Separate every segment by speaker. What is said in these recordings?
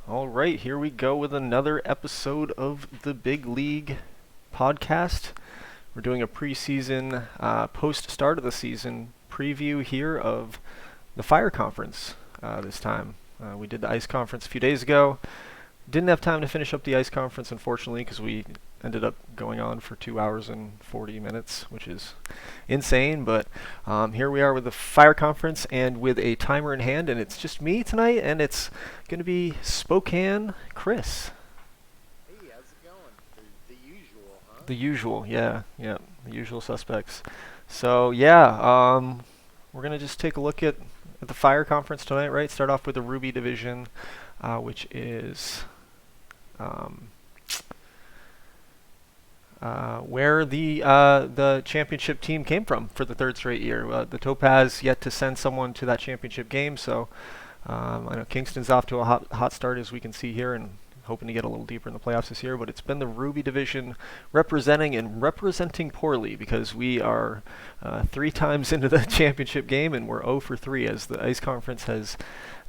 Speaker 1: All right, here we go with another episode of the Big League podcast. We're doing a preseason, post start of the season preview here of the Fire Conference this time. We did the Ice Conference a few days ago. Didn't have time to finish up the Ice Conference, unfortunately, because we ended up going on for 2 hours and 40 minutes, which is insane. But here we are with the Fire Conference and with a timer in hand, and it's just me tonight, and it's going to be Spokane Chris.
Speaker 2: Hey, how's it going? The usual, huh?
Speaker 1: The usual, yeah, the usual suspects. So yeah, we're going to just take a look at the Fire Conference tonight, right? Start off with the Ruby Division, which is where the championship team came from for the third straight year. The Topaz yet to send someone to that championship game, so I know Kingston's off to a hot start, as we can see here, and hoping to get a little deeper in the playoffs this year. But it's been the Ruby Division representing poorly, because we are 3 times into the championship game and we're 0 for 3, as the Ice Conference has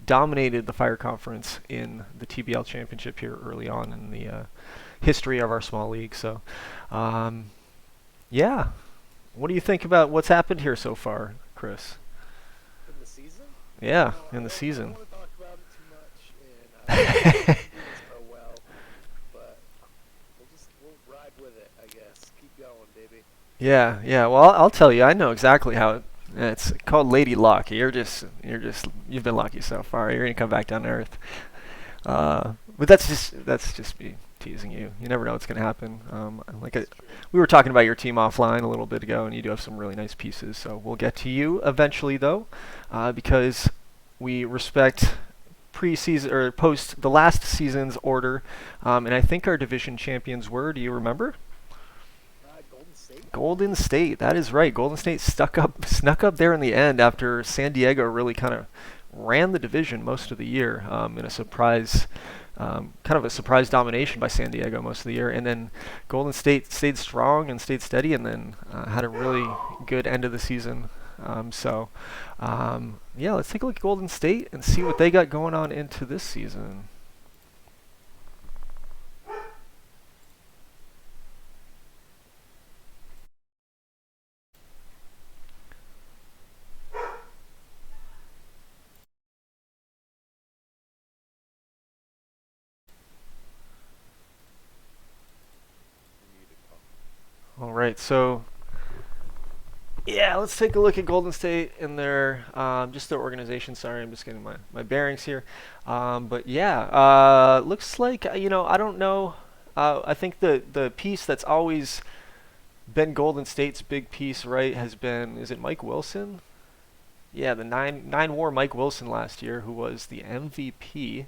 Speaker 1: dominated the Fire Conference in the TBL championship here early on in the history of our small league. So, yeah. What do you think about what's happened here so far, Chris?
Speaker 2: In the season?
Speaker 1: Yeah,
Speaker 2: No,
Speaker 1: in the
Speaker 2: I
Speaker 1: season.
Speaker 2: don't want to talk about it too much, and I don't think it's go well, but we'll ride with it, I guess. Keep going, baby.
Speaker 1: Yeah. Well, I'll tell you. I know exactly how it's called Lady Luck. You've been lucky so far. You're gonna come back down to earth. But that's just me teasing you. You never know what's gonna happen. We were talking about your team offline a little bit ago, and you do have some really nice pieces. So we'll get to you eventually, though, because we respect preseason or post the last season's order, and I think our division champions were. Do you remember?
Speaker 2: Golden State?
Speaker 1: Golden State. That is right. Golden State snuck up there in the end after San Diego really kind of ran the division most of the year in a surprise. Kind of a surprise domination by San Diego most of the year, and then Golden State stayed strong and stayed steady, and then had a really good end of the season. Yeah, let's take a look at Golden State and see what they got going on into this season. All right, so yeah, let's take a look at Golden State and their just their organization. Sorry, I'm just getting my bearings here. But yeah, looks like I don't know. I think the piece that's always been Golden State's big piece, right, has been, is it Mike Wilson? Yeah, the nine war Mike Wilson last year, who was the MVP.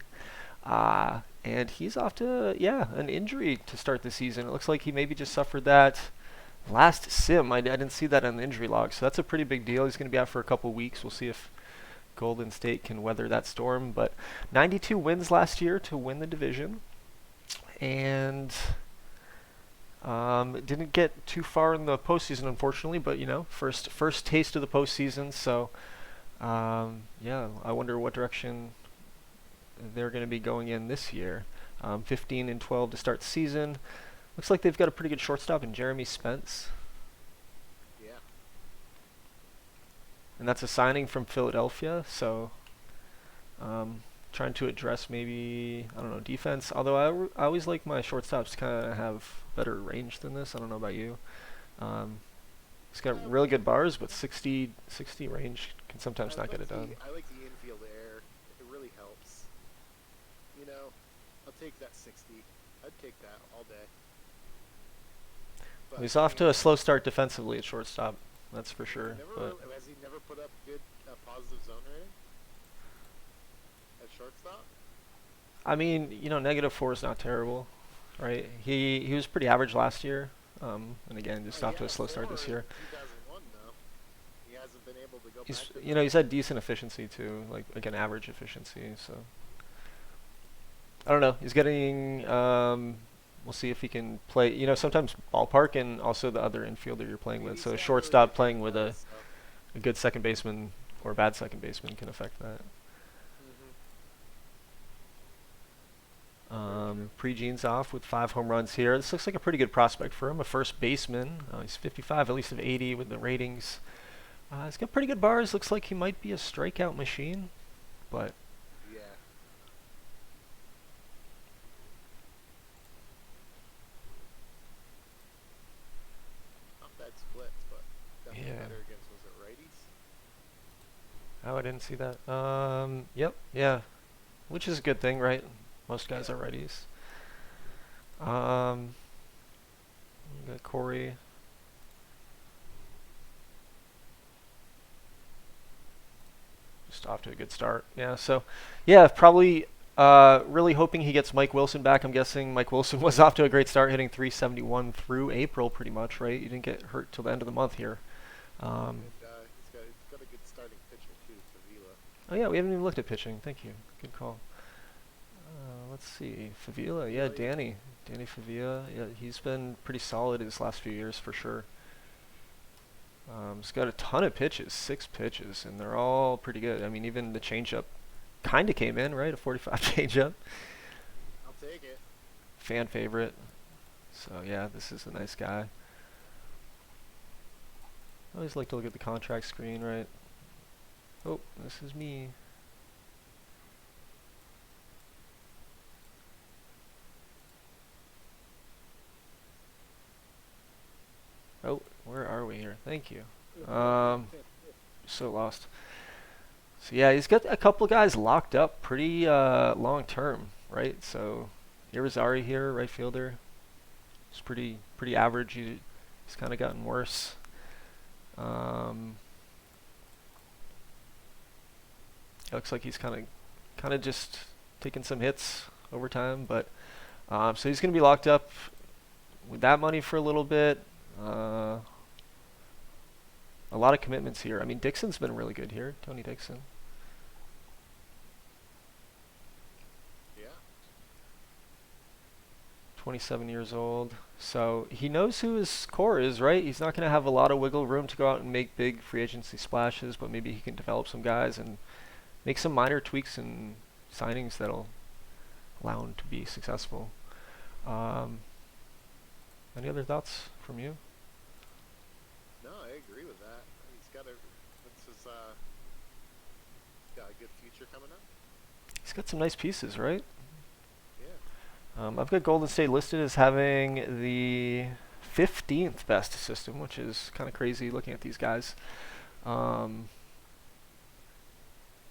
Speaker 1: And he's off to an injury to start the season. It looks like he maybe just suffered that last sim. I didn't see that on the injury log, so that's a pretty big deal. He's going to be out for a couple weeks. We'll see if Golden State can weather that storm. But 92 wins last year to win the division, and didn't get too far in the postseason, unfortunately. But first taste of the postseason. So yeah, I wonder what direction they're going to be going in this year. 15 and 12 to start the season. Looks like they've got a pretty good shortstop in Jeremy Spence.
Speaker 2: Yeah.
Speaker 1: And that's a signing from Philadelphia, so trying to address maybe, I don't know, defense. Although I always like my shortstops to kind of have better range than this. I don't know about you. He's got really good bars, but 60 range can sometimes not get it done.
Speaker 2: I like the infield air. It really helps. I'll take that 60. I'd take that all day. But,
Speaker 1: He's off to a slow start defensively at shortstop, that's for sure.
Speaker 2: Has he never put up good positive zone rating at shortstop?
Speaker 1: I mean, -4 is not terrible, right? He was pretty average last year, and again, just off to a slow start this year.
Speaker 2: 2001, though. He hasn't been able to go
Speaker 1: He's
Speaker 2: back to
Speaker 1: he's had decent efficiency too, like again average efficiency. So I don't know. He's getting. We'll see if he can play. Sometimes ballpark and also the other infielder you're playing with. So a shortstop playing with a good second baseman or a bad second baseman can affect that. pre-genes off with 5 home runs here. This looks like a pretty good prospect for him, a first baseman. He's 55, at least of 80 with the ratings. He's got pretty good bars. Looks like he might be a strikeout machine, but
Speaker 2: Yeah. Not bad splits, but definitely
Speaker 1: yeah.
Speaker 2: better against, was it righties?
Speaker 1: Oh, I didn't see that. Yep, yeah, which is a good thing, right? Most guys
Speaker 2: Yeah.
Speaker 1: are righties. Um, we got Corey. Just off to a good start. Yeah, so yeah, probably really hoping he gets Mike Wilson back. I'm guessing Mike Wilson was off to a great start, hitting 371 through April pretty much, right? You didn't get hurt till the end of the month here. Um,
Speaker 2: And he's got a good starting pitcher too, Favila.
Speaker 1: oh yeah, we haven't even looked at pitching. Thank you. Good call. Let's see. Favila, yeah,
Speaker 2: Favila, yeah.
Speaker 1: Danny Favila. Yeah, he's been pretty solid his last few years for sure. He's got a ton of pitches, 6 pitches, and they're all pretty good. I mean, even the changeup kind of came in, right? A 45 changeup.
Speaker 2: I'll take it.
Speaker 1: Fan favorite. So yeah, this is a nice guy. I always like to look at the contract screen, right? Oh, this is me. Oh, where are we here? Thank you. So lost. So yeah, he's got a couple of guys locked up pretty long term, right? So Irizarry here, right fielder. He's pretty average. He's kind of gotten worse. Um, it looks like he's kind of just taking some hits over time, but so he's gonna be locked up with that money for a little bit. Uh, a lot of commitments here. I mean, Dixon's been really good here. Tony Dixon.
Speaker 2: Yeah.
Speaker 1: 27 years old. So he knows who his core is, right? He's not going to have a lot of wiggle room to go out and make big free agency splashes, but maybe he can develop some guys and make some minor tweaks and signings that'll allow him to be successful. Um, any other thoughts from you?
Speaker 2: No, I agree with that. Got a good future coming up.
Speaker 1: He's got some nice pieces, right?
Speaker 2: Yeah.
Speaker 1: I've got Golden State listed as having the 15th best system, which is kind of crazy looking at these guys. Um,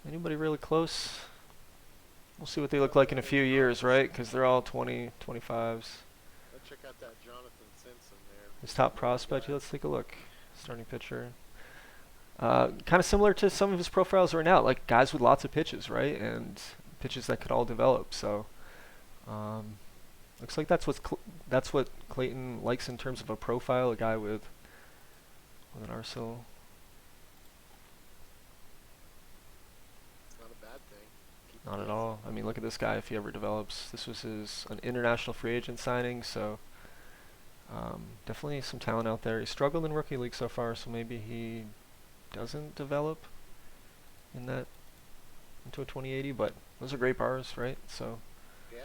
Speaker 1: anybody really close? We'll see what they look like in a few years, right? Because they're all 20, 25s.
Speaker 2: Let's check out that Jonathan Simpson there.
Speaker 1: His top prospect, let's take a look. Starting pitcher. Kind of similar to some of his profiles right now, like guys with lots of pitches, right? And pitches that could all develop. So looks like that's what Clayton likes in terms of a profile, a guy with an arsenal.
Speaker 2: It's not a bad thing. Keep
Speaker 1: Not at
Speaker 2: advancing.
Speaker 1: all. I mean, look at this guy if he ever develops. This was an international free agent signing, so definitely some talent out there. He struggled in rookie league so far, so maybe he doesn't develop in that into a 2080, but those are great bars, right? So
Speaker 2: Yeah.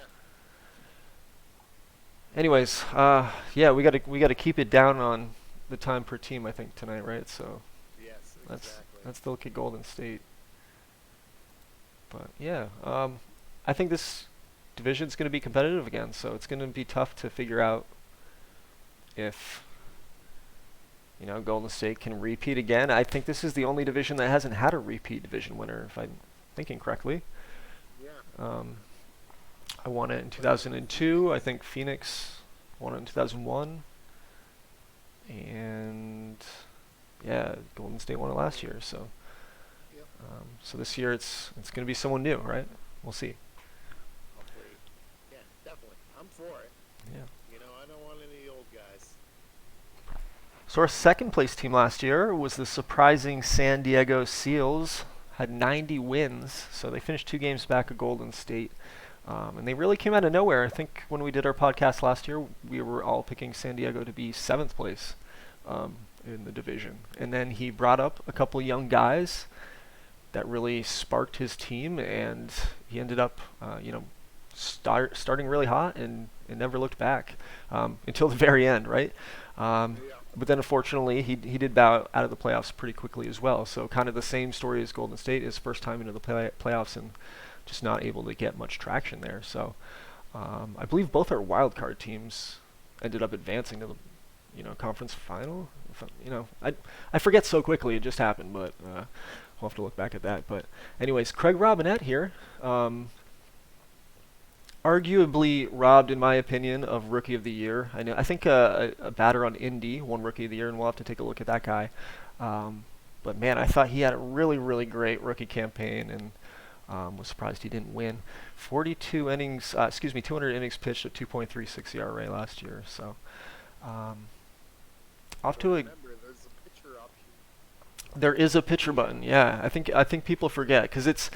Speaker 1: anyways, yeah, we gotta keep it down on the time per team, I think, tonight, right? So
Speaker 2: Yes,
Speaker 1: let's
Speaker 2: exactly.
Speaker 1: let's look at Golden State. But yeah, I think this division's going to be competitive again, so it's going to be tough to figure out if Golden State can repeat again. I think this is the only division that hasn't had a repeat division winner, if I'm thinking correctly.
Speaker 2: Yeah.
Speaker 1: Um, I won it in 2002. I think Phoenix won it in 2001, and yeah, Golden State won it last year. So,
Speaker 2: Yep.
Speaker 1: so this year it's going to be someone new, right? We'll see.
Speaker 2: Hopefully. Yeah, definitely. I'm for it.
Speaker 1: Yeah.
Speaker 2: I don't want any old guys.
Speaker 1: So our second place team last year was the surprising San Diego Seals. Had 90 wins, so they finished 2 games back of Golden State. And they really came out of nowhere. I think when we did our podcast last year, we were all picking San Diego to be 7th place in the division. And then he brought up a couple of young guys that really sparked his team, and he ended up, starting really hot and never looked back until the very end, right? Um,
Speaker 2: Yeah.
Speaker 1: but then unfortunately he did bow out of the playoffs pretty quickly as well. So kind of the same story as Golden State, his first time into the playoffs and just not able to get much traction there. So I believe both our wild card teams ended up advancing to the conference final. I forget so quickly, it just happened, but we'll have to look back at that. But anyways, Craig Robinette here. Arguably robbed, in my opinion, of Rookie of the Year. I think a batter on Indy won Rookie of the Year, and we'll have to take a look at that guy. But man, I thought he had a really, really great rookie campaign, and was surprised he didn't win. 200 innings pitched at 2.36 ERA last year. So off
Speaker 2: But
Speaker 1: to a
Speaker 2: remember, there's a pitcher option.
Speaker 1: there is a pitcher button. Yeah, I think people forget because it's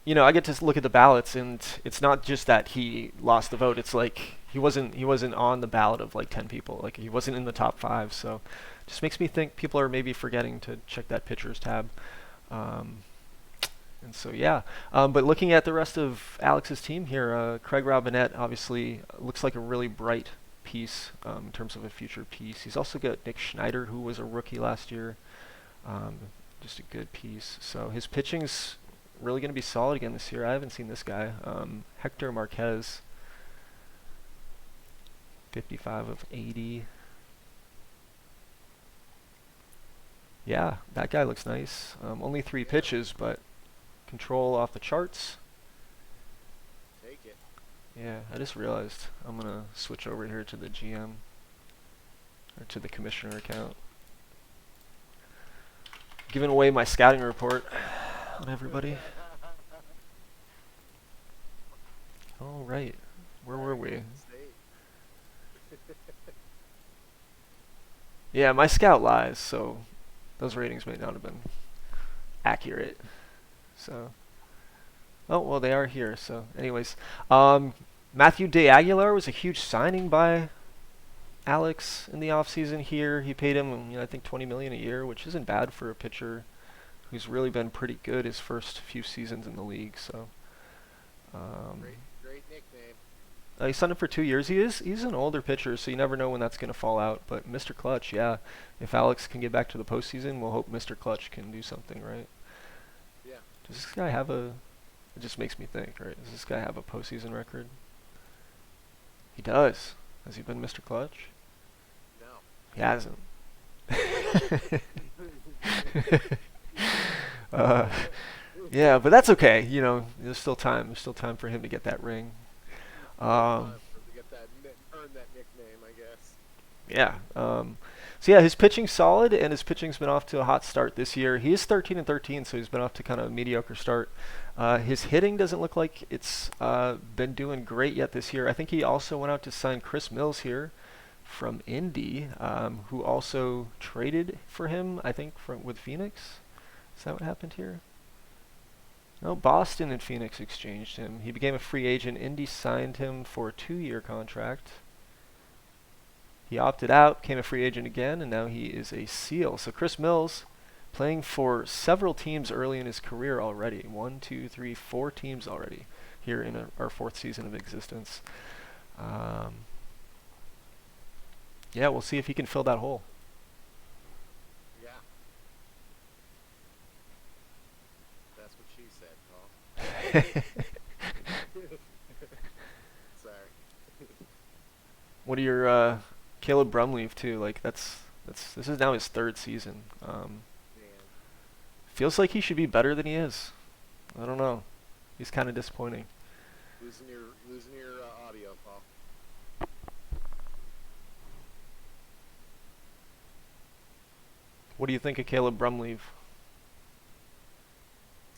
Speaker 1: I get to look at the ballots, and it's not just that he lost the vote. It's like he wasn't on the ballot of like 10 people. Like he wasn't in the top 5. So just makes me think people are maybe forgetting to check that pitchers tab. Um, and so yeah, but looking at the rest of Alex's team here, Craig Robinette obviously looks like a really bright piece in terms of a future piece. He's also got Nick Schneider, who was a rookie last year. Um, just a good piece. So his pitching's really going to be solid again this year. I haven't seen this guy. Hector Marquez, 55 of 80. Yeah, that guy looks nice. Only 3
Speaker 2: Yeah,
Speaker 1: pitches, but control off the charts.
Speaker 2: take it.
Speaker 1: Yeah, I just realized I'm going to switch over here to the GM, or to the commissioner account. Giving away my scouting report on everybody. All right, where were we?
Speaker 2: Golden State.
Speaker 1: Yeah, my scout lies, so those ratings may not have been accurate. So, oh well, they are here. So, anyways, Matthew De Aguilar was a huge signing by Alex in the offseason here. He paid him, I think 20 million a year, which isn't bad for a pitcher who's really been pretty good his first few seasons in the league. So,
Speaker 2: Great, great nickname.
Speaker 1: he signed him for 2 years. He's an older pitcher, so you never know when that's going to fall out. But Mr. Clutch, yeah, if Alex can get back to the postseason, we'll hope Mr. Clutch can do something, right?
Speaker 2: Yeah.
Speaker 1: Does this guy have a? It just makes me think, right? Does this guy have a postseason record? He does. Has he been Mr. Clutch?
Speaker 2: No.
Speaker 1: He hasn't. uh, yeah, but that's okay. There's still time. There's still time for him to get that ring.
Speaker 2: Time to get that earn that nickname, I guess.
Speaker 1: Yeah. So yeah, his pitching's solid, and his pitching's been off to a hot start this year. He is 13 and 13, so he's been off to kind of a mediocre start. His hitting doesn't look like it's been doing great yet this year. I think he also went out to sign Chris Mills here from Indy, who also traded for him, I think, with Phoenix. Is that what happened here? No, Boston and Phoenix exchanged him. He became a free agent. Indy signed him for a 2-year contract. He opted out, became a free agent again, and now he is a SEAL. So Chris Mills playing for several teams early in his career already. 4 teams already here in our 4th season of existence. Yeah, we'll see if he can fill that hole.
Speaker 2: Yeah. That's what she said, Paul. Sorry.
Speaker 1: What are your Caleb Brumleaf too? Like this is now his 3rd season.
Speaker 2: Man.
Speaker 1: Feels like he should be better than he is. I don't know. He's kind of disappointing.
Speaker 2: Losing your audio, Paul.
Speaker 1: What do you think of Caleb Brumleaf?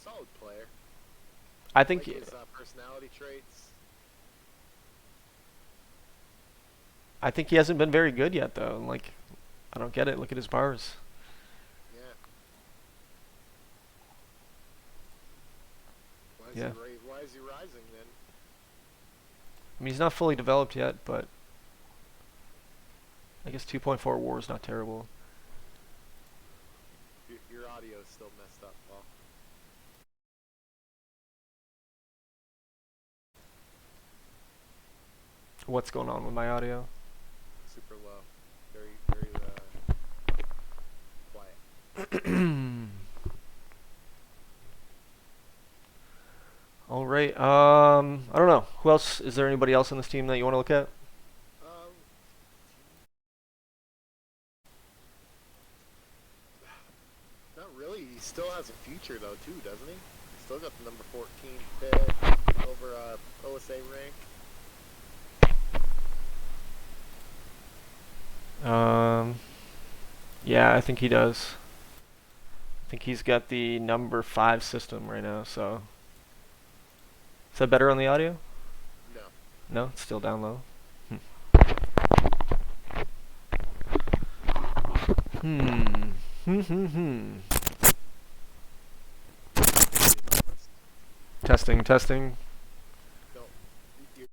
Speaker 2: Solid player.
Speaker 1: I think
Speaker 2: Like his personality traits.
Speaker 1: I think he hasn't been very good yet though. Like I don't get it. Look at his bars.
Speaker 2: Yeah.
Speaker 1: Yeah.
Speaker 2: Why is he rising then?
Speaker 1: I mean, he's not fully developed yet, but I guess 2.4 WAR is not terrible.
Speaker 2: Your audio is still messed up, Paul.
Speaker 1: What's going on with my audio?
Speaker 2: Super low. Very, very quiet.
Speaker 1: All right. I don't know. Who else? Is there anybody else on this team that you want to look at?
Speaker 2: Um, Not really. He still has a future though, too, doesn't he? Still got the number 14 pick over OSA rank.
Speaker 1: Um, yeah, I think he does. I think he's got the number 5 system right now. So, is that better on the audio?
Speaker 2: No.
Speaker 1: No, it's still down low. Hmm. Hmm. Hmm. Hmm.
Speaker 2: Being honest.
Speaker 1: Testing. Testing.
Speaker 2: No. You're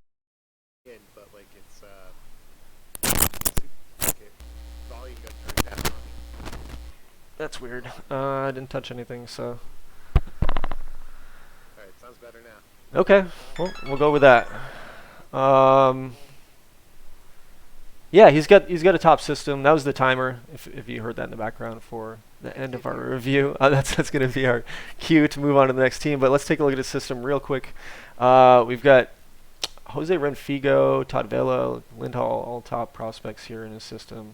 Speaker 2: in, but like it's okay. Volume got turned down on me.
Speaker 1: That's weird. I didn't touch anything, so.
Speaker 2: All right, sounds better now.
Speaker 1: Okay. Well, we'll go with that. Um. Yeah, he's got a top system. That was the timer. If you heard that in the background for the
Speaker 2: I
Speaker 1: end
Speaker 2: did
Speaker 1: of our
Speaker 2: hear it.
Speaker 1: review, that's going to be our cue to move on to the next team. But let's take a look at his system real quick. We've got Jose Renfigo, Todd Vela, Lindhall, all top prospects here in his system.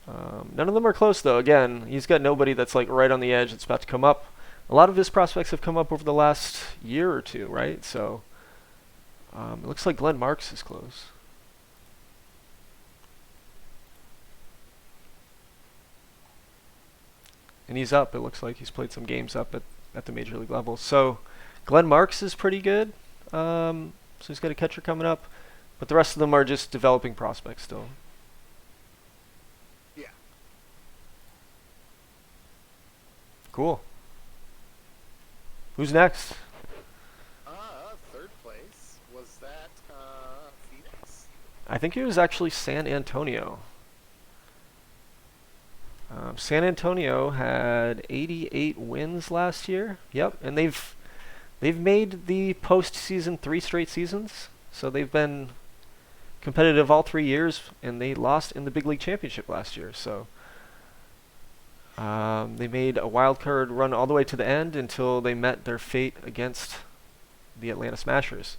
Speaker 1: None of them are close though. Again, he's got nobody that's like right on the edge that's about to come up. A lot of his prospects have come up over the last year or two, right? So it looks like Glenn Marks is close. And he's up. It looks like he's played some games up at the major league level. So Glenn Marks is pretty good. So he's got a catcher coming up, but the rest of them are just developing prospects still.
Speaker 2: Yeah.
Speaker 1: Cool. Who's next?
Speaker 2: Third place was that Phoenix.
Speaker 1: I think it was actually San Antonio. San Antonio had 88 wins last year. Yep, and they've made the postseason 3 straight seasons. So they've been competitive all 3 years, and they lost in the big league championship last year. So they made a wild card run all the way to the end until they met their fate against the Atlanta Smashers.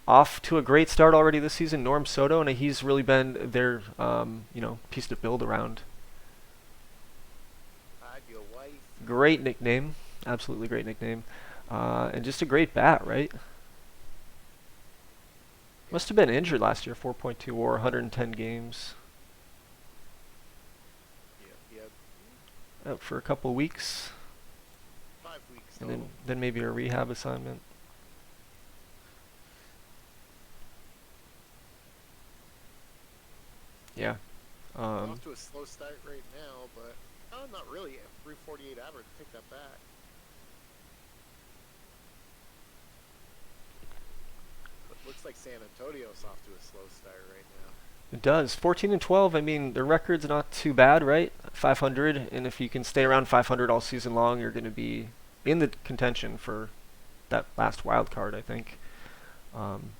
Speaker 1: Off to a great start already this season, Norm Soto, and he's really been their piece to build around.
Speaker 2: Had your wife.
Speaker 1: Great nickname, absolutely great nickname, and just a great bat, right? Must have been injured last year. 4.2 WAR, 110 games,
Speaker 2: Yeah.
Speaker 1: out for a couple weeks,
Speaker 2: 5 weeks
Speaker 1: and
Speaker 2: total.
Speaker 1: then maybe a rehab assignment. Yeah.
Speaker 2: Off to a slow start right now, but not really. 348 average. Take that back. Looks like San Antonio's off to a slow start right now.
Speaker 1: It does. 14 and 12. I mean, their record's not too bad, right? 500, and if you can stay around 500 all season long, you're going to be in the contention for that last wild card, I think. Um,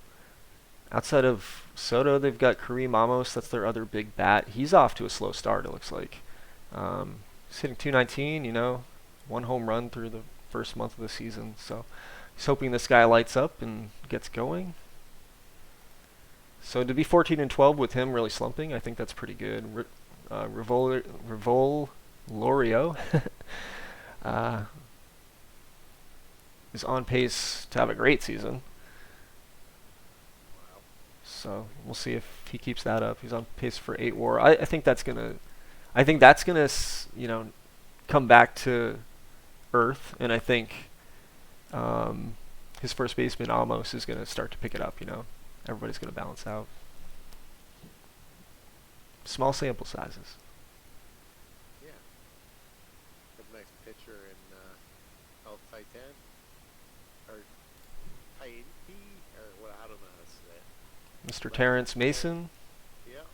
Speaker 1: Outside of Soto, they've got Kareem Amos. That's their other big bat. He's off to a slow start, it looks like. He's hitting 219, 1 home run through the first month of the season. So he's hoping this guy lights up and gets going. So to be 14 and 12 with him really slumping, I think that's pretty good. Lorio uh, is on pace to have a great season.
Speaker 2: Wow.
Speaker 1: So we'll see if he keeps that up. He's on pace for 8 WAR. I think that's gonna come back to earth, and I think his first baseman Amos is gonna start to pick it up. Everybody's gonna balance out. Small sample sizes.
Speaker 2: Yeah. Got a nice pitcher in El Titan. Or Tahiti? Or what? I don't know how to say it.
Speaker 1: Mr.
Speaker 2: But
Speaker 1: Terrence Mason.
Speaker 2: yeah.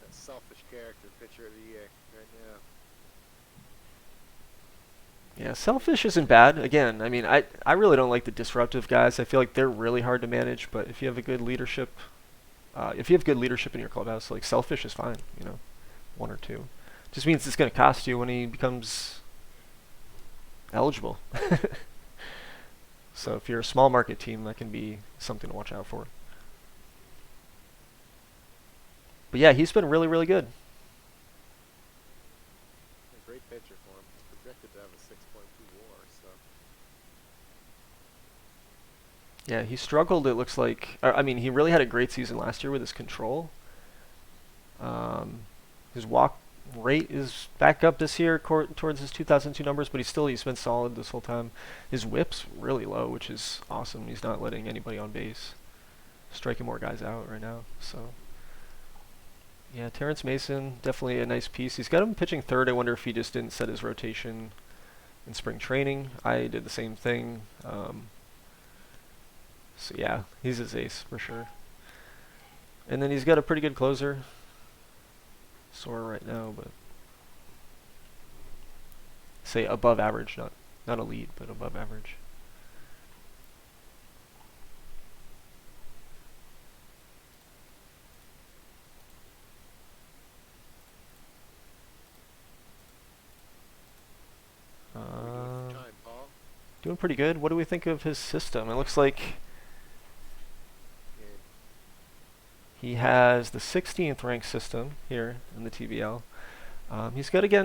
Speaker 2: That selfish character pitcher of the year right now.
Speaker 1: Yeah, selfish isn't bad. Again, I mean, I really don't like the disruptive guys. I feel like they're really hard to manage. But if you have a good leadership, if you have good leadership in your clubhouse, like selfish is fine. You know, one or two. Just means it's going to cost you when he becomes eligible. So if you're a small market team, that can be something to watch out for. But yeah, he's been really, really good.
Speaker 2: A great pitcher for him. He's projected to have a 6.2 WAR, so
Speaker 1: Yeah, he struggled. It looks like. I mean, he really had a great season last year with his control. Um, his walk rate is back up this year towards his 2002 numbers, but he's been solid this whole time. His whip's really low, which is awesome. He's not letting anybody on base, striking more guys out right now. So yeah, Terrence Mason definitely a nice piece. He's got him pitching third. I wonder if he just didn't set his rotation in spring training. I did the same thing. So yeah, he's his ace for sure. And then he's got a pretty good closer. Sore right now, but say above average, not elite, but above average.
Speaker 2: what are we doing for
Speaker 1: Um,
Speaker 2: time, Paul?
Speaker 1: Doing pretty good. What do we think of his system? It looks like
Speaker 2: Yeah,
Speaker 1: he has the 16th ranked system here in the TBL.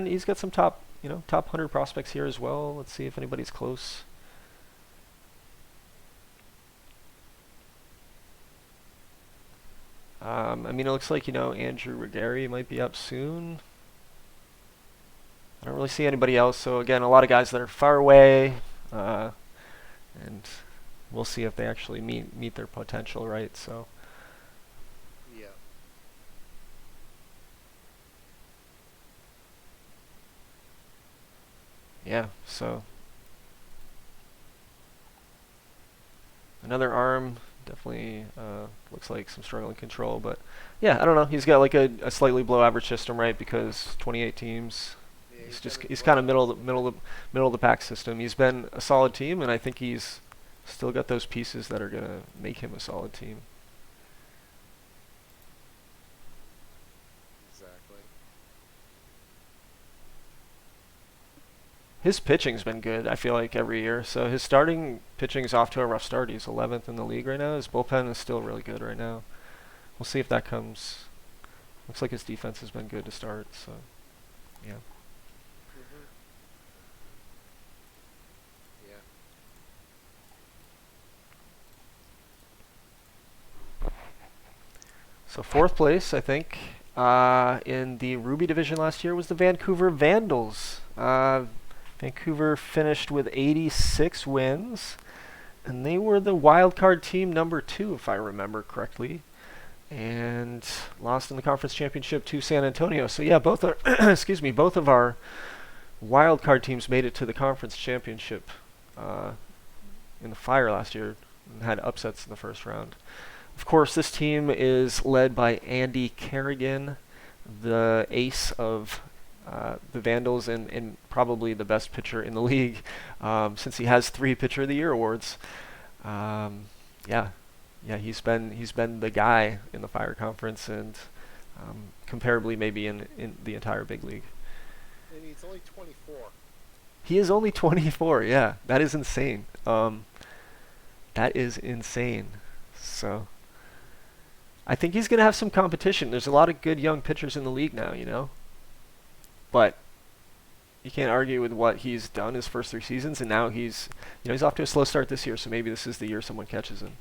Speaker 1: He's got some top 100 prospects here as well. Let's see if anybody's close. I mean, it looks like Andrew Ruggieri might be up soon. I don't really see anybody else. So again, a lot of guys that are far away, uh, and we'll see if they actually meet their potential, right? So
Speaker 2: yeah.
Speaker 1: yeah, so another arm definitely looks like some struggling control, but yeah, I don't know. He's got like a slightly below average system, right? Because 28 teams.
Speaker 2: Yeah,
Speaker 1: He's
Speaker 2: he's got
Speaker 1: just
Speaker 2: it
Speaker 1: he's kind of
Speaker 2: below average.
Speaker 1: middle of the pack system. He's been a solid team, and I think he's still got those pieces that are gonna make him a solid team.
Speaker 2: Exactly.
Speaker 1: His pitching's been good, I feel like, every year. So his starting pitching's off to a rough start. He's 11th in the league right now. His bullpen is still really good right now. We'll see if that comes. Looks like his defense has been good to start. So yeah.
Speaker 2: Mhm. Yeah.
Speaker 1: So fourth place, I think, in the Ruby division last year was the Vancouver Vandals. Vancouver finished with 86 wins, and they were the wild card team number 2, if I remember correctly, and lost in the conference championship to San Antonio. So yeah, both are excuse me, both of our wild card teams made it to the conference championship uh, in the Fire last year and had upsets in the first round. Of course, this team is led by Andy Kerrigan, the ace of the Vandals and probably the best pitcher in the league, since he has 3 Pitcher of the Year awards. Um, yeah, yeah, he's been the guy in the Fire Conference and comparably maybe in the entire big league.
Speaker 2: And he's only 24.
Speaker 1: He is only 24. Yeah, that is insane. That is insane. So I think he's going to have some competition. There's a lot of good young pitchers in the league now. But you can't argue with what he's done his first 3 seasons, and now he's off to a slow start this year. So maybe this is the year someone catches him.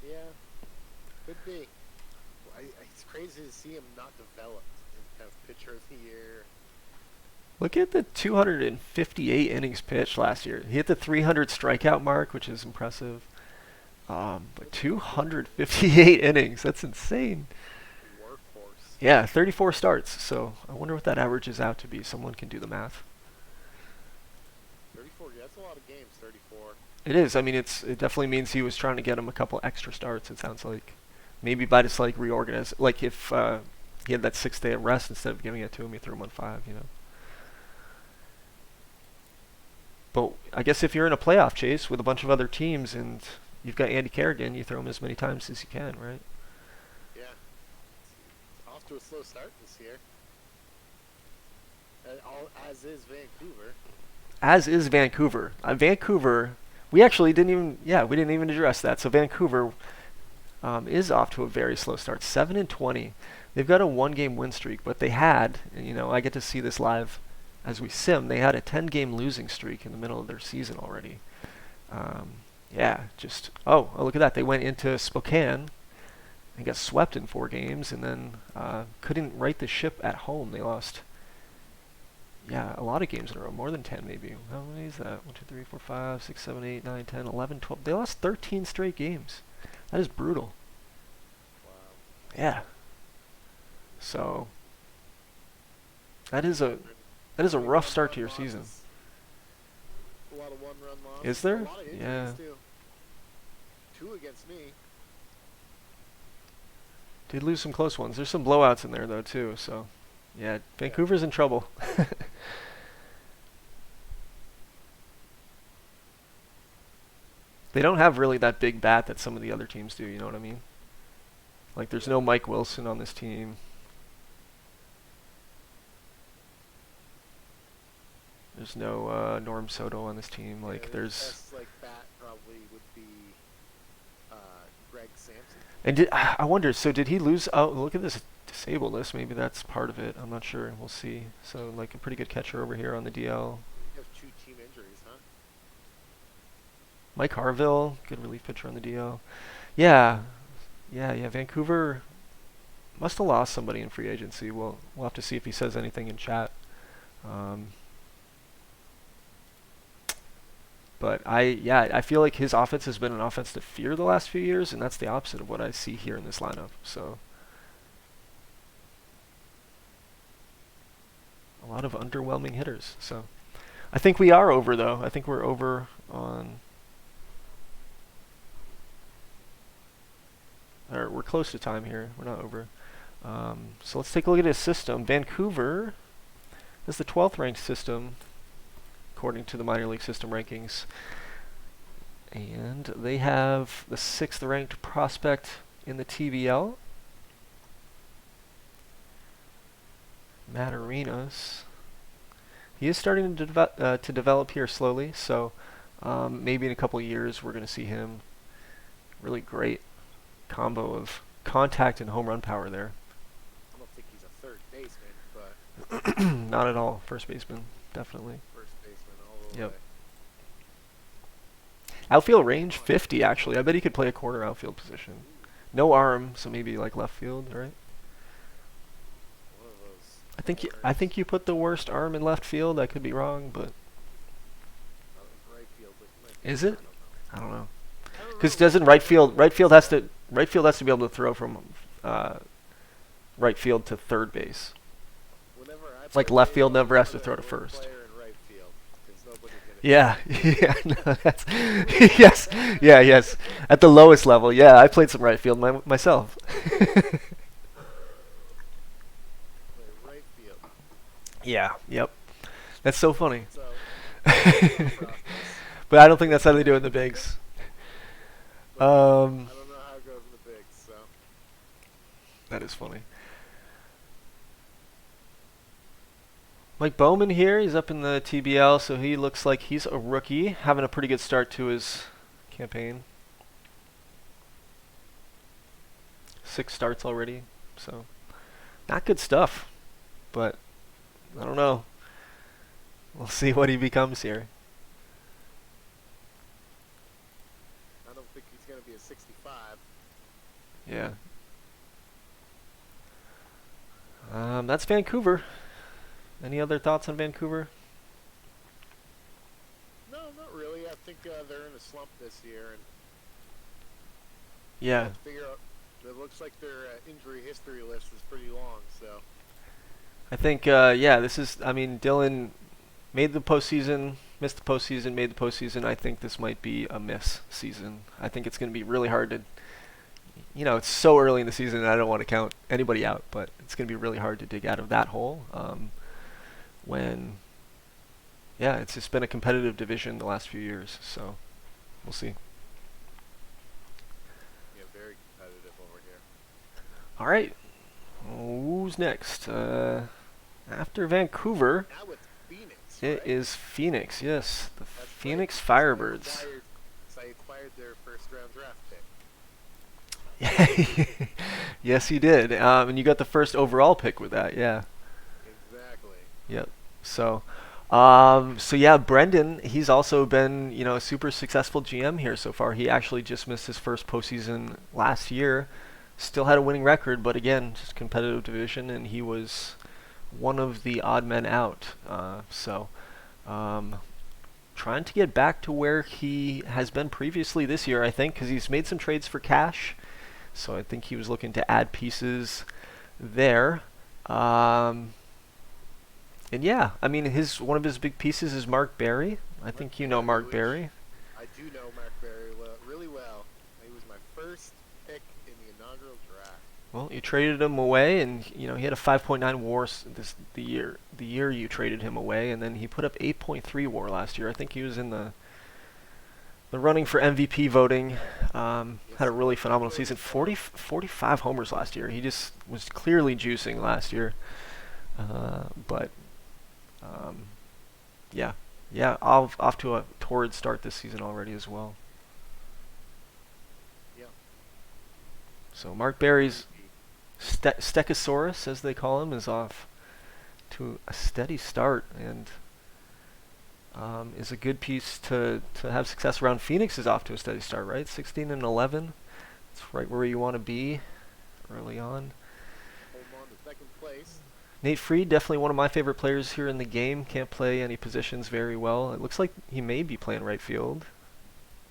Speaker 2: Yeah, could be. It's crazy to see him not developed and have pitcher of the year.
Speaker 1: Look at the 258 innings pitched last year. He hit the 300 strikeout mark, which is impressive. But 258 innings, that's insane.
Speaker 2: Workhorse.
Speaker 1: Yeah, 34 starts. So I wonder what that averages out to be. Someone can do the math.
Speaker 2: 34. Yeah, that's a lot of games. 34.
Speaker 1: It is. I mean, it definitely means he was trying to get him a couple extra starts. It sounds like, Maybe by just like reorganize, like if he had that 6 day of rest instead of giving it to him, he threw him on 5. But I guess if you're in a playoff chase with a bunch of other teams and you've got Andy Kerrigan, you throw him as many times as you can, right?
Speaker 2: Yeah, off to a slow start this year. As is Vancouver.
Speaker 1: As is Vancouver. Vancouver, we actually didn't even, yeah, we didn't even address that. So Vancouver is off to a very slow start, 7-20. They've got a 1-game win streak, but they had, and I get to see this live as we sim. They had a 10-game losing streak in the middle of their season already. Yeah, just look at that. They went into Spokane and got swept in 4 games, and then couldn't right the ship at home. They lost, yeah, a lot of games in a row, more than 10 maybe. How many is that? 1, 2, 3, 4, 5, 6, 7, 8, 9, 10, 11, 12. They lost 13 straight games. That is brutal.
Speaker 2: Wow.
Speaker 1: Yeah. So that is a rough start to your season.
Speaker 2: A lot of one-run losses.
Speaker 1: Is there?
Speaker 2: A lot of injuries
Speaker 1: Yeah.
Speaker 2: too. 2 against me.
Speaker 1: Did lose some close ones. There's some blowouts in there though too. So yeah, Vancouver's in trouble. They don't have really that big bat that some of the other teams do. You know what I mean? Like there's no Mike Wilson on this team. There's no Norm Soto on this team. Like
Speaker 2: Yeah,
Speaker 1: there's.
Speaker 2: best like bat probably would be uh, Greg Sampson.
Speaker 1: And I wonder. So did he lose? Oh, look at this disabled list. Maybe that's part of it. I'm not sure. We'll see. So like a pretty good catcher over here on the DL.
Speaker 2: You have 2 team injuries, huh?
Speaker 1: Mike Harville, good relief pitcher on the DL. Yeah, yeah. Vancouver must have lost somebody in free agency. We'll have to see if he says anything in chat. But I feel like his offense has been an offense to fear the last few years, and that's the opposite of what I see here in this lineup. So a lot of underwhelming hitters. So I think we are over though. I think we're over on. Or we're close to time here. We're not over. So let's take a look at his system. Vancouver is the 12th ranked system according to the minor league system rankings. And they have the 6th ranked prospect in the TVL, Matt Arenas. He is starting to develop here slowly, so maybe in a couple of years we're going to see him really great combo of contact and home run power there.
Speaker 2: I don't think he's a third baseman, but
Speaker 1: Not at all. First baseman, definitely.
Speaker 2: first baseman all the
Speaker 1: Yep.
Speaker 2: way.
Speaker 1: Outfield range 50 actually. I bet he could play a corner outfield position. No arm, so maybe like left field, right?
Speaker 2: One of those.
Speaker 1: I think you put the worst arm in left field. I could be wrong, but
Speaker 2: Right field. But
Speaker 1: is it?
Speaker 2: I don't know.
Speaker 1: I don't know.
Speaker 2: I don't
Speaker 1: Because
Speaker 2: know.
Speaker 1: doesn't right field has to be able to throw from right field to third base.
Speaker 2: Whenever I
Speaker 1: It's like
Speaker 2: play
Speaker 1: left field
Speaker 2: baseball,
Speaker 1: never has to
Speaker 2: put
Speaker 1: throw to
Speaker 2: one
Speaker 1: first.
Speaker 2: player in right field, 'cause nobody's gonna
Speaker 1: Yeah, yeah, no, that's yes, yes. At the lowest level, yeah, I played some right field myself.
Speaker 2: play right field.
Speaker 1: Yeah, yep. That's so funny.
Speaker 2: So,
Speaker 1: But I don't think that's how they do it in the bigs.
Speaker 2: I don't know how it goes in the bigs. So
Speaker 1: That is funny. Mike Bowman here, he's up in the TBL, so he looks like he's a rookie, having a pretty good start to his campaign. 6 starts already, so not good stuff, but I don't know. We'll see what he becomes here.
Speaker 2: I don't think he's gonna be a 65.
Speaker 1: Yeah. That's Vancouver. Any other thoughts on Vancouver?
Speaker 2: No, not really. I think they're in a slump this year, and
Speaker 1: Yeah.
Speaker 2: have to figure out. It looks like their injury history list is pretty long. So
Speaker 1: I think, this is, I mean, Dylan made the postseason, missed the postseason, made the postseason. I think this might be a miss season. I think it's going to be really hard to, it's so early in the season, and I don't want to count anybody out, but it's going to be really hard to dig out of that hole. When, yeah, it's just been a competitive division the last few years, so we'll see.
Speaker 2: Yeah, very competitive over here.
Speaker 1: All right, who's next? After Vancouver,
Speaker 2: Now it's Phoenix,
Speaker 1: it
Speaker 2: right?
Speaker 1: is Phoenix. Yes, the
Speaker 2: That's right.
Speaker 1: Phoenix
Speaker 2: Because
Speaker 1: Firebirds.
Speaker 2: I acquired their first round draft pick.
Speaker 1: Yes, you did, and you got the first overall pick with that. Yeah.
Speaker 2: Exactly.
Speaker 1: Yep. So, so yeah, Brendan, he's also been, a super successful GM here so far. He actually just missed his first postseason last year. Still had a winning record, but again, just competitive division, and he was one of the odd men out. Um, trying to get back to where he has been previously this year, I think, because he's made some trades for cash. So I think he was looking to add pieces there. Um, and yeah, I mean, his one of his big pieces is Mark Barry. I
Speaker 2: Mark
Speaker 1: think you know
Speaker 2: Berry,
Speaker 1: Mark
Speaker 2: which
Speaker 1: Barry.
Speaker 2: I do know Mark Berry really well. He was my first pick in the inaugural draft.
Speaker 1: Well, you traded him away, and he had a 5.9 WAR the year you traded him away, and then he put up 8.3 WAR last year. I think he was in the running for MVP voting.
Speaker 2: Yes,
Speaker 1: Had a
Speaker 2: he
Speaker 1: really
Speaker 2: was. I
Speaker 1: phenomenal season.
Speaker 2: noticed that.
Speaker 1: 45 homers last year. He just was clearly juicing last year. But um, yeah, yeah, off to a torrid start this season already as well.
Speaker 2: Yeah,
Speaker 1: So Mark Barry's
Speaker 2: MVP.
Speaker 1: Stegosaurus, as they call him, is off to a steady start and is a good piece to have success around. Phoenix is off to a steady start, right? 16 and 11. It's right where you want to be early on.
Speaker 2: Holding on to second place.
Speaker 1: Nate Fried, definitely one of my favorite players here in the game. Can't play any positions very well. It looks like he may be playing right field.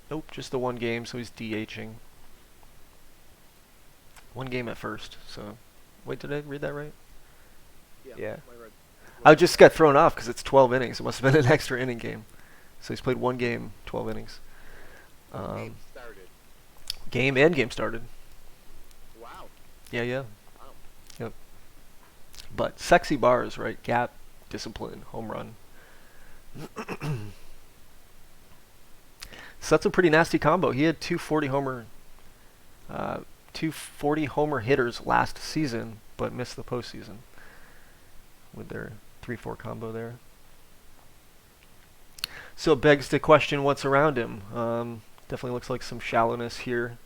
Speaker 1: Nope, just the one game, so he's DHing. One game at first, so... Wait, did I read that right?
Speaker 2: Yeah,
Speaker 1: Yeah.
Speaker 2: my red.
Speaker 1: I
Speaker 2: Well,
Speaker 1: just got thrown off because it's 12 innings. It must have been an extra inning game. So he's played one game, 12 innings.
Speaker 2: game
Speaker 1: Um,
Speaker 2: started.
Speaker 1: game started.
Speaker 2: Wow.
Speaker 1: Yeah, yeah.
Speaker 2: Wow.
Speaker 1: Yep. But sexy bars, right? Gap, discipline, home run. So that's a pretty nasty combo. He had 240 homer hitters last season, but missed the postseason with their 3-4 combo there. So it begs the question, what's around him? Definitely looks like some shallowness here.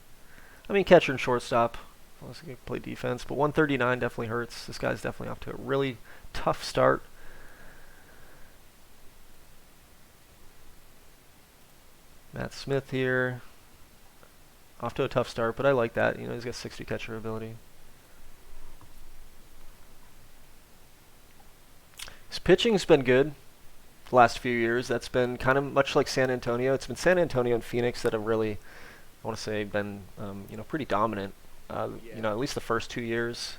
Speaker 1: I mean, catcher and shortstop. Unless he can play defense, but 139 definitely hurts. This guy's definitely off to a really tough start. Matt Smith here. Off to a tough start, but I like that. He's got 60 catcher ability. His pitching's been good the last few years. That's been kind of much like San Antonio. It's been San Antonio and Phoenix that have really, I want to say, been pretty dominant.
Speaker 2: Yeah.
Speaker 1: At least the first 2 years.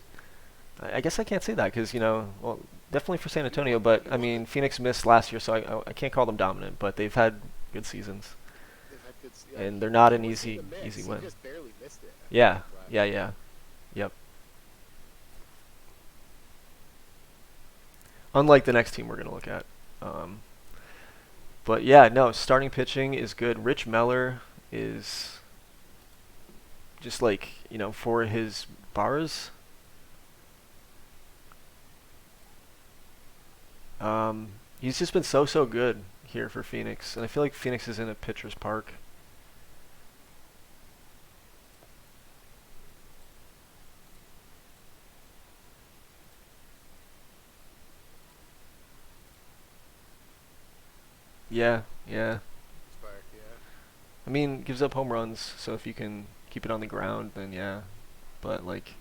Speaker 1: I guess I can't say that because well, definitely for San Antonio, but I mean Phoenix missed last year, so I can't call them dominant, but they've had good seasons,
Speaker 2: They've had good.
Speaker 1: and they're not an
Speaker 2: It wasn't
Speaker 1: easy
Speaker 2: even a miss.
Speaker 1: easy
Speaker 2: He
Speaker 1: win.
Speaker 2: just barely missed it. I
Speaker 1: Yeah,
Speaker 2: think, last
Speaker 1: yeah,
Speaker 2: year.
Speaker 1: yeah, yep. Unlike the next team we're gonna look at, um, but yeah, no, starting pitching is good. Rich Meller is just like for his bars. He's just been so good here for Phoenix, and I feel like Phoenix is in a pitcher's park. Yeah, yeah.
Speaker 2: Spark, yeah.
Speaker 1: I mean, gives up home runs, so if you can keep it on the ground, then yeah. But like,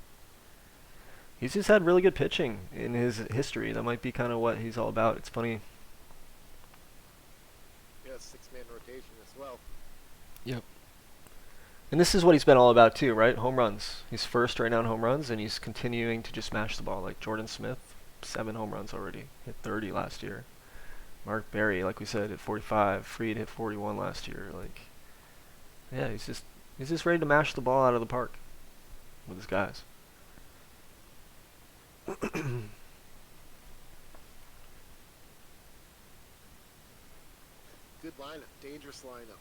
Speaker 1: he's just had really good pitching in his history. That might be kind of what he's all about. It's funny.
Speaker 2: Yeah, 6-man rotation as well.
Speaker 1: Yep. And this is what he's been all about too, right? Home runs. He's first right now in home runs, and he's continuing to just smash the ball. Like Jordan Smith, 7 home runs already. Hit 30 last year. Mark Barry, like we said, hit 45. Fried hit 41 last year. Like, yeah, he's just ready to mash the ball out of the park. with his guys.
Speaker 2: Good lineup, dangerous lineup.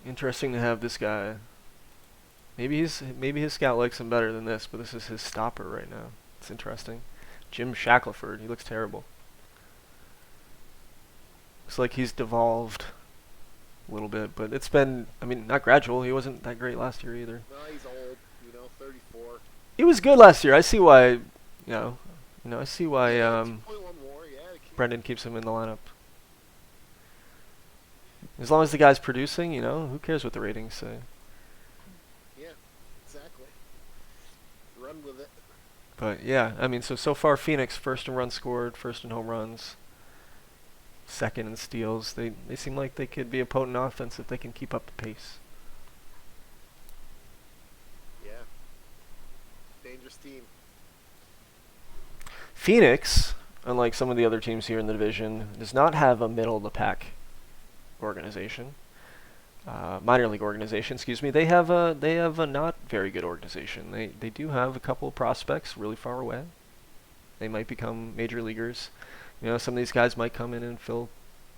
Speaker 1: Interesting to have this guy. Maybe his scout likes him better than this, but this is his stopper right now. It's interesting. Jim Shackelford. He looks terrible. Looks like he's devolved a little bit, but it's been, I mean, not gradual. He wasn't that great last year either.
Speaker 2: No, he's old, 34.
Speaker 1: He was good last year. I see why, I see why
Speaker 2: Yeah, 2.1 war, yeah.
Speaker 1: Brendan keeps him in the lineup. As long as the guy's producing, who cares what the ratings say?
Speaker 2: Yeah, exactly. Run with it.
Speaker 1: But yeah, I mean, so far Phoenix first in runs scored, first in home runs, second in steals. They seem like they could be a potent offense if they can keep up the pace.
Speaker 2: Yeah. Dangerous team.
Speaker 1: Phoenix, unlike some of the other teams here in the division, does not have a middle of the pack organization. Minor league organization, excuse me. They have a not very good organization. They do have a couple of prospects really far away. They might become major leaguers. Some of these guys might come in and fill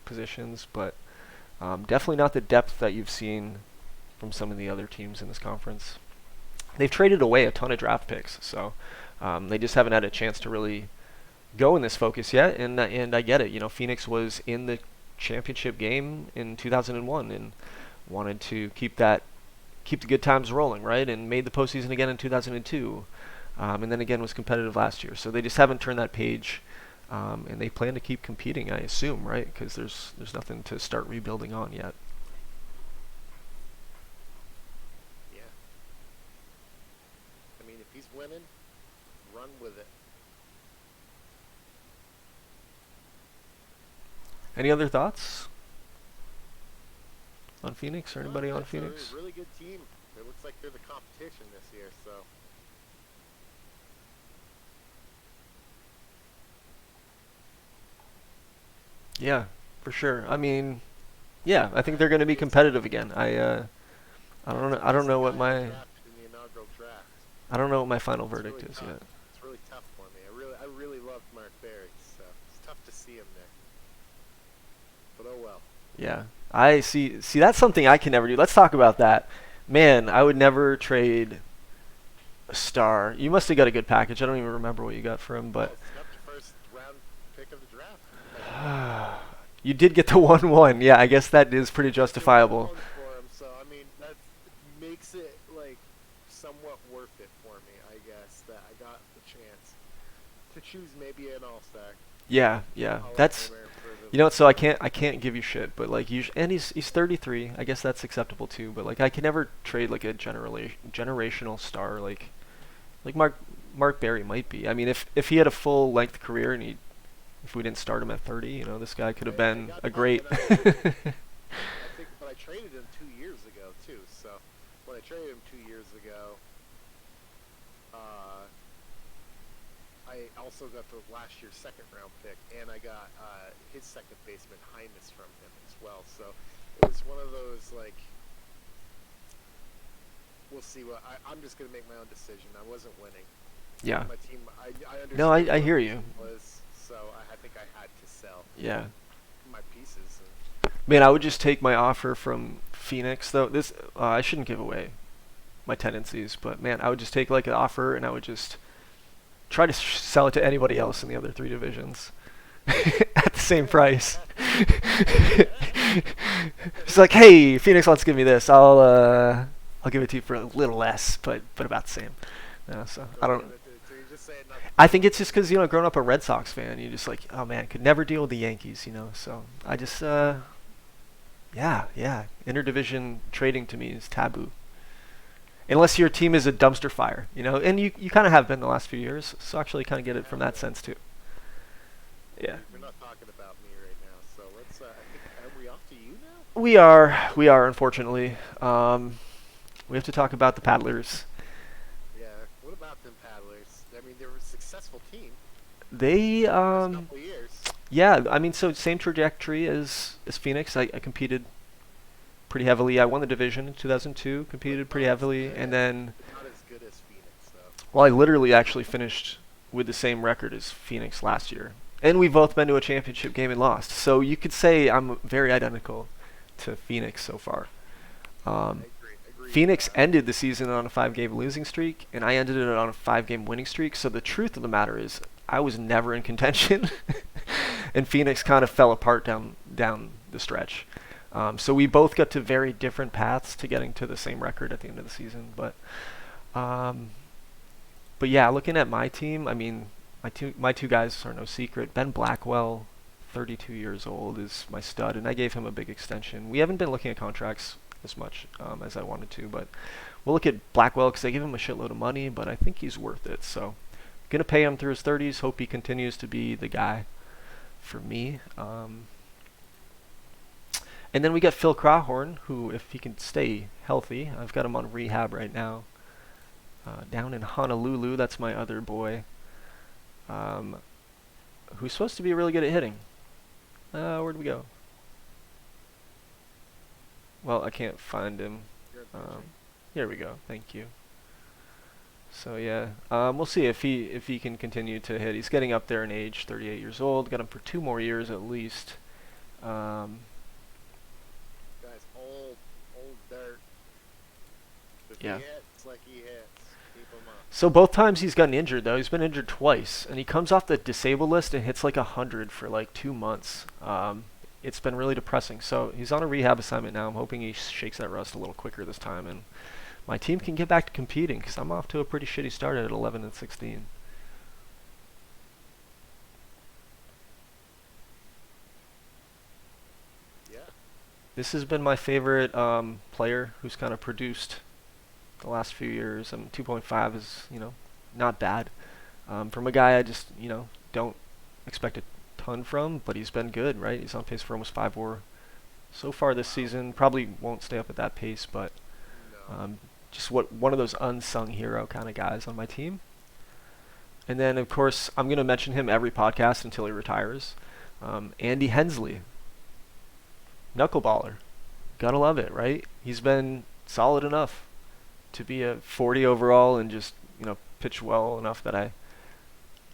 Speaker 1: positions, but definitely not the depth that you've seen from some of the other teams in this conference. They've traded away a ton of draft picks, so they just haven't had a chance to really go in this focus yet. And I get it. Phoenix was in the championship game in 2001 and wanted to keep the good times rolling, right? And made the postseason again in 2002, and then again was competitive last year. So they just haven't turned that page, and they plan to keep competing, I assume, right? Because there's nothing to start rebuilding on yet.
Speaker 2: Yeah. I mean, if he's winning, run with it.
Speaker 1: Any other thoughts on Phoenix or anybody on
Speaker 2: That's
Speaker 1: Phoenix?
Speaker 2: a really good team. It looks like they're the competition this year, so.
Speaker 1: Yeah, for sure. I mean, yeah, I think they're going to be competitive again. I don't know what my
Speaker 2: Drafted in the inaugural draft.
Speaker 1: I don't know what my final
Speaker 2: It's
Speaker 1: verdict
Speaker 2: really
Speaker 1: is
Speaker 2: tough.
Speaker 1: yet.
Speaker 2: It's really tough for me. I really loved Mark Berry, so it's tough to see him there. But oh well.
Speaker 1: Yeah, I see. That's something I can never do. Let's talk about that. Man, I would never trade a star. You must have got a good package. I don't even remember what you got for him,
Speaker 2: Well,
Speaker 1: but
Speaker 2: it's got the first round pick of the draft.
Speaker 1: you did get the 1-1. Yeah, I guess that is pretty justifiable.
Speaker 2: For him, so I mean that makes it like somewhat worth it for me, I guess, that I got the chance to choose maybe an all-star.
Speaker 1: Yeah, that's so I can't give you shit, but like and he's 33. I guess that's acceptable too. But like I can never trade like a generational star like Mark Berry might be. I mean, if he had a full length career and if we didn't start him at 30, this guy could have been a great.
Speaker 2: I think, but I traded him 2 years ago too. So when I traded him 2 years ago, I also got the last year's second round pick, and I got his second baseman Hymas from him as well. So it was one of those like, we'll see what I'm just gonna make my own decision. I wasn't winning.
Speaker 1: Yeah.
Speaker 2: My team, I understood.
Speaker 1: No, I
Speaker 2: what
Speaker 1: hear
Speaker 2: my
Speaker 1: you.
Speaker 2: team was, so I think I had to sell
Speaker 1: Yeah.
Speaker 2: my pieces.
Speaker 1: Man, I would just take my offer from Phoenix though. This I shouldn't give away my tendencies, but man, I would just take like an offer and I would just try to sell it to anybody else in the other three divisions at the same price. It's like, hey, Phoenix wants to give me this. I'll give it to you for a little less, but about the same. So I don't.
Speaker 2: So you're just saying nothing.
Speaker 1: I think it's just because growing up a Red Sox fan, you just like, oh man, could never deal with the Yankees, So I just yeah. Interdivision trading to me is taboo. Unless your team is a dumpster fire, and you kind of have been the last few years, so actually kind of get it from that sense too. Yeah.
Speaker 2: We're not talking about me right now, so let's. I think, are we off to you now?
Speaker 1: We are unfortunately. We have to talk about the Paddlers.
Speaker 2: Yeah. What about them Paddlers? I mean, they're a successful team.
Speaker 1: They
Speaker 2: Last couple years.
Speaker 1: yeah, I mean, so same trajectory as Phoenix. I competed pretty heavily. I won the division in 2002, competed pretty heavily, and then,
Speaker 2: but not as good as Phoenix though.
Speaker 1: well, I literally actually finished with the same record as Phoenix last year. And we've both been to a championship game and lost. So you could say I'm very identical to Phoenix so far. Um,
Speaker 2: I agree. Agreed.
Speaker 1: Phoenix ended the season on a 5-game losing streak, and I ended it on a 5-game winning streak. So the truth of the matter is, I was never in contention, and Phoenix kind of fell apart down the stretch. So we both got to very different paths to getting to the same record at the end of the season. Um, but yeah, looking at my team, I mean, my two guys are no secret. Ben Blackwell, 32 years old, is my stud, and I gave him a big extension. We haven't been looking at contracts as much as I wanted to, but we'll look at Blackwell because I give him a shitload of money, but I think he's worth it. So, gonna pay him through his 30s. Hope he continues to be the guy for me. And then we got Phil Crawhorn, who, if he can stay healthy, I've got him on rehab right now, down in Honolulu. That's my other boy, who's supposed to be really good at hitting. Where'd we go? Well, I can't find him.
Speaker 2: You're
Speaker 1: Um, here we go. Thank you. So yeah, we'll see if he can continue to hit. He's getting up there in age, 38 years old. Got him for 2 more years at least. Um,
Speaker 2: Guys, old dirt. If
Speaker 1: Yeah.
Speaker 2: he hits like he hits, keep him up.
Speaker 1: so both times he's gotten injured though. He's been injured twice, and he comes off the disabled list and hits like 100 for like 2 months. It's been really depressing. So he's on a rehab assignment now. I'm hoping he shakes that rust a little quicker this time, and my team can get back to competing because I'm off to a pretty shitty start at 11 and 16.
Speaker 2: Yeah.
Speaker 1: This has been my favorite player who's kind of produced the last few years. 2.5 is, not bad. From a guy I just, don't expect a ton from, but he's been good, right? He's on pace for almost 5 WAR so far this season. Probably won't stay up at that pace, but
Speaker 2: No.
Speaker 1: just one of those unsung hero kind of guys on my team. And then, of course, I'm going to mention him every podcast until he retires. Andy Hensley, knuckleballer. Gotta love it, right? He's been solid enough to be a 40 overall and just, pitch well enough that I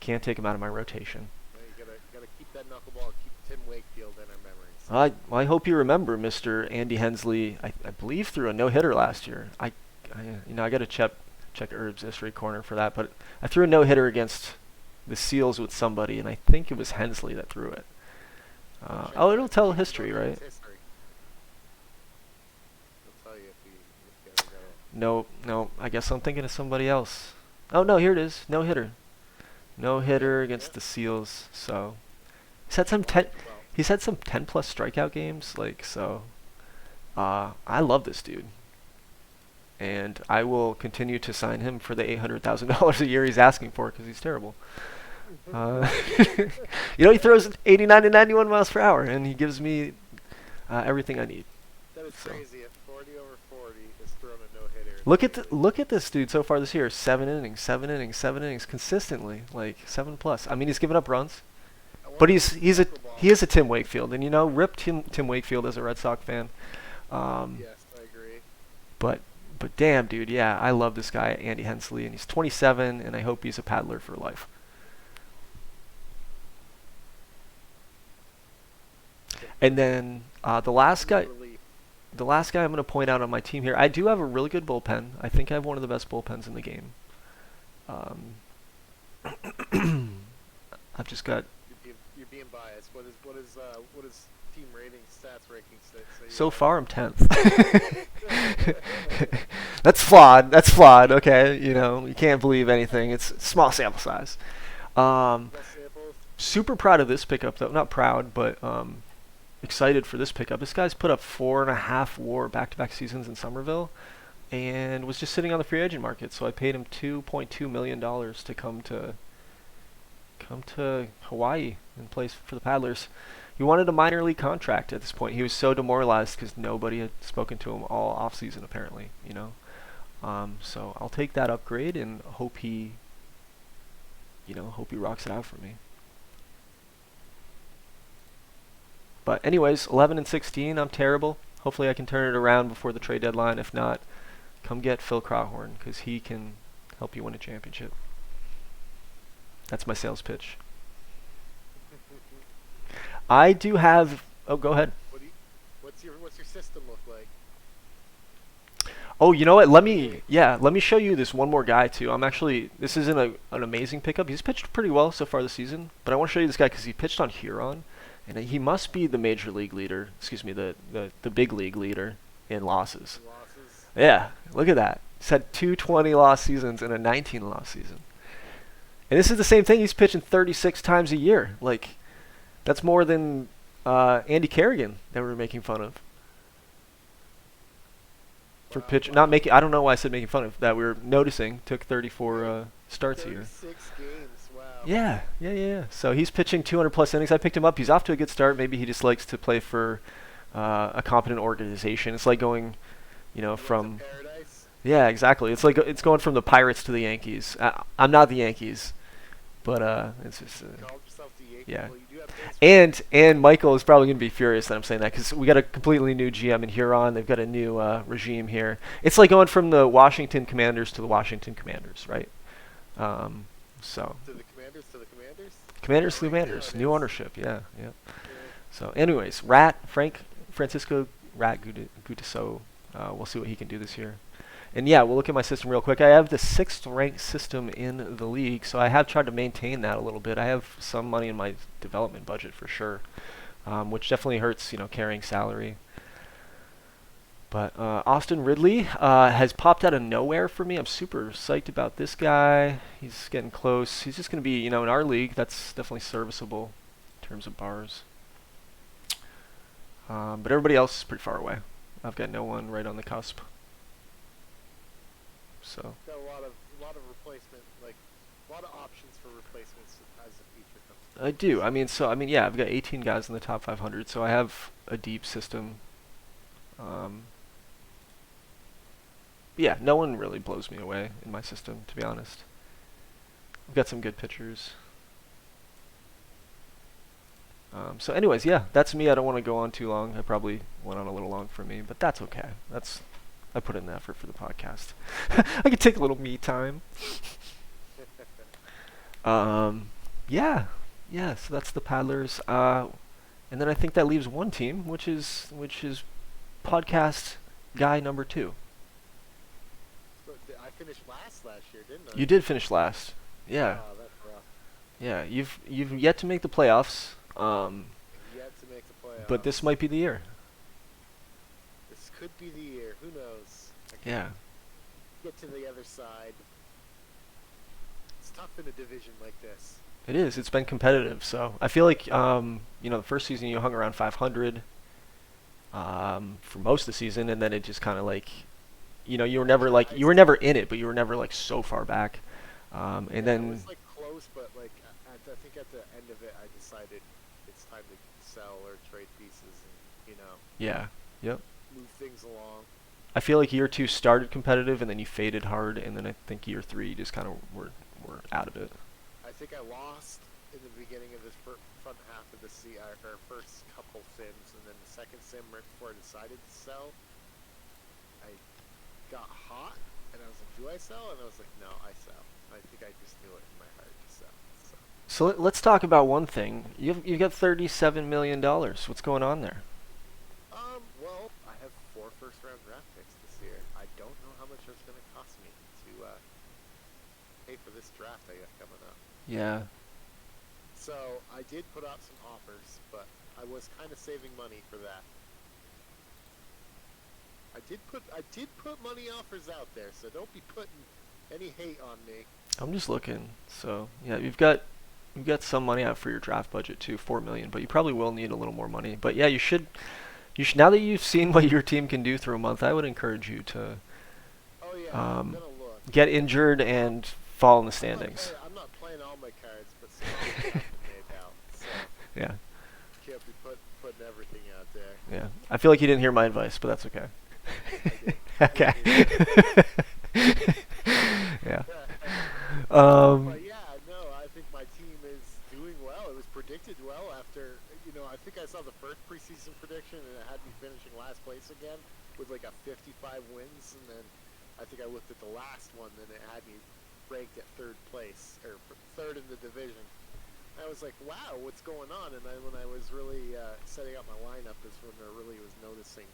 Speaker 1: can't take him out of my rotation.
Speaker 2: Well, you gotta keep that knuckleball. Keep Tim Wakefield in our memories.
Speaker 1: I hope you remember Mr. Andy Hensley. I believe threw a no-hitter last year. I got to check Herb's history corner for that, but I threw a no-hitter against the Seals with somebody, and I think it was Hensley that threw it. It'll tell history, right?
Speaker 2: History. It'll tell you if you ever got it.
Speaker 1: No, I guess I'm thinking of somebody else. Oh no, here it is. No-hitter. No-hitter against the Seals. So he's had some 10.
Speaker 2: Well,
Speaker 1: He's had some 10+ strikeout games, so. I love this dude, and I will continue to sign him for the $800,000 a year he's asking for because he's terrible. He throws 89 to 91 miles per hour, and he gives me everything I need.
Speaker 2: that is
Speaker 1: So.
Speaker 2: crazy. At 40 over 40, is throwing a no-hitter.
Speaker 1: Look at this dude so far this year. 7 innings consistently, like 7+. I mean, he's given up runs, but he is a Tim Wakefield, and rip Tim Wakefield as a Red Sox fan.
Speaker 2: Yes, I agree.
Speaker 1: But damn, dude, yeah, I love this guy, Andy Hensley, and he's 27, and I hope he's a paddler for life. And then the last guy I'm going to point out on my team here, I do have a really good bullpen. I think I have one of the best bullpens in the game. I've just got
Speaker 2: You're being biased. What is team rating stats rankings say?
Speaker 1: so far I'm 10th. That's flawed. Okay, you can't believe anything. It's small sample size.
Speaker 2: Best samples?
Speaker 1: Super proud of this pickup though. Not proud, but excited for this pickup. This guy's put up 4.5 WAR back-to-back seasons in Somerville, and was just sitting on the free agent market. So I paid him $2.2 million to come to Hawaii and play for the Paddlers. He wanted a minor league contract at this point. He was so demoralized because nobody had spoken to him all off season apparently. So I'll take that upgrade and hope he rocks it out for me. But anyways, 11 and 16. I'm terrible. Hopefully I can turn it around before the trade deadline. If not, come get Phil Crawhorn because he can help you win a championship. That's my sales pitch. I do have. Oh, go ahead.
Speaker 2: What do you, what's your system look like?
Speaker 1: Oh, you know what? Let me show you this one more guy too. This isn't an amazing pickup. He's pitched pretty well so far this season, but I want to show you this guy because he pitched on Huron, and he must be the major league leader. Excuse me, the big league leader in losses.
Speaker 2: Losses.
Speaker 1: Yeah, look at that. He's had 220 loss seasons and a 19 loss season, and this is the same thing. He's pitching 36 times a year. Like, that's more than Andy Kerrigan that we were making fun of. For pitch, not making. I don't know why I said making fun of that. We were noticing took 34 starts a year.
Speaker 2: 36 games. Wow.
Speaker 1: Yeah. So he's pitching 200 plus innings. I picked him up. He's off to a good start. Maybe he just likes to play for a competent organization. It's like going,
Speaker 2: He went to
Speaker 1: from.
Speaker 2: paradise.
Speaker 1: Yeah, exactly. It's like it's going from the Pirates to the Yankees. I'm not the Yankees, but it's just.
Speaker 2: Called yourself the Yankee.
Speaker 1: Yeah.
Speaker 2: Well, you do have fans
Speaker 1: And Michael is probably going to be furious that I'm saying that because we got a completely new GM in Huron. They've got a new regime here. It's like going from the Washington Commanders to the Washington Commanders, right? So
Speaker 2: to the Commanders to the Commanders.
Speaker 1: Commanders to the Commanders, new ownership. Yeah. So, anyways, Francisco Rat Gutiso. We'll see what he can do this year. And yeah, we'll look at my system real quick. I have the 6th ranked system in the league, so I have tried to maintain that a little bit. I have some money in my development budget for sure, which definitely hurts, carrying salary. But Austin Ridley has popped out of nowhere for me. I'm super psyched about this guy. He's getting close. He's just going to be, in our league, that's definitely serviceable in terms of bars. But everybody else is pretty far away. I've got no one right on the cusp. So.
Speaker 2: Got a lot of replacement, like a lot of options for replacements as the future comes.
Speaker 1: I do. Yeah, I've got 18 guys in the top 500, so I have a deep system. Yeah, no one really blows me away in my system, to be honest. I've got some good pitchers. So anyways, yeah, that's me. I don't want to go on too long. I probably went on a little long for me, but that's okay. I put in the effort for the podcast. I could take a little me time. Yeah, so that's the Paddlers. And then I think that leaves one team, which is podcast guy number 2.
Speaker 2: So I finished last year, didn't I?
Speaker 1: You did finish last. Yeah.
Speaker 2: Oh, that's rough.
Speaker 1: Yeah, you've yet to make the playoffs.
Speaker 2: Yet to make the playoffs.
Speaker 1: But this might be the year.
Speaker 2: This could be the year. Who knows?
Speaker 1: Yeah.
Speaker 2: Get to the other side. It's tough in a division like this.
Speaker 1: It is. It's been competitive. So I feel like the first season you hung around 500 for most of the season, and then it just kind of like, you were never in it, but you were never like so far back. And
Speaker 2: yeah,
Speaker 1: then
Speaker 2: it was like close, but like I think at the end of it, I decided it's time to sell or trade pieces, and
Speaker 1: yeah, yep.
Speaker 2: move things along.
Speaker 1: I feel like year 2 started competitive, and then you faded hard, and then I think year 3 you just kind of were out of it.
Speaker 2: I think I lost in the beginning of this front half of the our first couple sims, and then the second sim right before I decided to sell, I got hot, and I was like, do I sell? And I was like, no, I sell. I think I just knew it in my heart to sell.
Speaker 1: So let's talk about one thing. You've got $37 million. What's going on there?
Speaker 2: Well, I have 4 first-round draft picks this year. I don't know how much it's going to cost me to pay for this draft I got coming up.
Speaker 1: Yeah.
Speaker 2: So I did put out some offers, but I was kind of saving money for that. I did put money offers out there, so don't be putting any hate on me.
Speaker 1: I'm just looking. So yeah, you've got some money out for your draft budget too, $4 million, but you probably will need a little more money. But yeah, you should now that you've seen what your team can do through a month, I would encourage you to
Speaker 2: Oh yeah, I'm gonna look.
Speaker 1: get injured and fall in the standings.
Speaker 2: I'm not playing all my cards, but some have to be made out. So
Speaker 1: Yeah.
Speaker 2: can't be putting everything out there.
Speaker 1: Yeah. I feel like you didn't hear my advice, but that's okay.
Speaker 2: I
Speaker 1: Okay. Yeah.
Speaker 2: But yeah, no, I think my team is doing well. It was predicted well after, I think I saw the first preseason prediction and it had me finishing last place again with like a 55 wins, and then I think I looked at the last one and it had me ranked at third place or third in the division. I was like, wow, what's going on? And when I was really setting up my lineup, is when I really was noticing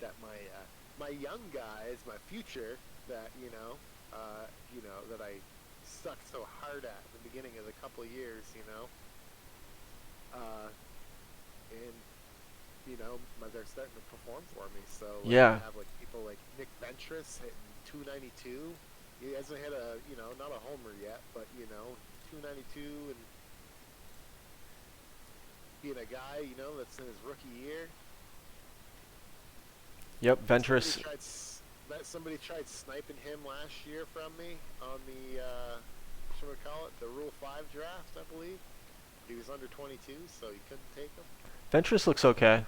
Speaker 2: that my young guys, my future, that that I stuck so hard at the beginning of the couple of years, and they're starting to perform for me. So like,
Speaker 1: Yeah.
Speaker 2: I have like people like Nick Ventress hitting 292. He hasn't hit a not a homer yet, but 292 and being a guy that's in his rookie year.
Speaker 1: Yep.
Speaker 2: Somebody
Speaker 1: Ventress.
Speaker 2: tried somebody tried sniping him last year from me on the should we call it the Rule 5 draft, I believe. He was under 22, so you couldn't take him.
Speaker 1: Ventress looks okay.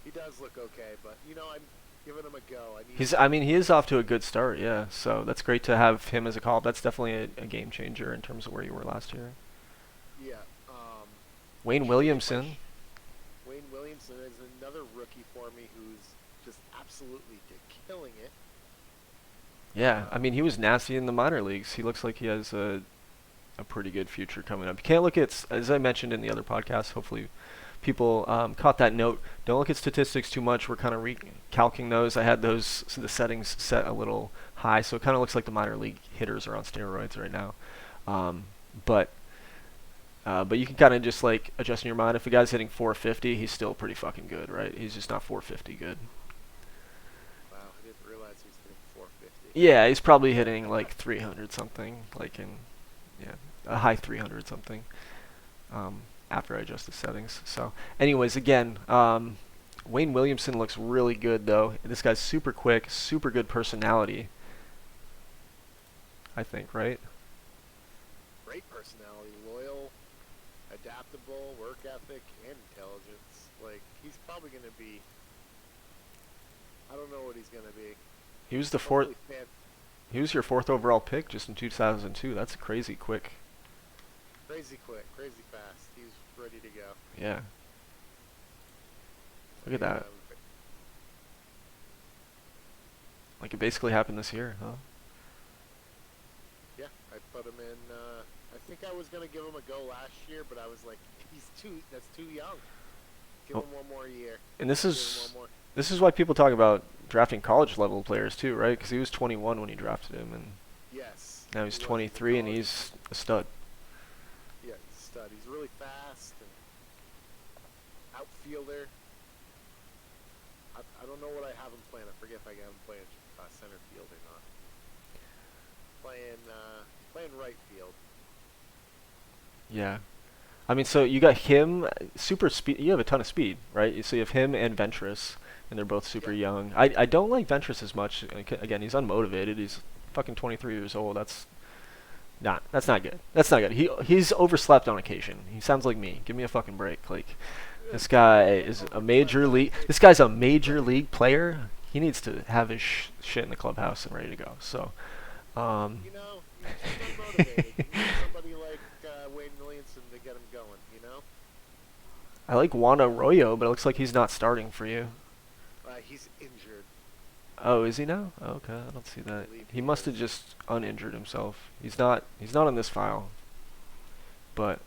Speaker 2: He does look okay, but I'm giving him a go.
Speaker 1: I mean, he is off to a good start, yeah. So that's great to have him as a call. That's definitely a game changer in terms of where you were last year.
Speaker 2: Yeah.
Speaker 1: Wayne Williamson.
Speaker 2: Wayne Williamson is another rookie for me who's just absolutely killing it.
Speaker 1: Yeah, I mean, he was nasty in the minor leagues. He looks like he has a pretty good future coming up. You can't look at, as I mentioned in the other podcast, hopefully people caught that note. Don't look at statistics too much. We're kind of recalcing those. I had the settings set a little high, so it kind of looks like the minor league hitters are on steroids right now. But you can kind of just like adjust in your mind. If a guy's hitting 450, he's still pretty fucking good, right? He's just not 450 good.
Speaker 2: Wow, I didn't realize he was hitting 450.
Speaker 1: Yeah, he's probably hitting like 300 something, a high 300 something. After I adjust the settings. So, anyways, again, Wayne Williamson looks really good though. This guy's super quick, super good personality. I think, right?
Speaker 2: Great personality, loyal, adaptable, work ethic, and intelligence. Like, he's probably going to be. I don't know what he's going to be.
Speaker 1: He was the fourth. He was your fourth overall pick just in 2002. That's crazy quick.
Speaker 2: Crazy quick, crazy fast. He's ready to go.
Speaker 1: Yeah. Look at that. Like it basically happened this year, huh?
Speaker 2: Yeah, I put him in. I think I was gonna give him a go last year, but I was like, that's too young. Give him one more year.
Speaker 1: And this is why people talk about drafting college level players too, right? Because he was 21 when you drafted him, and
Speaker 2: yes,
Speaker 1: now he's 23 and he's a stud.
Speaker 2: Yeah, he's a stud. He's really fast and outfielder. I don't know what I have him playing. I forget if I have him playing center field or not. Playing right field.
Speaker 1: Yeah. I mean, so you got him, super speed. You have a ton of speed, right? So you have him and Ventress, and they're both super young. I don't like Ventress as much. Again, he's unmotivated. He's fucking 23 years old. That's not good. That's not good. He's overslept on occasion. He sounds like me. Give me a fucking break. Like, this guy is a major league. This guy's a major league player. He needs to have his shit in the clubhouse and ready to go. So,
Speaker 2: He's just unmotivated. You need somebody like Wayne Williamson to get him going.
Speaker 1: I like Juan Arroyo, but it looks like he's not starting for you.
Speaker 2: He's injured.
Speaker 1: Oh, is he now? Oh, okay, I don't see that. He must have just uninjured himself. He's not on this file. But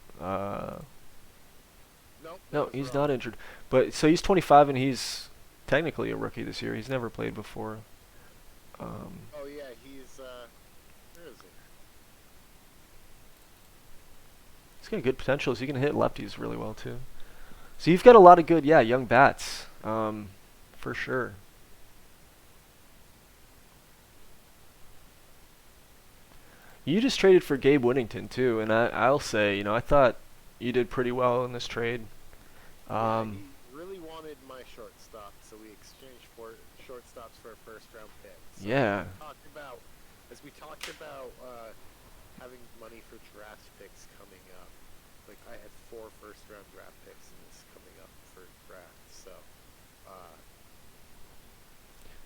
Speaker 2: Nope,
Speaker 1: no, he's not injured. But so he's 25 and he's technically a rookie this year. He's never played before.
Speaker 2: Oh yeah, he's where is he?
Speaker 1: He's got good potential. So he can hit lefties really well too. So you've got a lot of good, young bats, for sure. You just traded for Gabe Whittington too, and I'll say, I thought you did pretty well in this trade.
Speaker 2: He really wanted my shortstop, so we exchanged for shortstops for a first-round pick. So
Speaker 1: Yeah.
Speaker 2: As we talked about having money for draft picks coming up, like I had 4 first-round draft picks and this coming up for draft, so.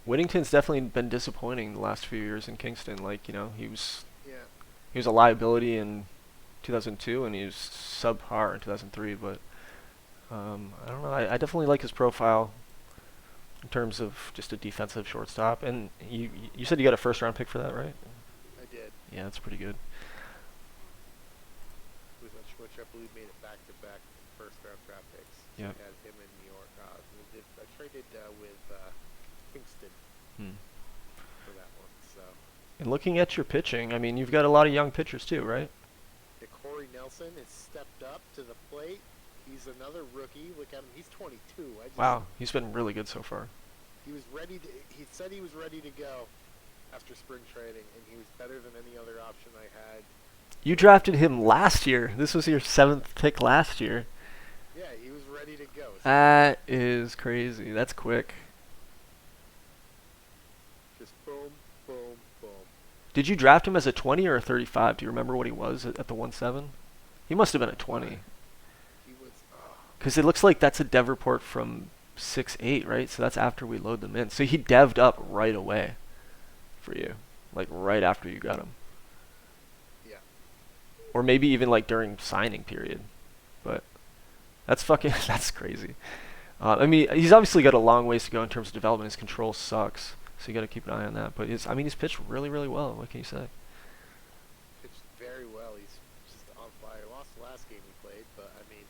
Speaker 1: Whittington's definitely been disappointing the last few years in Kingston. Like, he was
Speaker 2: Yeah.
Speaker 1: a liability, and 2002, and he was subpar in 2003. But I don't know. I definitely like his profile in terms of just a defensive shortstop. And you said you got a first round pick for that, right?
Speaker 2: I did.
Speaker 1: Yeah, that's pretty good.
Speaker 2: Which I believe made it back-to-back first-round draft picks. So
Speaker 1: Yep.
Speaker 2: I had him in New York. I traded with Kingston
Speaker 1: Hmm.
Speaker 2: for that one. So
Speaker 1: And looking at your pitching, I mean, you've got a lot of young pitchers too, right?
Speaker 2: yeah, Corey Nelson has stepped up to the plate. He's another rookie. Look at him. He's 22.
Speaker 1: Wow, he's been really good so far.
Speaker 2: He was ready to. He said he was ready to go after spring training, and he was better than any other option I had.
Speaker 1: You drafted him last year. This was your 7th pick last year.
Speaker 2: Yeah, he was ready to go. So
Speaker 1: That is crazy. That's quick.
Speaker 2: just boom, boom, boom.
Speaker 1: Did you draft him as a 20 or a 35? Do you remember what he was at the 1-7? He must have been a 20.
Speaker 2: He was.
Speaker 1: Because it looks like that's a dev report from 6-8, right? So that's after we load them in. So he dev'd up right away for you. Like right after you got him.
Speaker 2: Yeah.
Speaker 1: Or maybe even like during signing period. But that's fucking, that's crazy. I mean, he's obviously got a long ways to go in terms of development. His control sucks. So you got to keep an eye on that. But he's pitched really, really well. What can you say?
Speaker 2: Pitched very well. He's just on fire. Lost the last game he played, but I mean,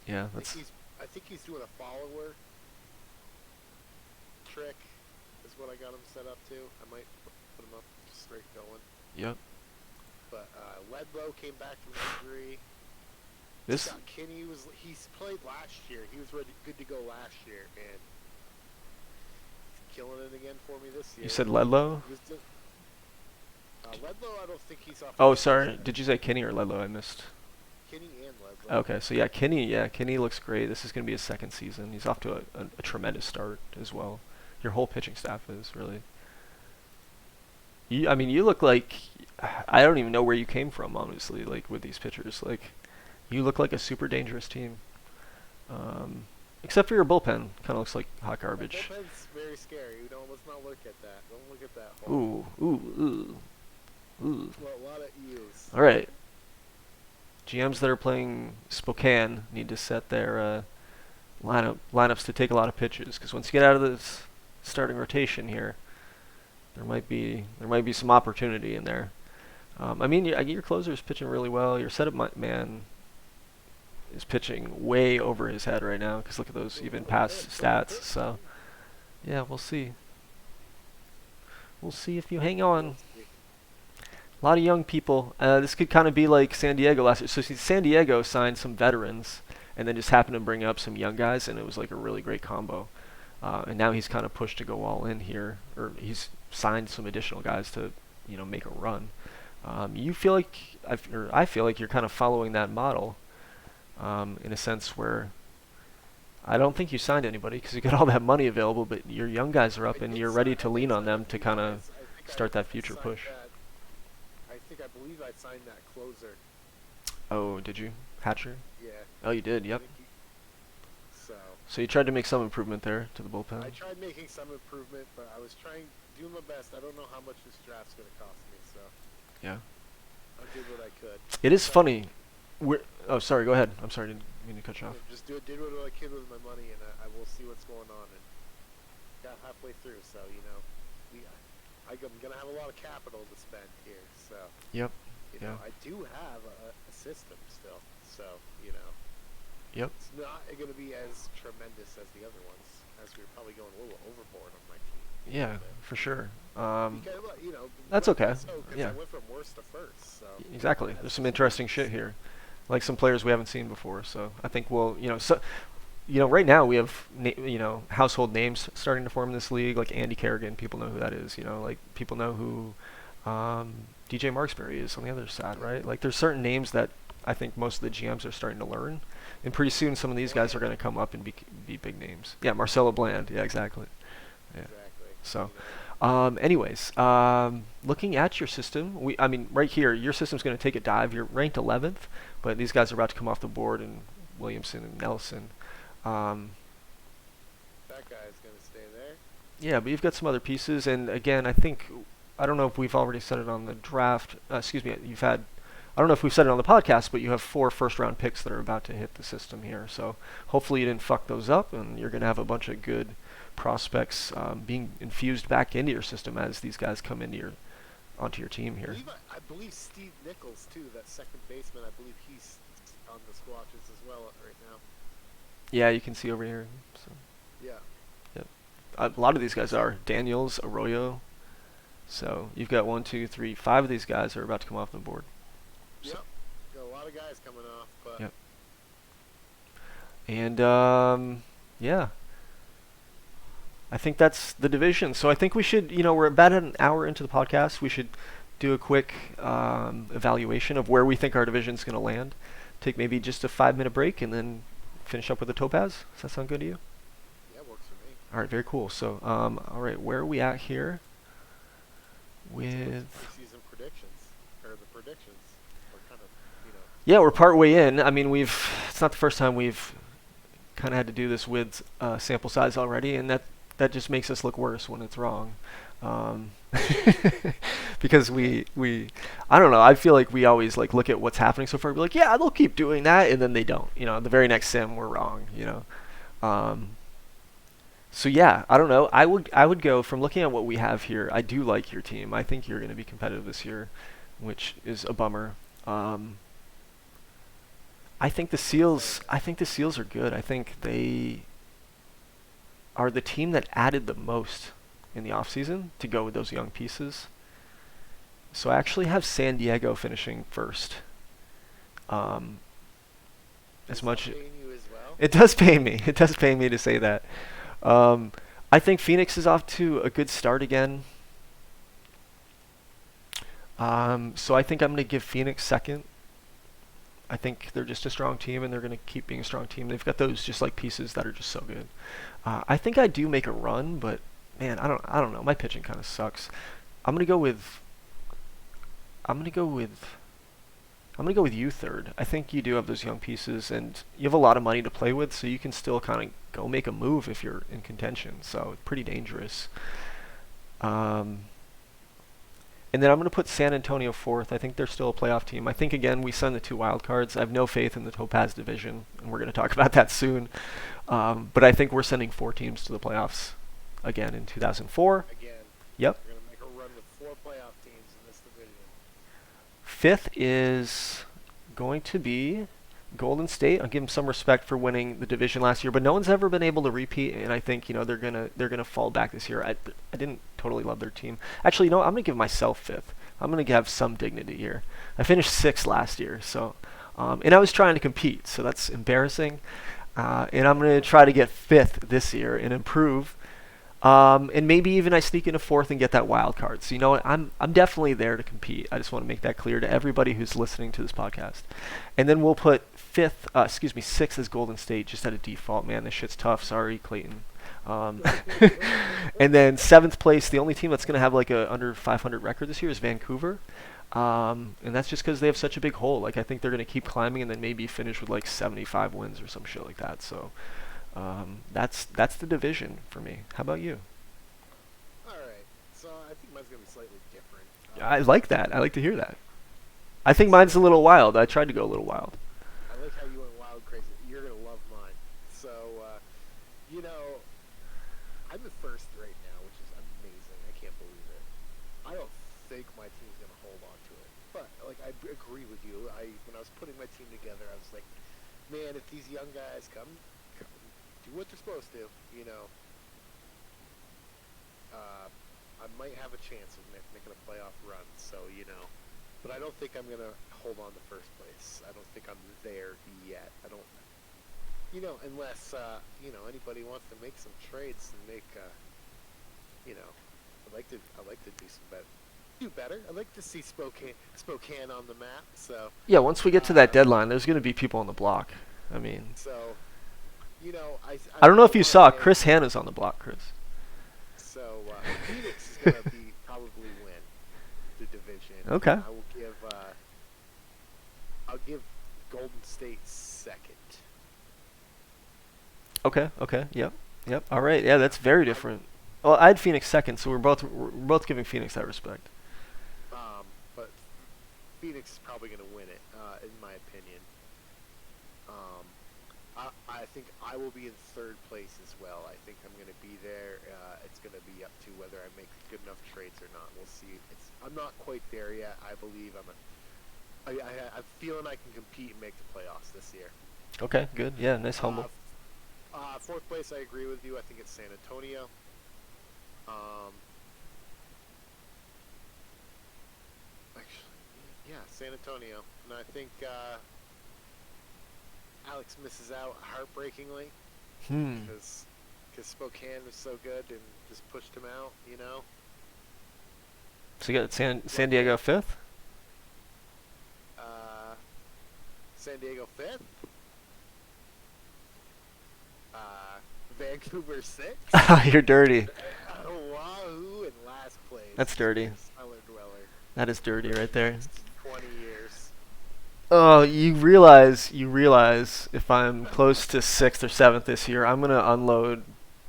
Speaker 1: Yeah,
Speaker 2: I think he's doing a follower trick. Is what I got him set up to. I might put him up straight going.
Speaker 1: yep.
Speaker 2: But Ledlow came back from injury.
Speaker 1: This
Speaker 2: Scott Kinney he's played last year. He was ready, good to go last year, and he's killing it again for me this year.
Speaker 1: you said Ledlow?
Speaker 2: Ledlow, I don't think he's off.
Speaker 1: Oh, sorry. Did you say Kinney or Ledlow? I missed.
Speaker 2: Kinney and Ledlow.
Speaker 1: Okay, so yeah, Kinney looks great. This is going to be his second season. He's off to a tremendous start as well. Your whole pitching staff is really. I mean, you look like I don't even know where you came from, honestly. Like with these pitchers, like you look like a super dangerous team. Except for your bullpen, kind of looks like hot garbage.
Speaker 2: The bullpen's very scary. Let's not look at that. Don't look at that. Hole.
Speaker 1: Ooh.
Speaker 2: Well, a lot of E's.
Speaker 1: All right. GMs that are playing Spokane need to set their lineups to take a lot of pitches, because once you get out of this starting rotation here, there might be some opportunity in there. I mean, your closer is pitching really well. Your setup man is pitching way over his head right now, because look at those even pass stats. So, yeah, we'll see. We'll see if you hang on. A lot of young people. This could kind of be like San Diego last year. So San Diego signed some veterans and then just happened to bring up some young guys, and it was like a really great combo. And now he's kind of pushed to go all in here, or he's signed some additional guys to, make a run. You feel like, I feel like you're kind of following that model, in a sense where I don't think you signed anybody because you got all that money available, but your young guys are up and you're ready to lean on them to kind of start that future push.
Speaker 2: I believe I signed that closer.
Speaker 1: Oh, did you? Hatcher?
Speaker 2: Yeah.
Speaker 1: Oh, you did, yep. So you tried to make some improvement there to the bullpen?
Speaker 2: I tried making some improvement, but I was doing my best. I don't know how much this draft's going to cost me, so.
Speaker 1: Yeah.
Speaker 2: I did what I could.
Speaker 1: It is funny. Oh, sorry, go ahead. I'm sorry, didn't mean to cut you off.
Speaker 2: Just did what I could with my money, and I will see what's going on. And got halfway through, so, I'm going to have a lot of capital to spend here, so.
Speaker 1: Yep.
Speaker 2: I do have a system still, so,
Speaker 1: Yep.
Speaker 2: It's not going to be as tremendous as the other ones, as we're probably going a little overboard on my team.
Speaker 1: Yeah, for sure.
Speaker 2: Because,
Speaker 1: that's okay. Yeah.
Speaker 2: I went from worst to first, so.
Speaker 1: Exactly. There's some interesting shit here, like some players we haven't seen before. So I think right now we have household names starting to form in this league, like Andy Kerrigan. People know who that is. Like people know who DJ Marksberry is on the other side, right? Like there's certain names that I think most of the GMs are starting to learn, and pretty soon some of these guys are going to come up and be big names. Yeah, Marcelo Bland. Yeah, exactly. Yeah.
Speaker 2: Exactly.
Speaker 1: So. Anyways, looking at your system, right here, your system's going to take a dive. You're ranked 11th, but these guys are about to come off the board, and Williamson and Nelson.
Speaker 2: That guy's going to stay there.
Speaker 1: Yeah, but you've got some other pieces, and again, I don't know if we've already said it on the draft. You've had don't know if we've said it on the podcast, but you have 4 first-round picks that are about to hit the system here. So hopefully you didn't fuck those up, and you're going to have a bunch of good prospects being infused back into your system as these guys come onto your team here.
Speaker 2: I believe Steve Nichols too, that second baseman. I believe he's on the squatches as well right now.
Speaker 1: Yeah, you can see over here. So.
Speaker 2: Yeah.
Speaker 1: Yep. A lot of these guys are Daniels, Arroyo. So you've got 1, 2, 3, 5 of these guys are about to come off the board. So.
Speaker 2: Yep. Got a lot of guys coming off, but.
Speaker 1: Yep. And yeah. I think that's the division. So I think we should, we're about an hour into the podcast. We should do a quick evaluation of where we think our division's going to land. Take maybe just a 5-minute break and then finish up with the Topaz. Does that sound good to you?
Speaker 2: Yeah, works for me.
Speaker 1: All right, very cool. So, all right, where are we at here? With
Speaker 2: preseason predictions, or the predictions. We're kind of,
Speaker 1: Yeah, we're partway in. I mean, it's not the first time we've kind of had to do this with sample size already, and that just makes us look worse when it's wrong. Because we I don't know, I feel like we always look at what's happening so far, be like, yeah, they'll keep doing that, and then they don't. The very next sim we're wrong, So yeah, I don't know. I would go from looking at what we have here. I do like your team. I think you're going to be competitive this year, which is a bummer. I think the Seals are good. I think they are the team that added the most in the offseason to go with those young pieces. So I actually have San Diego finishing first. As much
Speaker 2: paying you as well?
Speaker 1: It does pay me. It does pay me to say that. I think Phoenix is off to a good start again. So I think I'm going to give Phoenix second. I think they're just a strong team, and they're going to keep being a strong team. They've got those just pieces that are just so good. I think I do make a run, but man, I don't know. My pitching kind of sucks. I'm going to go with you third. I think you do have those young pieces, and you have a lot of money to play with, so you can still kind of go make a move if you're in contention. So pretty dangerous. And then I'm going to put San Antonio fourth. I think they're still a playoff team. I think, again, we send the 2 wild cards. I have no faith in the Topaz division, and we're going to talk about that soon. But I think we're sending 4 teams to the playoffs again in 2004.
Speaker 2: Again.
Speaker 1: Yep.
Speaker 2: We're going to make a run with 4 playoff teams in this division.
Speaker 1: 5th is going to be Golden State. I'll give them some respect for winning the division last year, but no one's ever been able to repeat, and I think they're gonna fall back this year. I didn't totally love their team. Actually, I'm gonna give myself 5th. I'm gonna have some dignity here. I finished 6th last year, so and I was trying to compete, so that's embarrassing. And I'm gonna try to get 5th this year and improve. And maybe even I sneak into 4th and get that wild card. So what? I'm definitely there to compete. I just want to make that clear to everybody who's listening to this podcast. And then we'll put 6th as Golden State just at a default. Man, this shit's tough. Sorry, Clayton. And then 7th place, the only team that's going to have a under 500 record this year is Vancouver. And that's just because they have such a big hole. I think they're going to keep climbing and then maybe finish with 75 wins or some shit like that. So. That's the division for me. How about you?
Speaker 2: All right, so I think mine's gonna be slightly different.
Speaker 1: I like that. I like to hear that. I think mine's a little wild. I tried to go a little wild.
Speaker 2: I like how you went wild crazy. You're gonna love mine. So, I'm in 1st right now, which is amazing. I can't believe it. I don't think my team's gonna hold on to it, but I agree with you. When I was putting my team together, I was like, man, if these young guys come do what they're supposed to, I might have a chance of making a playoff run. So, but I don't think I'm gonna hold on to 1st place. I don't think I'm there yet. I don't, unless anybody wants to make some trades and make, I'd like to do better. I'd like to see Spokane on the map. So
Speaker 1: yeah, once we get to that deadline, there's going to be people on the block. I mean,
Speaker 2: so.
Speaker 1: I don't know if you saw Chris Hanna's on the block, Chris.
Speaker 2: So Phoenix is gonna probably win the division.
Speaker 1: Okay.
Speaker 2: I'll give Golden State 2nd.
Speaker 1: Okay. Yep. All right. Yeah, that's very different. Well, I had Phoenix 2nd, so we're both giving Phoenix that respect.
Speaker 2: But Phoenix is probably going to win it, in my opinion. Um, I think I will be in third place as well. I think I'm going to be there. It's going to be up to whether I make good enough trades or not. We'll see. I'm not quite there yet. I believe I'm feeling I can compete and make the playoffs this year.
Speaker 1: Okay, good. Yeah, nice
Speaker 2: Uh,
Speaker 1: humble.
Speaker 2: Fourth place, I agree with you. I think it's San Antonio. Um, actually, yeah, San Antonio. And I think Alex misses out heartbreakingly
Speaker 1: Hmm.
Speaker 2: because Spokane was so good and just pushed him out.
Speaker 1: So you got San
Speaker 2: Luckily,
Speaker 1: Diego fifth.
Speaker 2: uh, San Diego fifth, Vancouver sixth,
Speaker 1: You're dirty.
Speaker 2: Oahu in last place.
Speaker 1: That's dirty.
Speaker 2: Cellar dweller.
Speaker 1: That is dirty
Speaker 2: For
Speaker 1: right
Speaker 2: the
Speaker 1: there.
Speaker 2: next 20 years.
Speaker 1: Oh, you realize if I'm close to sixth or seventh this year, I'm gonna unload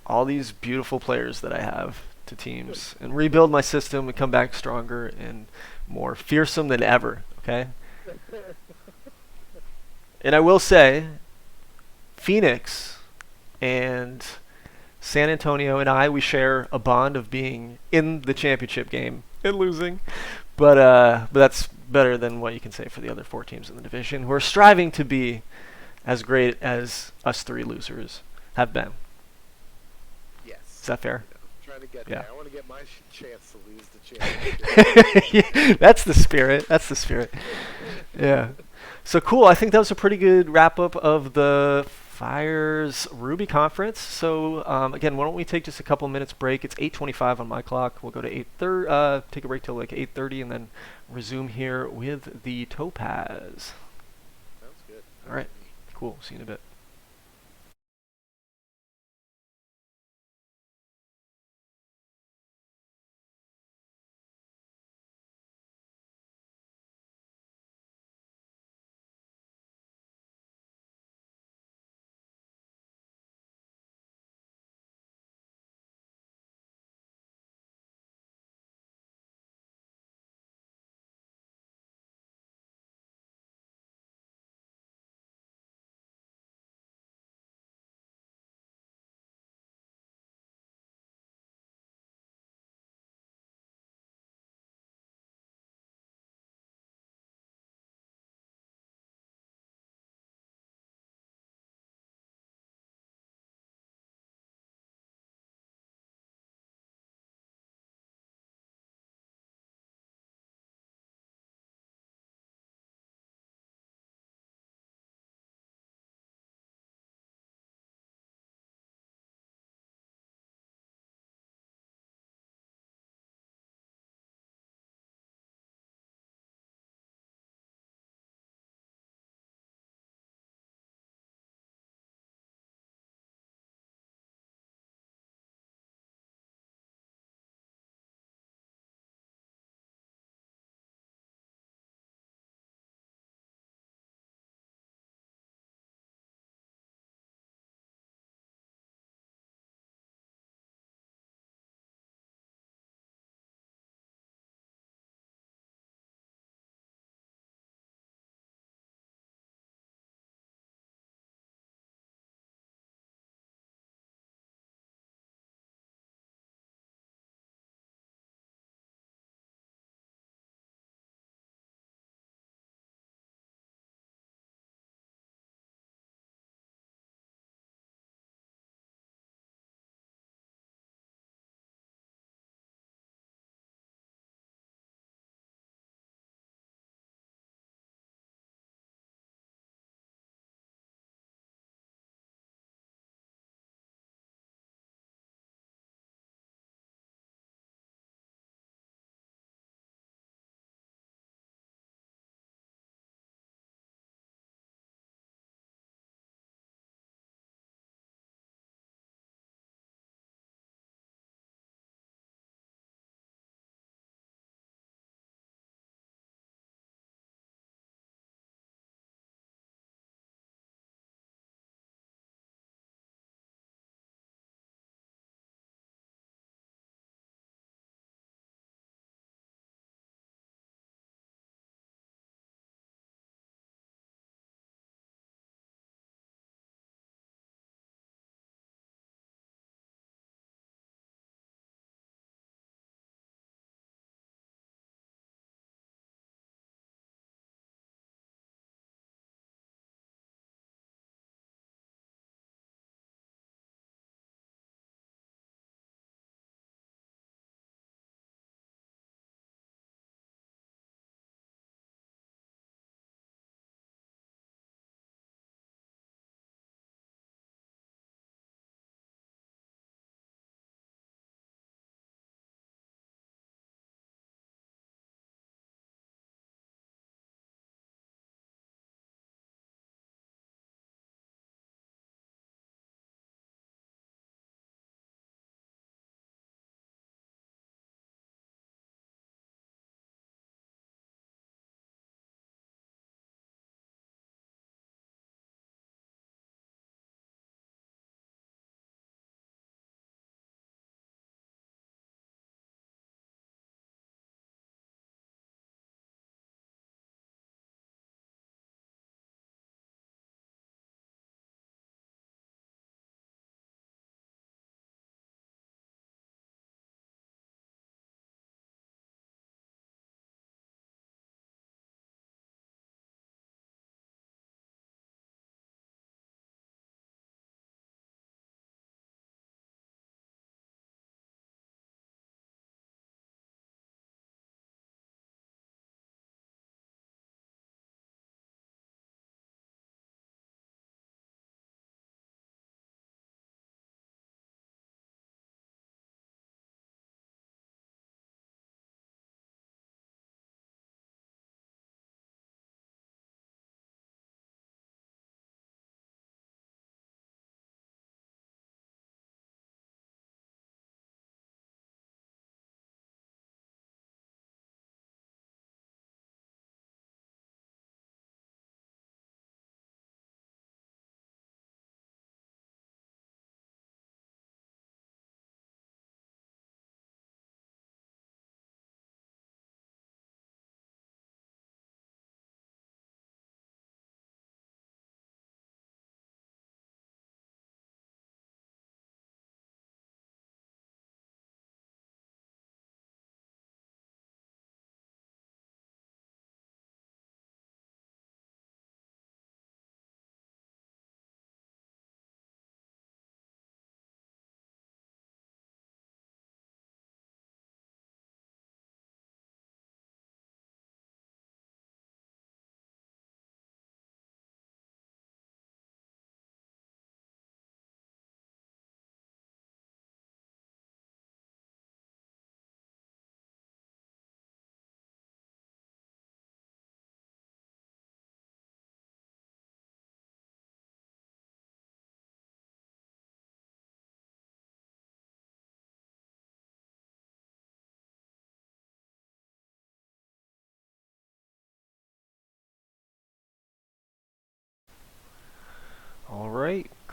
Speaker 1: all these beautiful players that I have to teams and rebuild my system and come back stronger and more fearsome than ever. Okay. And I will say, Phoenix and San Antonio and I, we share a bond of being in the championship game and losing. But that's better than what you can say for the other four teams in the division who are striving to be as great as us three losers have been. Is
Speaker 2: Yes.
Speaker 1: that fair?
Speaker 2: Trying to get
Speaker 1: Yeah.
Speaker 2: there. I want to get my chance to lose the championship.
Speaker 1: That's the spirit. That's the spirit. Yeah. So cool. I think that was a pretty good wrap up of the Fires Ruby conference. So again, why don't we take just a couple minutes break? It's 8:25 on my clock. We'll go to 8:30. Take a break till like 8:30, and then resume here with the Topaz.
Speaker 2: Sounds good.
Speaker 1: All right. Cool. See you in a bit.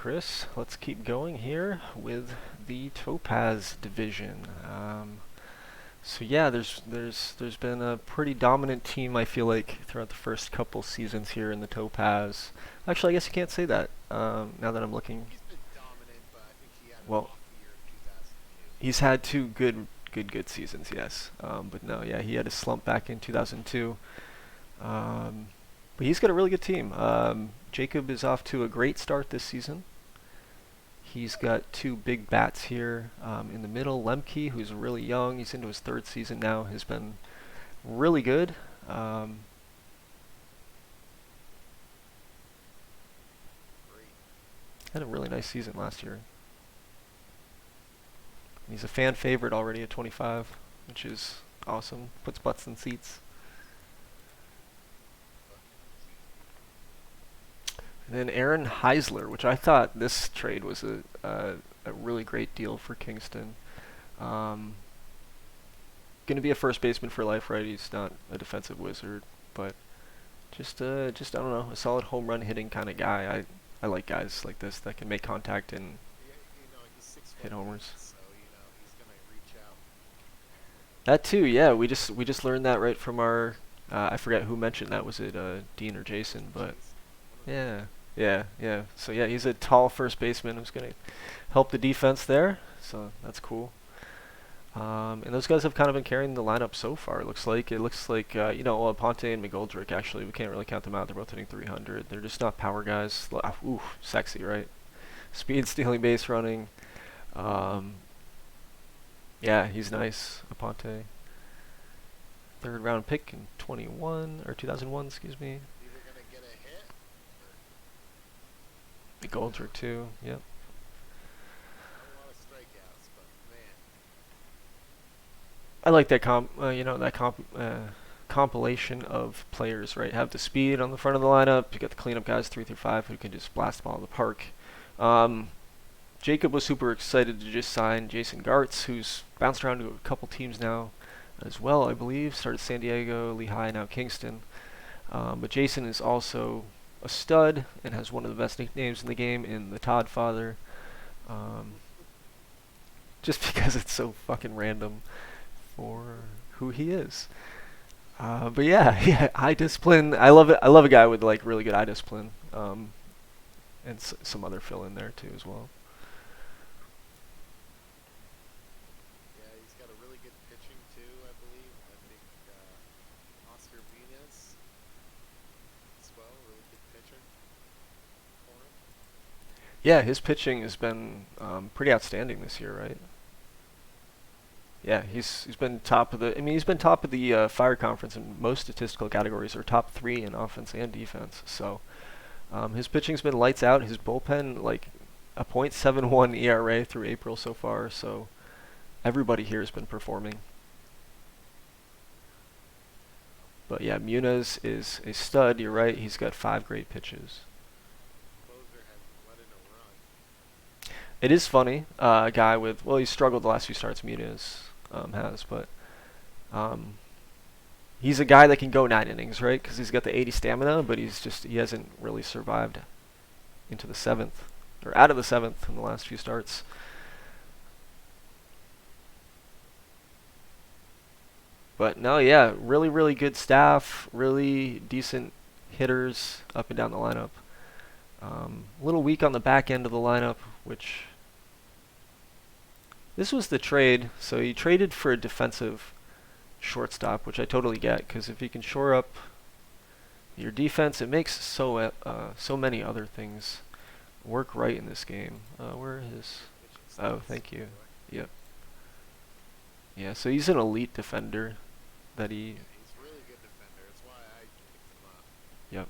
Speaker 1: Chris. Let's keep going here with the Topaz division. So yeah, there's been a pretty dominant team, I feel like, throughout the first couple seasons here in the Topaz. Actually, I guess you can't say that now that I'm looking.
Speaker 2: He's been dominant, but I think he had an
Speaker 1: Well,
Speaker 2: off year in 2002.
Speaker 1: he's had two good seasons, yes. But no, yeah, he had a slump back in 2002. But he's got a really good team. Jacob is off to a great start this season. He's got two big bats here in the middle. Lemke, who's really young, he's into his third season now, has been really good.
Speaker 2: Great.
Speaker 1: Had a really nice season last year. He's a fan favorite already at 25, which is awesome. Puts butts in seats. And then Aaron Heisler, which I thought this trade was a really great deal for Kingston. Going to be a first baseman for life, right? He's not a defensive wizard, but just I don't know, a solid home run hitting kind of guy. I like guys like this that can make contact and
Speaker 2: Yeah, he's 6
Speaker 1: hit
Speaker 2: foot
Speaker 1: homers.
Speaker 2: so he's gonna reach out.
Speaker 1: That too, yeah. We just learned that right from our. I forget who mentioned that. Was it Dean or Jason? But
Speaker 2: One of them.
Speaker 1: yeah, yeah. So yeah, he's a tall first baseman who's gonna help the defense there. So that's cool. And those guys have kind of been carrying the lineup so far. It looks like Aponte and McGoldrick. Actually, we can't really count them out. They're both hitting 300. They're just not power guys. Ooh, sexy, right? Speed, stealing, base running. Um, yeah, he's nice. Aponte. Third round pick in 21 or 2001, excuse me.
Speaker 2: Either gonna get a hit
Speaker 1: McGoldrick too. Yep.
Speaker 2: not a lot of strikeouts, but man,
Speaker 1: I like that compilation of players, right? Have the speed on the front of the lineup. You got the cleanup guys 3 through 5 who can just blast the ball in the park. Um, Jacob was super excited to just sign Jason Gartz, who's bounced around to a couple teams now as well, I believe. Started San Diego, Lehigh, now Kingston. But Jason is also a stud and has one of the best nicknames in the game in the Todd Father. Um, just because it's so fucking random for who he is. But yeah, yeah, eye discipline. I love it. I love a guy with like really good eye discipline, and some other fill in there too as well.
Speaker 2: yeah, he's got a really good pitching too. I believe. I think Oscar Venus as well, really good pitcher for him.
Speaker 1: Yeah, his pitching has been pretty outstanding this year, right? Yeah, he's been top of the. I mean, he's been top of the Fire Conference in most statistical categories, or top three in offense and defense. So his pitching's been lights out. His bullpen like a .71 ERA through April so far. So everybody here has been performing. But yeah, Muniz is a stud. You're right. He's got 5 great pitches.
Speaker 2: Closer hasn't let in a run.
Speaker 1: It is funny. A guy with he's struggled the last few starts. Muniz has, but he's a guy that can go 9 innings, right? Because he's got the 80 stamina, but he hasn't really survived into the 7th or out of the 7th in the last few starts. But no, yeah, really good staff, really decent hitters up and down the lineup. A little weak on the back end of the lineup, which this was the trade. So he traded for a defensive shortstop, which I totally get, because if you can shore up your defense, it makes so many other things work right in this game. Where are his?
Speaker 2: Pitching
Speaker 1: Oh,
Speaker 2: stats,
Speaker 1: thank you.
Speaker 2: by the way.
Speaker 1: Yep. Yeah, so he's an elite defender that he.
Speaker 2: Yeah, he's a really good defender. That's why I picked him up.
Speaker 1: Yep.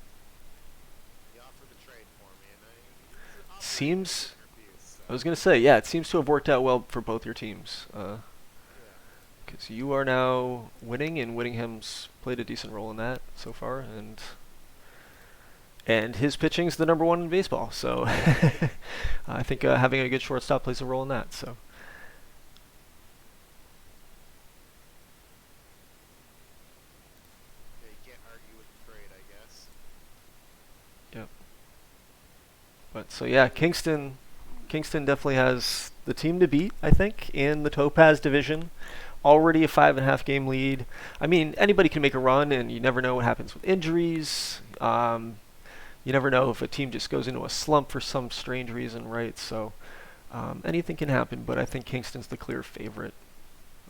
Speaker 2: He offered a trade for me, and he's offered
Speaker 1: Seems.
Speaker 2: to refuse.
Speaker 1: I was
Speaker 2: So
Speaker 1: gonna say, yeah, it seems to have worked out well for both your teams.
Speaker 2: yeah,
Speaker 1: Because you are now winning, and Whittingham's played a decent role in that so far, and his pitching's the #1 in baseball. So I think having a good shortstop plays a role in that. So
Speaker 2: yeah, you can't argue with the trade, I guess.
Speaker 1: yep. But so yeah, Kingston definitely has the team to beat, I think, in the Topaz division. Already a 5.5 game lead. I mean, anybody can make a run, and you never know what happens with injuries. You never know if a team just goes into a slump for some strange reason, right? So anything can happen, but I think Kingston's the clear favorite.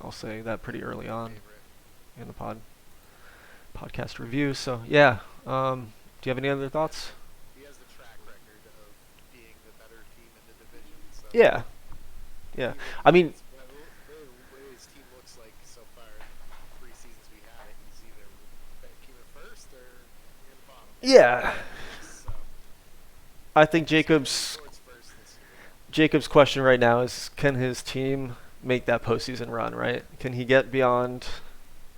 Speaker 1: I'll say that pretty early on
Speaker 2: Favorite.
Speaker 1: in the podcast review. So yeah, do you have any other thoughts?
Speaker 2: He has the track record of being the better team in the division. So
Speaker 1: Yeah, yeah.
Speaker 2: even
Speaker 1: I mean,
Speaker 2: what his team looks like so far in the 3 seasons we had it, he's either came in first or near the bottom.
Speaker 1: yeah.
Speaker 2: So
Speaker 1: I think
Speaker 2: he's gonna lean
Speaker 1: Jacobs
Speaker 2: towards first this year.
Speaker 1: Jacob's question right now is, can his team make that postseason run? Right? Can he get beyond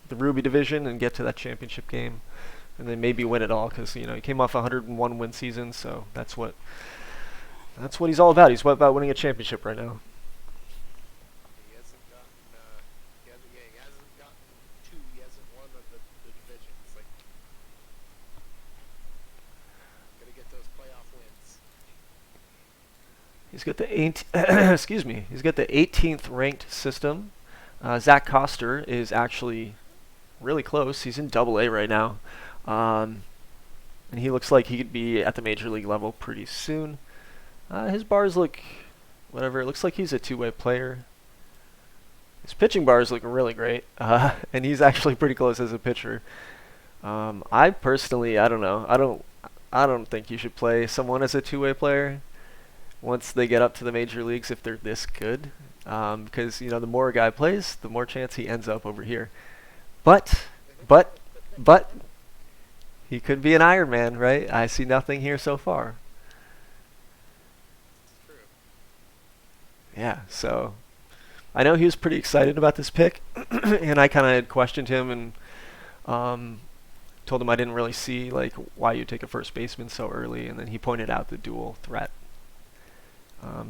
Speaker 1: the Ruby division and get to that championship game, and then maybe win it all? Because he came off a 101 win season, so that's what he's all about. He's about winning a championship right now.
Speaker 2: He hasn't gotten. He hasn't gotten two. He hasn't won the division. It's like gotta get those playoff wins.
Speaker 1: He's got the excuse me. He's got the 18th ranked system. Zach Coster is actually really close. He's in Double A right now, and he looks like he could be at the major league level pretty soon. His bars look whatever. It looks like he's a two-way player. His pitching bars look really great, and he's actually pretty close as a pitcher. I personally, I don't know. I don't think you should play someone as a two-way player once they get up to the major leagues if they're this good, because the more a guy plays, the more chance he ends up over here. But, but, but he could be an Iron Man, right? I see nothing here so far.
Speaker 2: It's true.
Speaker 1: Yeah, so I know he was pretty excited about this pick, and I kind of questioned him and told him I didn't really see like why you take a first baseman so early, and then he pointed out the dual threat.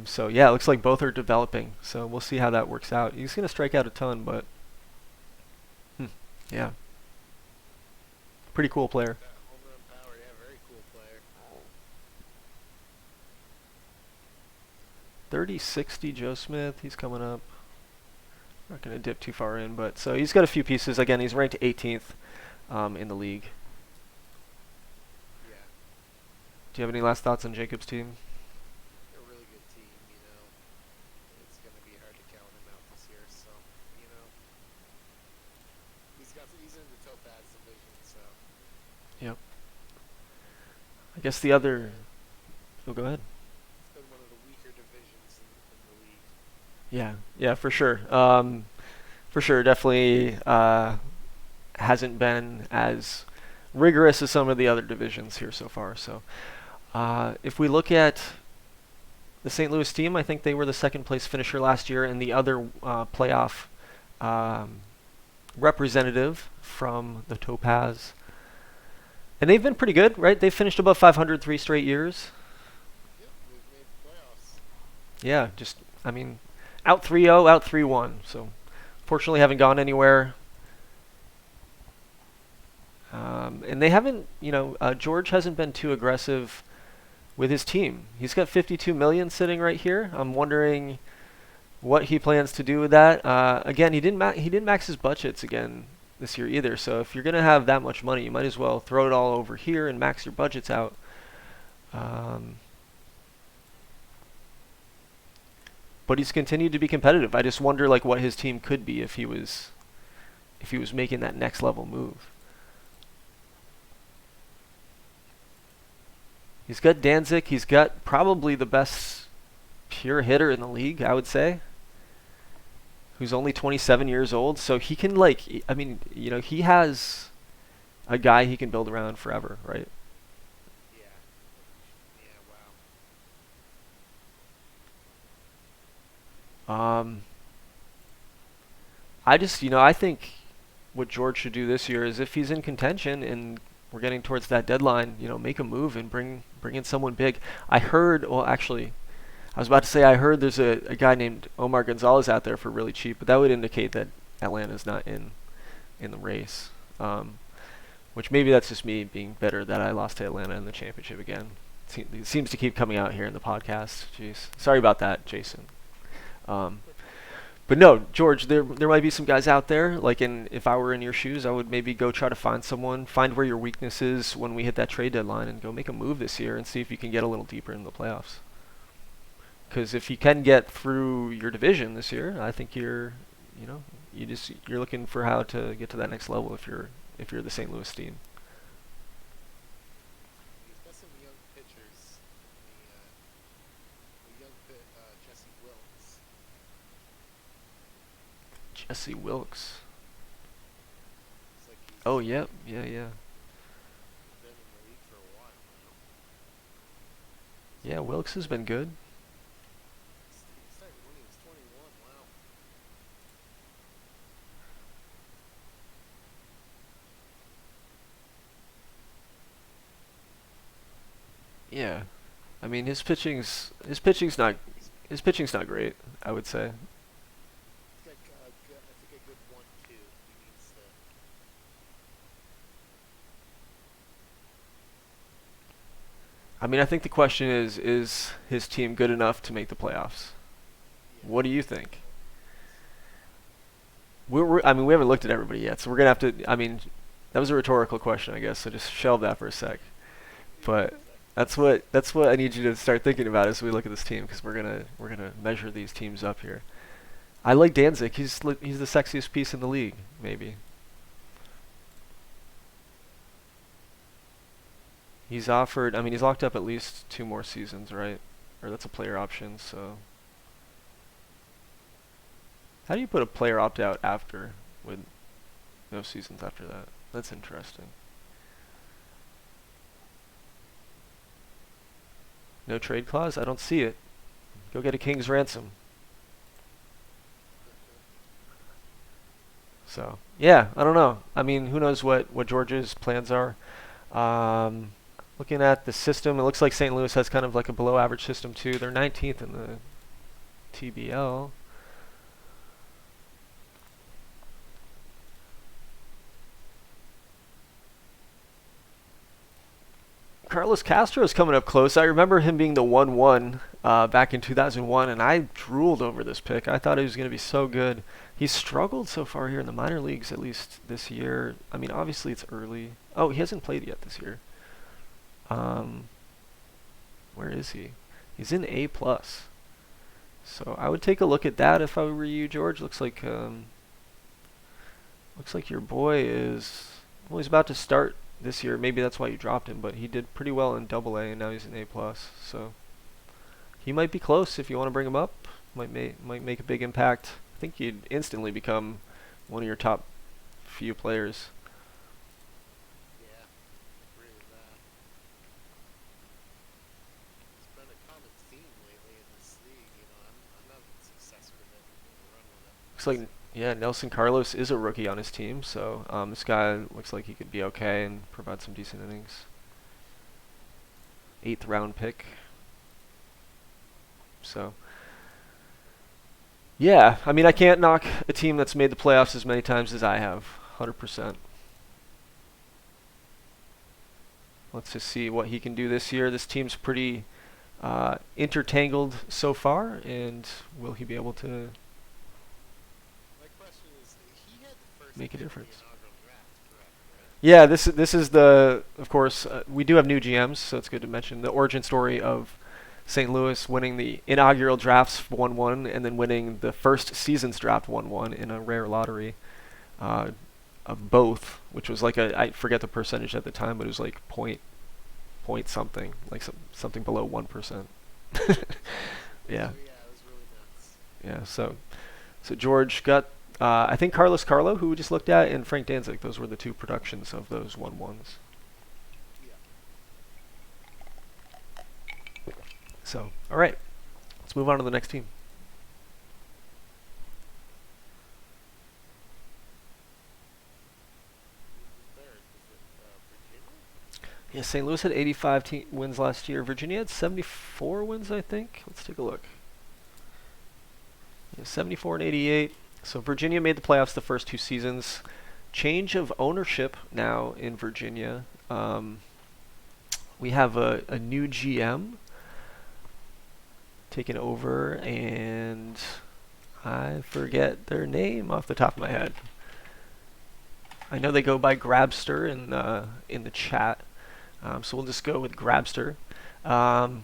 Speaker 1: So yeah, it looks like both are developing. So we'll see how that works out. He's gonna strike out a ton, but yeah, pretty cool player.
Speaker 2: That home run power. Yeah, very cool player.
Speaker 1: 30-60 Joe Smith. He's coming up. Not gonna dip too far in, but so he's got a few pieces. Again, he's ranked 18th in the league.
Speaker 2: Yeah,
Speaker 1: Do you have any last thoughts on Jacob's team?
Speaker 2: they're a really good team. It's gonna be hard to count him out this year. So you know, he's in the Topaz division. So
Speaker 1: Yep. I guess the other. Oh, go ahead.
Speaker 2: it's been one of the weaker divisions in the league.
Speaker 1: Yeah, yeah, for sure. For sure, definitely hasn't been as rigorous as some of the other divisions here so far. So, if we look at the St. Louis team, I think they were the second place finisher last year, and the other playoff representative from the Topaz. And they've been pretty good, right? They've finished above 500 3 straight years.
Speaker 2: Yep, they've made the playoffs.
Speaker 1: Yeah, just, I mean, out 3-0, out 3-1. So, fortunately, haven't gone anywhere. And they haven't, George hasn't been too aggressive with his team. He's got 52 million sitting right here. I'm wondering what he plans to do with that. Again, he didn't max his budgets again this year either. So if you're gonna have that much money, you might as well throw it all over here and max your budgets out. But he's continued to be competitive. I just wonder like what his team could be if he was making that next level move. He's got Danzig. He's got probably the best pure hitter in the league, I would say, who's only 27 years old. So he can he has a guy he can build around forever, right?
Speaker 2: Yeah. Yeah. Wow.
Speaker 1: I think what George should do this year is if he's in contention and we're getting towards that deadline, make a move and bring in someone big. I heard, well, actually, I was about to say I heard there's a guy named Omar Gonzalez out there for really cheap, but that would indicate that Atlanta's not in the race. Which maybe that's just me being bitter that I lost to Atlanta in the championship again. It seems to keep coming out here in the podcast. Jeez, sorry about that, Jason. Um, but no, George, there might be some guys out there. If I were in your shoes, I would maybe go try to find someone, find where your weakness is when we hit that trade deadline, and go make a move this year and see if you can get a little deeper in the playoffs. Because if you can get through your division this year, I think you know, you're looking for how to get to that next level if you're the St. Louis team.
Speaker 2: He's got some young pitchers. The young Jesse Wilkes.
Speaker 1: Jesse Wilkes.
Speaker 2: Looks like
Speaker 1: Oh,
Speaker 2: he's
Speaker 1: yep, yeah, yeah,
Speaker 2: been in the league for a while now.
Speaker 1: yeah. Wilkes has been good.
Speaker 2: He started when he was 21. Wow.
Speaker 1: Yeah, I mean his pitching's not great, I would say.
Speaker 2: He's got I think a good 1-2. He needs to.
Speaker 1: I mean, I think the question is his team good enough to make the playoffs?
Speaker 2: Yeah.
Speaker 1: What do you think? I mean, we haven't looked at everybody yet, so we're gonna have to. I mean, that was a rhetorical question, I guess. So just shelve that for a sec. But that's what I need you to start thinking about as we look at this team, because we're gonna measure these teams up here. I like Danzig. He's the sexiest piece in the league, maybe. He's offered. I mean, he's locked up at least 2 more seasons, right? Or that's a player option. So how do you put a player opt out after with no seasons after that? That's interesting. No trade clause? I don't see it. Go get a king's ransom. So yeah, I don't know. I mean, who knows what Georgia's plans are? Um, Looking at the system, it looks like St. Louis has kind of like a below average system too. They're 19th in the TBL. Carlos Castro is coming up close. I remember him being the 1-1 back in 2001, and I drooled over this pick. I thought he was going to be so good. He's struggled so far here in the minor leagues, at least this year. I mean, obviously it's early. Oh, he hasn't played yet this year. Um, where is he? He's in A plus. So I would take a look at that if I were you, George. Looks like your boy is, well, he's about to start this year. Maybe that's why you dropped him, but he did pretty well in Double A, and now he's in A plus. So he might be close if you want to bring him up. Might make a big impact. I think he'd instantly become one of your top few players.
Speaker 2: Yeah, I agree with that. It's been a common theme lately in this league. I'm having success with it. Run with it.
Speaker 1: Looks like, yeah, Nelson Carlos is a rookie on his team, so this guy looks like he could be okay and provide some decent innings. 8th round pick. So yeah, I mean, I can't knock a team that's made the playoffs as many times as I have. 100%. Let's just see what he can do this year. This team's pretty intertangled so far, and will he be able to
Speaker 2: My question is, he had the first
Speaker 1: make a
Speaker 2: pick in the
Speaker 1: difference?
Speaker 2: inaugural draft, correct? Right?
Speaker 1: Yeah, this is the, of course, we do have new GMs, so it's good to mention the origin story of St. Louis winning the inaugural drafts 1-1 and then winning the first season's draft 1-1 in a rare lottery of both, which was like I forget the percentage at the time, but it was like point something, like something below 1%. Yeah,
Speaker 2: Yeah, it was really nuts.
Speaker 1: yeah. So George got I think Carlos Carlo, who we just looked at, and Frank Danzig. Those were the two productions of those 1-1s.
Speaker 2: Yeah.
Speaker 1: So all right, let's move on to the next team.
Speaker 2: Who's in third? Is it Virginia?
Speaker 1: Yeah, St. Louis had 85 wins last year. Virginia had 74 wins, I think. Let's take a look. Yeah, 74 and 88. So Virginia made the playoffs the first 2 seasons. Change of ownership now in Virginia. we have a new GM taking over, and I forget their name off the top of my head. I know they go by Grabster in the chat, so we'll just go with Grabster. Um,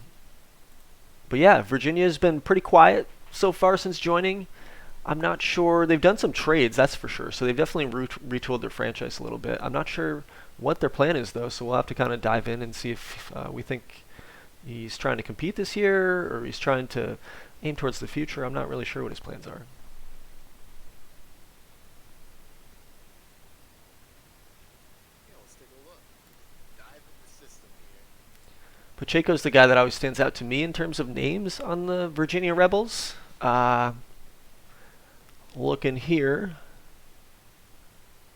Speaker 1: but yeah, Virginia's been pretty quiet so far since joining. I'm not sure. They've done some trades, that's for sure. So they've definitely retooled their franchise a little bit. I'm not sure what their plan is, though, so we'll have to kind of dive in and see if we think he's trying to compete this year or he's trying to aim towards the future. I'm not really sure what his plans are.
Speaker 2: Yeah, let's take a look. Dive in the system here.
Speaker 1: Pacheco's the guy that always stands out to me in terms of names on the Virginia Rebels. Looking here,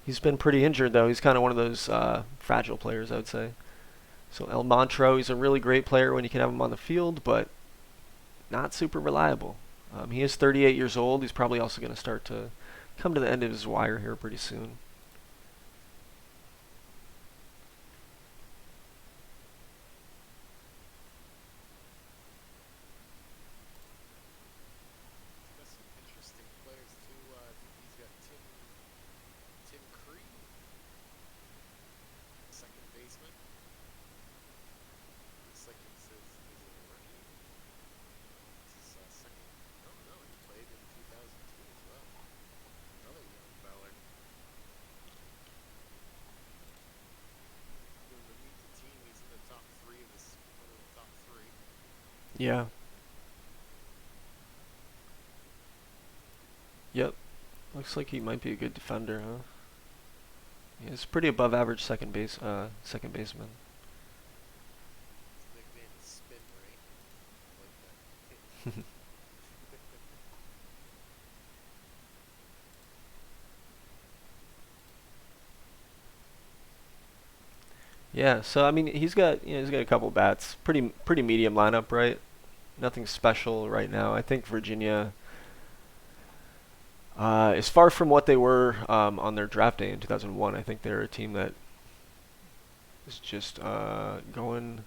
Speaker 1: he's been pretty injured, though. He's kind of one of those fragile players, I would say. So El Montreux, he's a really great player when you can have him on the field, but not super reliable. He is 38 years old. He's probably also going to start to come to the end of his wire here pretty soon.
Speaker 2: He's got some interesting players too. I think he's got Tim Creed, second baseman. Looks like he's a rookie. It's his second. Oh no, he played in 2002 as well. Another young feller. When we meet the team, he's in the top three of this. One of the top three.
Speaker 1: Yeah. Yep. Looks like he might be a good defender, huh? He's pretty above average second baseman.
Speaker 2: His nickname is Spin Rate. I like that.
Speaker 1: Yeah, so I mean he's got a couple bats. Pretty medium lineup, right? Nothing special right now. I think Virginia is far from what they were on their draft day in 2001. I think they're a team that is just going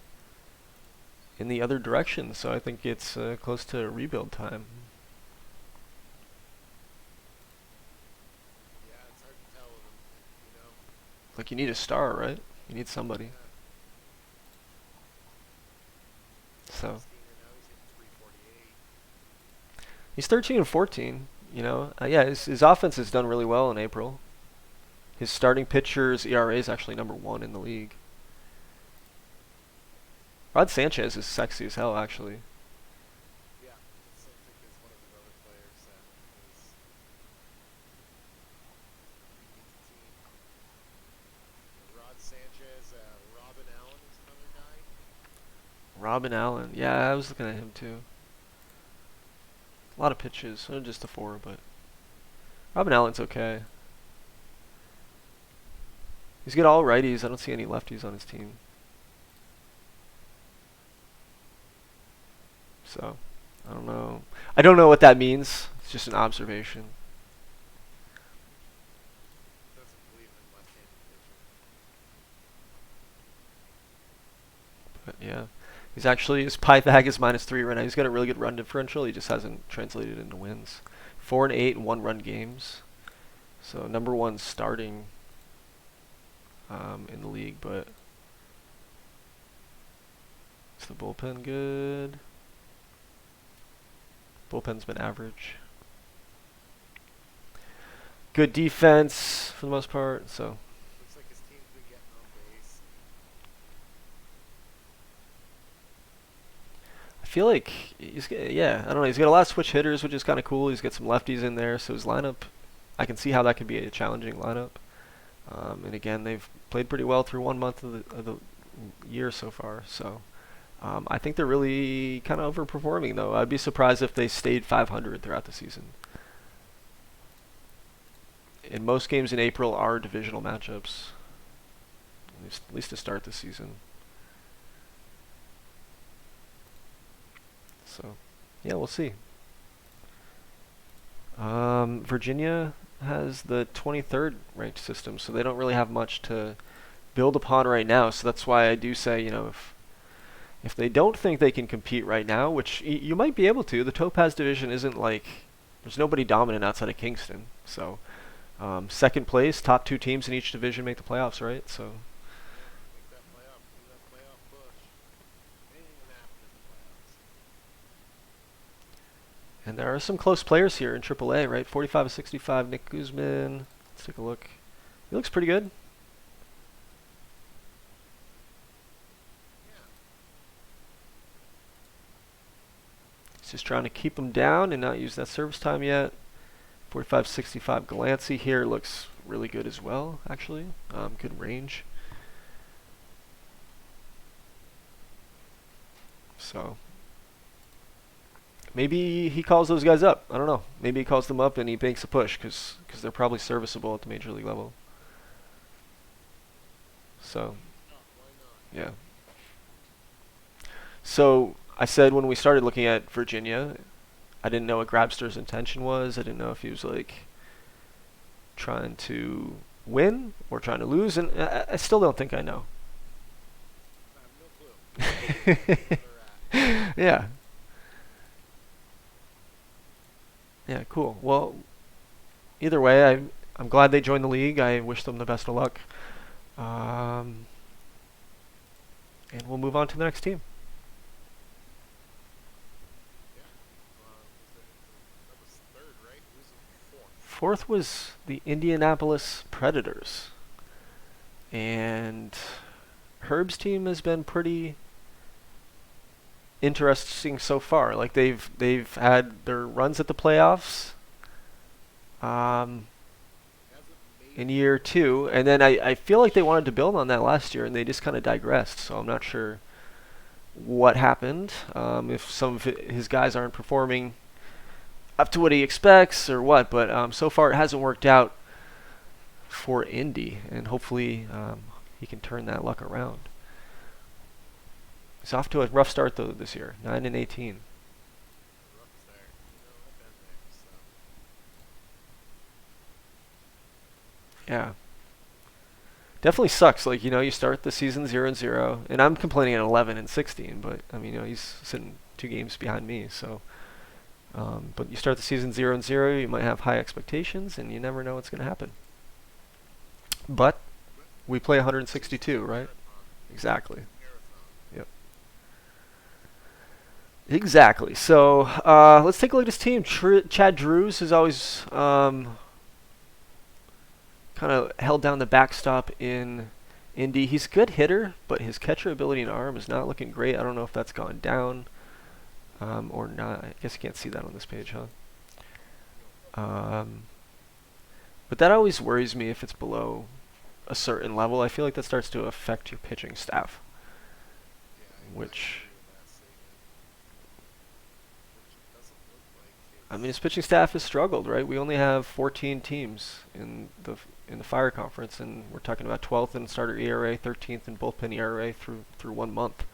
Speaker 1: in the other direction. So I think it's close to rebuild time.
Speaker 2: Yeah, it's hard to tell with him. You know.
Speaker 1: Like you need a star, right? You need somebody.
Speaker 2: Yeah.
Speaker 1: So
Speaker 2: 16 and now he's hitting 348.
Speaker 1: he's 13 and 14. Yeah, his offense has done really well in April. His starting pitcher's ERA is actually number 1 in the league. Rod Sanchez is sexy as hell, actually.
Speaker 2: Yeah, Celtic is one of his other players that is leads the team. Rod Sanchez, Robin Allen is another guy.
Speaker 1: Robin Allen. Yeah, I was looking at him too. A lot of pitches, not just the 4, but Robin Allen's okay. He's got all righties. I don't see any lefties on his team. So, I don't know. I don't know what that means. It's just an observation.
Speaker 2: Doesn't believe in left-handed pitching.
Speaker 1: But yeah. He's actually, his Pythag is -3 right now. He's got a really good run differential. He just hasn't translated into wins. 4 and 8 and 1-run games. So number 1 starting in the league, but is the bullpen good? Bullpen's been average. Good defense for the most part. So
Speaker 2: Looks like his team's been getting on base.
Speaker 1: I feel like yeah, I don't know. He's got a lot of switch hitters, which is kind of cool. He's got some lefties in there, so his lineup, I can see how that could be a challenging lineup. And again, they've played pretty well through 1 month of the year so far. So I think they're really kind of overperforming, though. I'd be surprised if they stayed 500 throughout the season. And most games in April are divisional matchups, at least to start the season. So, yeah, we'll see. Virginia has the 23rd ranked system, so they don't really have much to build upon right now. So that's why I do say, if If they don't think they can compete right now, which you might be able to, the Topaz division isn't like there's nobody dominant outside of Kingston. So second place, top two teams in each division make the playoffs, right? So
Speaker 2: Make that playoff. Make that playoff push. Anything can happen in the playoffs.
Speaker 1: and there are some close players here in AAA, right? 45 of 65, Nick Guzman. Let's take a look. He looks pretty good.
Speaker 2: Yeah.
Speaker 1: He's just trying to keep him down and not use that service time yet. 45-65 Galancy here looks really good as well, actually. Good range. So maybe he calls those guys up. I don't know. Maybe he calls them up and he makes a push because they're probably serviceable at the major league level. So
Speaker 2: No, why not?
Speaker 1: yeah. So I said when we started looking at Virginia, I didn't know what Grabster's intention was. I didn't know if he was like trying to win or trying to lose, and I still don't think I know.
Speaker 2: I have no clue. Where they're at.
Speaker 1: Yeah. Yeah, cool. Well, either way, I'm glad they joined the league. I wish them the best of luck. And we'll move on to the next team.
Speaker 2: Yeah. That was third, right? Who's in fourth?
Speaker 1: Fourth was the Indianapolis Predators. And Herb's team has been pretty interesting so far. Like they've had their runs at the playoffs
Speaker 2: Hasn't
Speaker 1: in
Speaker 2: made
Speaker 1: year two, and then I feel like they wanted to build on that last year, and they just kind of digressed. So I'm not sure what happened. If some of his guys aren't performing up to what he expects or what, but so far it hasn't worked out for Indy, and hopefully he can turn that luck around. He's off to a rough start though this year, 9-18.
Speaker 2: rough start. I've been there, so.
Speaker 1: Yeah, definitely sucks. Like you start the season 0-0, and I'm complaining at 11-16, but I mean he's sitting 2 games behind me, so. But you start the season 0-0, you might have high expectations, and you never know what's going to happen. But we play 162, right? Exactly.
Speaker 2: Marathon.
Speaker 1: Yep. Exactly. So let's take a look at his team. Chad Drews has always kind of held down the backstop in Indy. He's a good hitter, but his catcher ability and arm is not looking great. I don't know if that's gone down or not. I guess you can't see that on this page, huh? But that always worries me if it's below a certain level. I feel like that starts to affect your pitching staff,
Speaker 2: Yeah,
Speaker 1: which...
Speaker 2: agree with that statement. Which it doesn't look like
Speaker 1: I mean, his
Speaker 2: it's.
Speaker 1: pitching staff has struggled, right? We only have 14 teams in the Fire Conference, and we're talking about 12th in starter ERA, 13th in bullpen ERA through 1 month.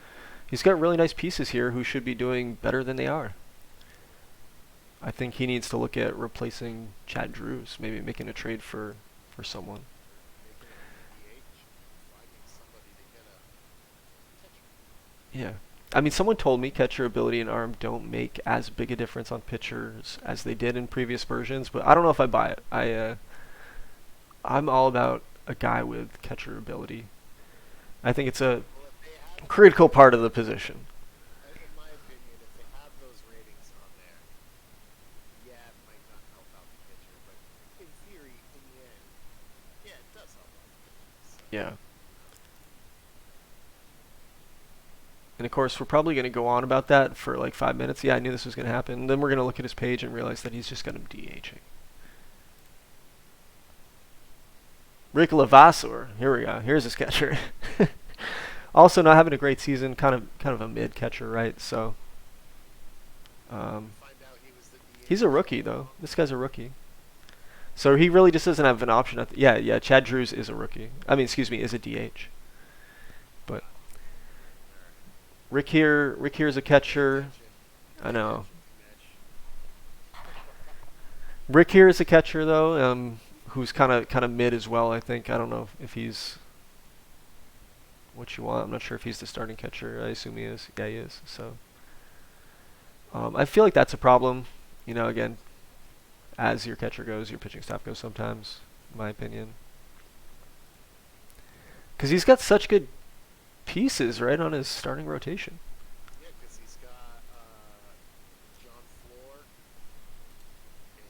Speaker 1: He's got really nice pieces here who should be doing better than they are. I think he needs to look at replacing Chad Drews, maybe making a trade for someone.
Speaker 2: Making him a DH, finding somebody to get a catcher.
Speaker 1: Yeah. I mean, someone told me catcher ability and arm don't make as big a difference on pitchers as they did in previous versions, but I don't know if I buy it. I'm all about a guy with catcher ability. I think it's a
Speaker 2: Well, if they have,
Speaker 1: critical part of the position.
Speaker 2: in my opinion, if they have those ratings on there, yeah, it might not help out the pitcher, but in theory, in the end, yeah, it does help out the pitcher. So.
Speaker 1: Yeah. And of course, we're probably going to go on about that for like 5 minutes. Yeah, I knew this was going to happen. Then we're going to look at his page and realize that he's just got him DHing. Rick Levasseur. Here we go. Here's his catcher. Also, not having a great season. Kind of a mid catcher, right? So,
Speaker 2: Find out he was the DH.
Speaker 1: he's a rookie though. This guy's a rookie. So he really just doesn't have an option at yeah. Chad Drews is a rookie. I mean, excuse me, is a DH. But Rick here's a catcher. I know. Rick here is a catcher though, who's kind of mid as well. I think. I don't know if he's what you want. I'm not sure if he's the starting catcher. I assume he is. Yeah, he is. So I feel like that's a problem. You know, again, as your catcher goes, your pitching staff goes sometimes, in my opinion. Because he's got such good pieces right on his starting rotation.
Speaker 2: Yeah, because he's got John Floor and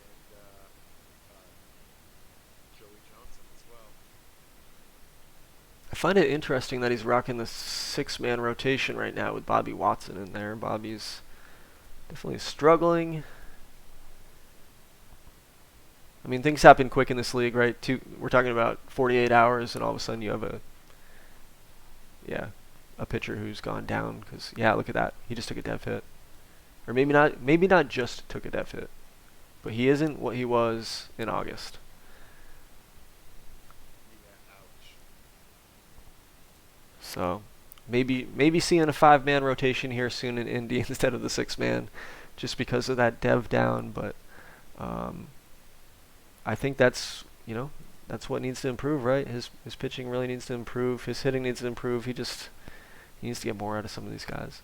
Speaker 2: Joey Johnson as well.
Speaker 1: I find it interesting that he's rocking the six-man rotation right now with Bobby Watson in there. Bobby's definitely struggling. I mean, things happen quick in this league, right? We're talking about 48 hours, and all of a sudden you have a pitcher who's gone down. Because yeah, look at that, he just took a dev hit, or maybe not just took a dev hit, but he isn't what he was in August.
Speaker 2: Yeah, ouch.
Speaker 1: So maybe seeing a five-man rotation here soon in Indy instead of the six-man, just because of that dev down. But um, I think that's what needs to improve, right? His pitching really needs to improve. His hitting needs to improve. He needs to get more out of some of these guys.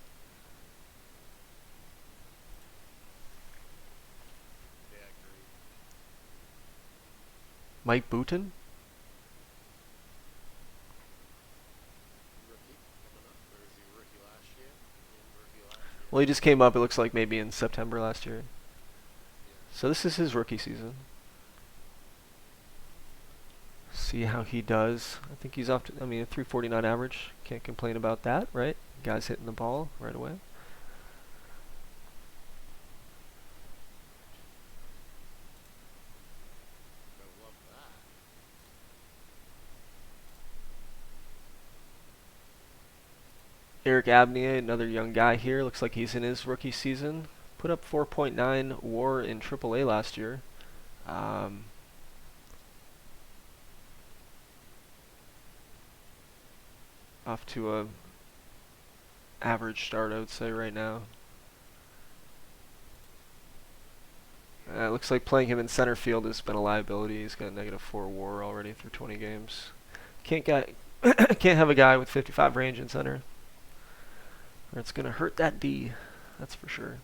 Speaker 2: Yeah, agreed.
Speaker 1: Mike Booton?
Speaker 2: Rookie coming up, or is he rookie last year? Yeah, rookie last year.
Speaker 1: Well, he just came up. It looks like maybe in September last year.
Speaker 2: Yeah.
Speaker 1: So this is his rookie season. See how he does. I think he's off to, I mean, a 349 average. Can't complain about that, right? Guy's hitting the ball right away.
Speaker 2: I love that.
Speaker 1: Eric Abney, another young guy here. Looks like he's in his rookie season. Put up 4.9 WAR in AAA last year. Um, Off to a average start, I would say, right now. It looks like playing him in center field has been a liability. He's got -4 WAR already through 20 games. Can't have a guy with 55 range in center, or it's gonna hurt that D. That's for sure.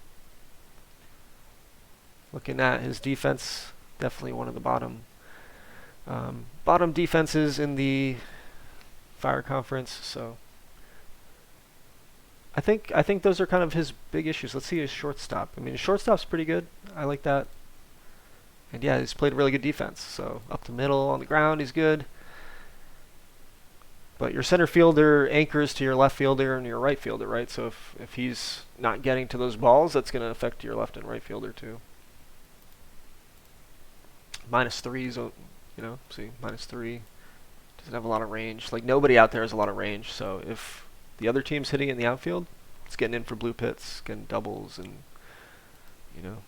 Speaker 1: Looking at his defense, definitely one of the bottom defenses in the Fire Conference. So I think those are kind of his big issues. Let's see his shortstop. I mean, his shortstop's pretty good. I like that. And yeah, he's played really good defense. So up the middle, on the ground, he's good. But your center fielder anchors to your left fielder and your right fielder, right? So if he's not getting to those balls, that's going to affect your left and right fielder too. -3, see, -3. Doesn't have a lot of range. Like, nobody out there has a lot of range. So if the other team's hitting in the outfield, it's getting in for blue pits, getting doubles, and, you know.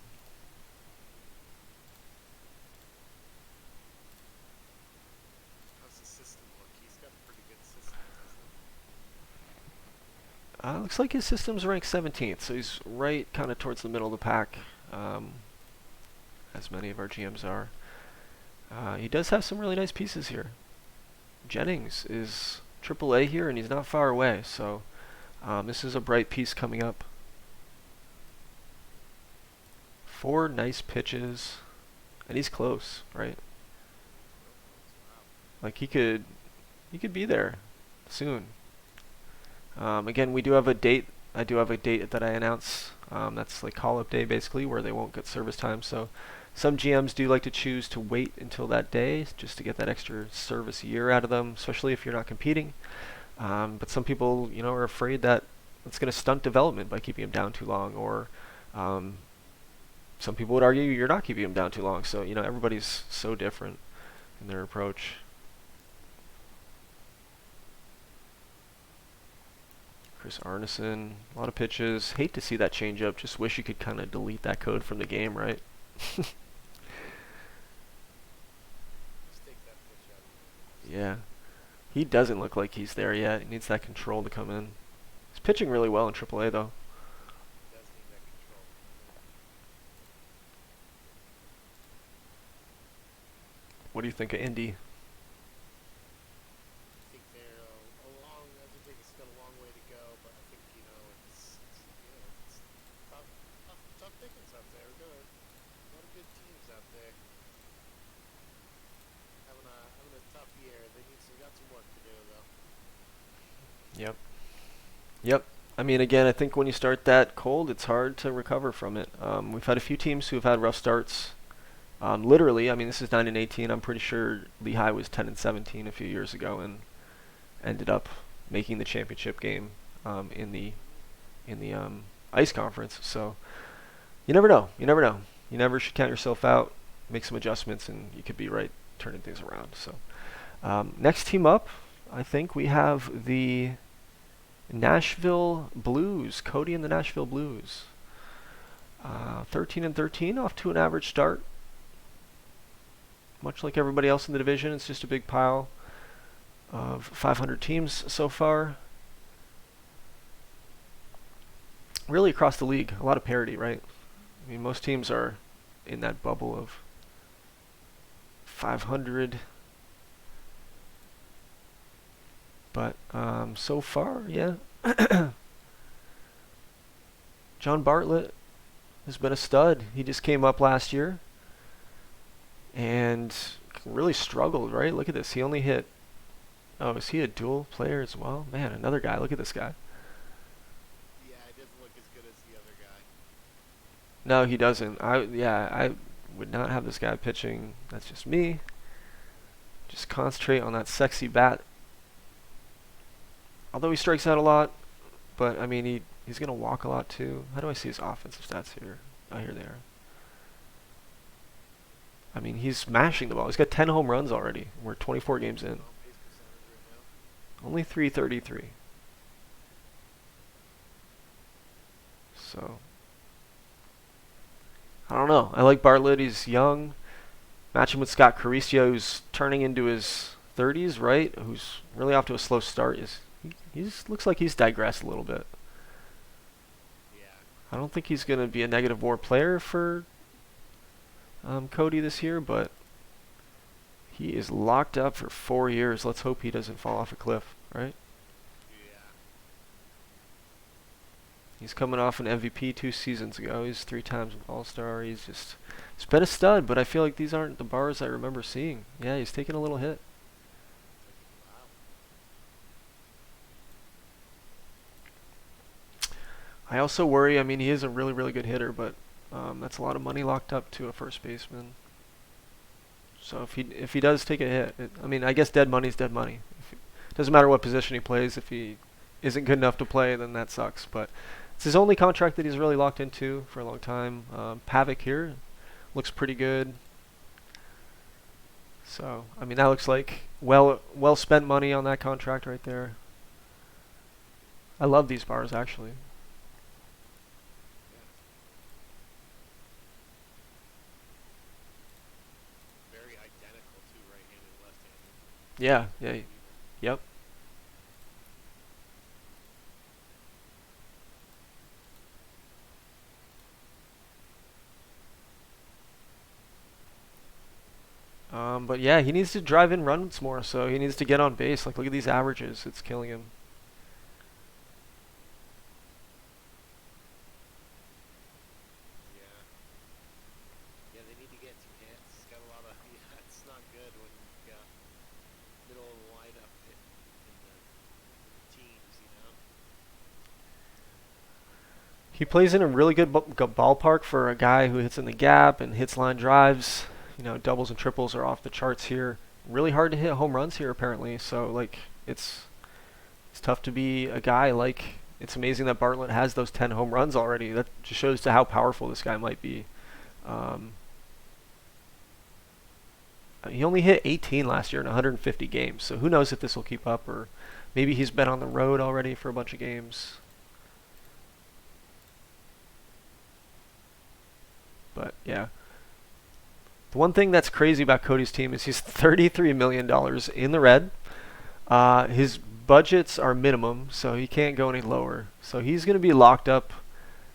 Speaker 2: How's the system look? He's got a pretty good system, doesn't he?
Speaker 1: Looks like his system's ranked 17th, so he's right kind of towards the middle of the pack, as many of our GMs are. He does have some really nice pieces here. Jennings is AAA here, and he's not far away, so this is a bright piece coming up. 4 nice pitches, and he's close, right? Like, he could be there soon. Again, we do have a date. I do have a date that I announce. That's like call-up day, basically, where they won't get service time. So some GMs do like to choose to wait until that day just to get that extra service year out of them, especially if you're not competing. But some people, are afraid that it's going to stunt development by keeping them down too long, or some people would argue you're not keeping them down too long. So, everybody's so different in their approach. Chris Arneson, a lot of pitches. Hate to see that change up. Just wish you could kind of delete that code from the game, right?
Speaker 2: Just take that pitch out of the
Speaker 1: Yeah. He doesn't look like he's there yet. He needs that control to come in. He's pitching really well in AAA, though.
Speaker 2: He does need that control.
Speaker 1: What do you think of Indy?
Speaker 2: I think they're along as a
Speaker 1: Yep. I mean, again, I think when you start that cold, it's hard to recover from it. We've had a few teams who have had rough starts. Literally, I mean, this is 9-18. I'm pretty sure Lehigh was 10-17 a few years ago and ended up making the championship game in the ice conference. So you never know. You never know. You never should count yourself out. Make some adjustments, and you could be right turning things around. So next team up, I think we have the Nashville Blues. Cody and the Nashville Blues. 13-13, off to an average start. Much like everybody else in the division, it's just a big pile of 500 teams so far. Really across the league, a lot of parity, right? I mean, most teams are in that bubble of 500. But so far, yeah. John Bartlett has been a stud. He just came up last year and really struggled, right? Look at this. He only hit. Oh, is he a dual player as well? Man, another guy. Look at this guy.
Speaker 2: Yeah, it doesn't look as good as the other guy.
Speaker 1: No, he doesn't. I would not have this guy pitching. That's just me. Just concentrate on that sexy bat. Although he strikes out a lot, but I mean he's gonna walk a lot too. How do I see his offensive stats here? Oh, here they are. I mean, he's smashing the ball. He's got 10 home runs already. We're 24 games in.
Speaker 2: On base percentage right now.
Speaker 1: Only 333. So I don't know. I like Bartlett. He's young. Match him with Scott Cariccio, who's turning into his 30s, right? Who's really off to a slow start. He's looks like he's digressed a little bit.
Speaker 2: Yeah.
Speaker 1: I don't think he's going to be a negative WAR player for Cody this year, but he is locked up for 4 years. Let's hope he doesn't fall off a cliff, right?
Speaker 2: Yeah.
Speaker 1: He's coming off an MVP 2 seasons ago. He's 3 times an All-Star. He's been a stud, but I feel like these aren't the bars I remember seeing. Yeah, he's taking a little hit.
Speaker 2: Wow.
Speaker 1: I also worry. I mean, he is a really, really good hitter, but that's a lot of money locked up to a first baseman. So if he does take a hit, I mean, I guess dead money's dead money. Doesn't matter what position he plays. If he isn't good enough to play, then that sucks. But it's his only contract that he's really locked into for a long time. Pavic here looks pretty good. So I mean, that looks like well spent money on that contract right there. I love these bars actually.
Speaker 2: Yeah. Very identical to right-handed and left-handed.
Speaker 1: Yeah, yeah, yep. But yeah, he needs to drive in runs more. So he needs to get on base. Like, look at these averages; it's killing him.
Speaker 2: Yeah. Yeah, they need to get some hits. It's got a lot of. Yeah, it's not good when you got middle of the lineup in the teams, you know.
Speaker 1: He plays in a really good ballpark for a guy who hits in the gap and hits line drives. You know, doubles and triples are off the charts here. Really hard to hit home runs here, apparently. So, like, it's tough to be a guy like. It's amazing that Bartlett has those 10 home runs already. That just shows to how powerful this guy might be. Um, he only hit 18 last year in 150 games. So who knows if this will keep up, or maybe he's been on the road already for a bunch of games. But yeah. The one thing that's crazy about Cody's team is he's $33 million in the red. His budgets are minimum, so he can't go any lower. So he's going to be locked up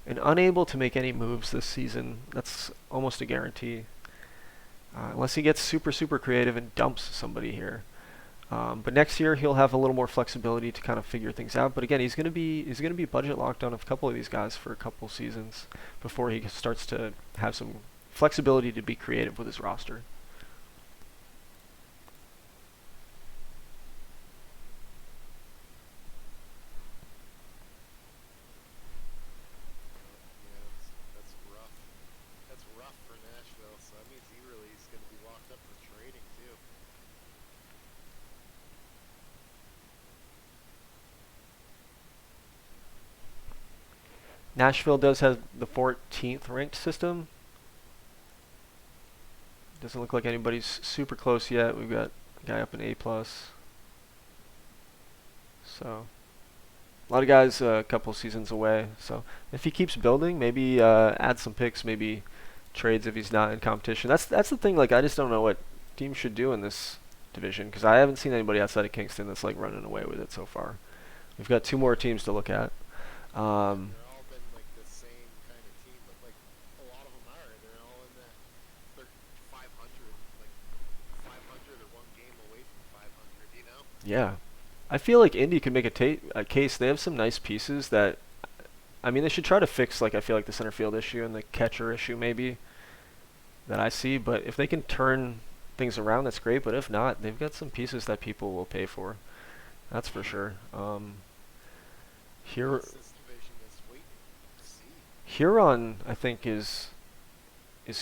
Speaker 1: and unable to make any moves this season. That's almost a guarantee. Unless he gets super, super creative and dumps somebody here. But next year he'll have a little more flexibility to kind of figure things out. But again, he's going to be budget locked on a couple of these guys for a couple seasons before he starts to have some flexibility to be creative with his roster. Nashville does have the 14th ranked system. Doesn't look like anybody's super close yet. We've got a guy up in A plus. So a lot of guys a couple seasons away. So if he keeps building, maybe add some picks, maybe trades if he's not in competition. That's the thing. Like I just don't know what teams should do in this division because I haven't seen anybody outside of Kingston that's like running away with it so far. We've got two more teams to look at.
Speaker 2: Yeah,
Speaker 1: Um,
Speaker 2: they're all been like the same kind of team, but like a lot of them are. They're all in that. They're 500, like 500 or one game away from 500. You know?
Speaker 1: yeah, I feel like Indy could make a case. They have some nice pieces that I mean they should try to fix. Like I feel like the center field issue and the catcher issue maybe that I see. But if they can turn things around, that's great. But if not, they've got some pieces that people will pay for. That's for sure.
Speaker 2: I
Speaker 1: Here,
Speaker 2: guess this division is waiting to see.
Speaker 1: Huron, I think is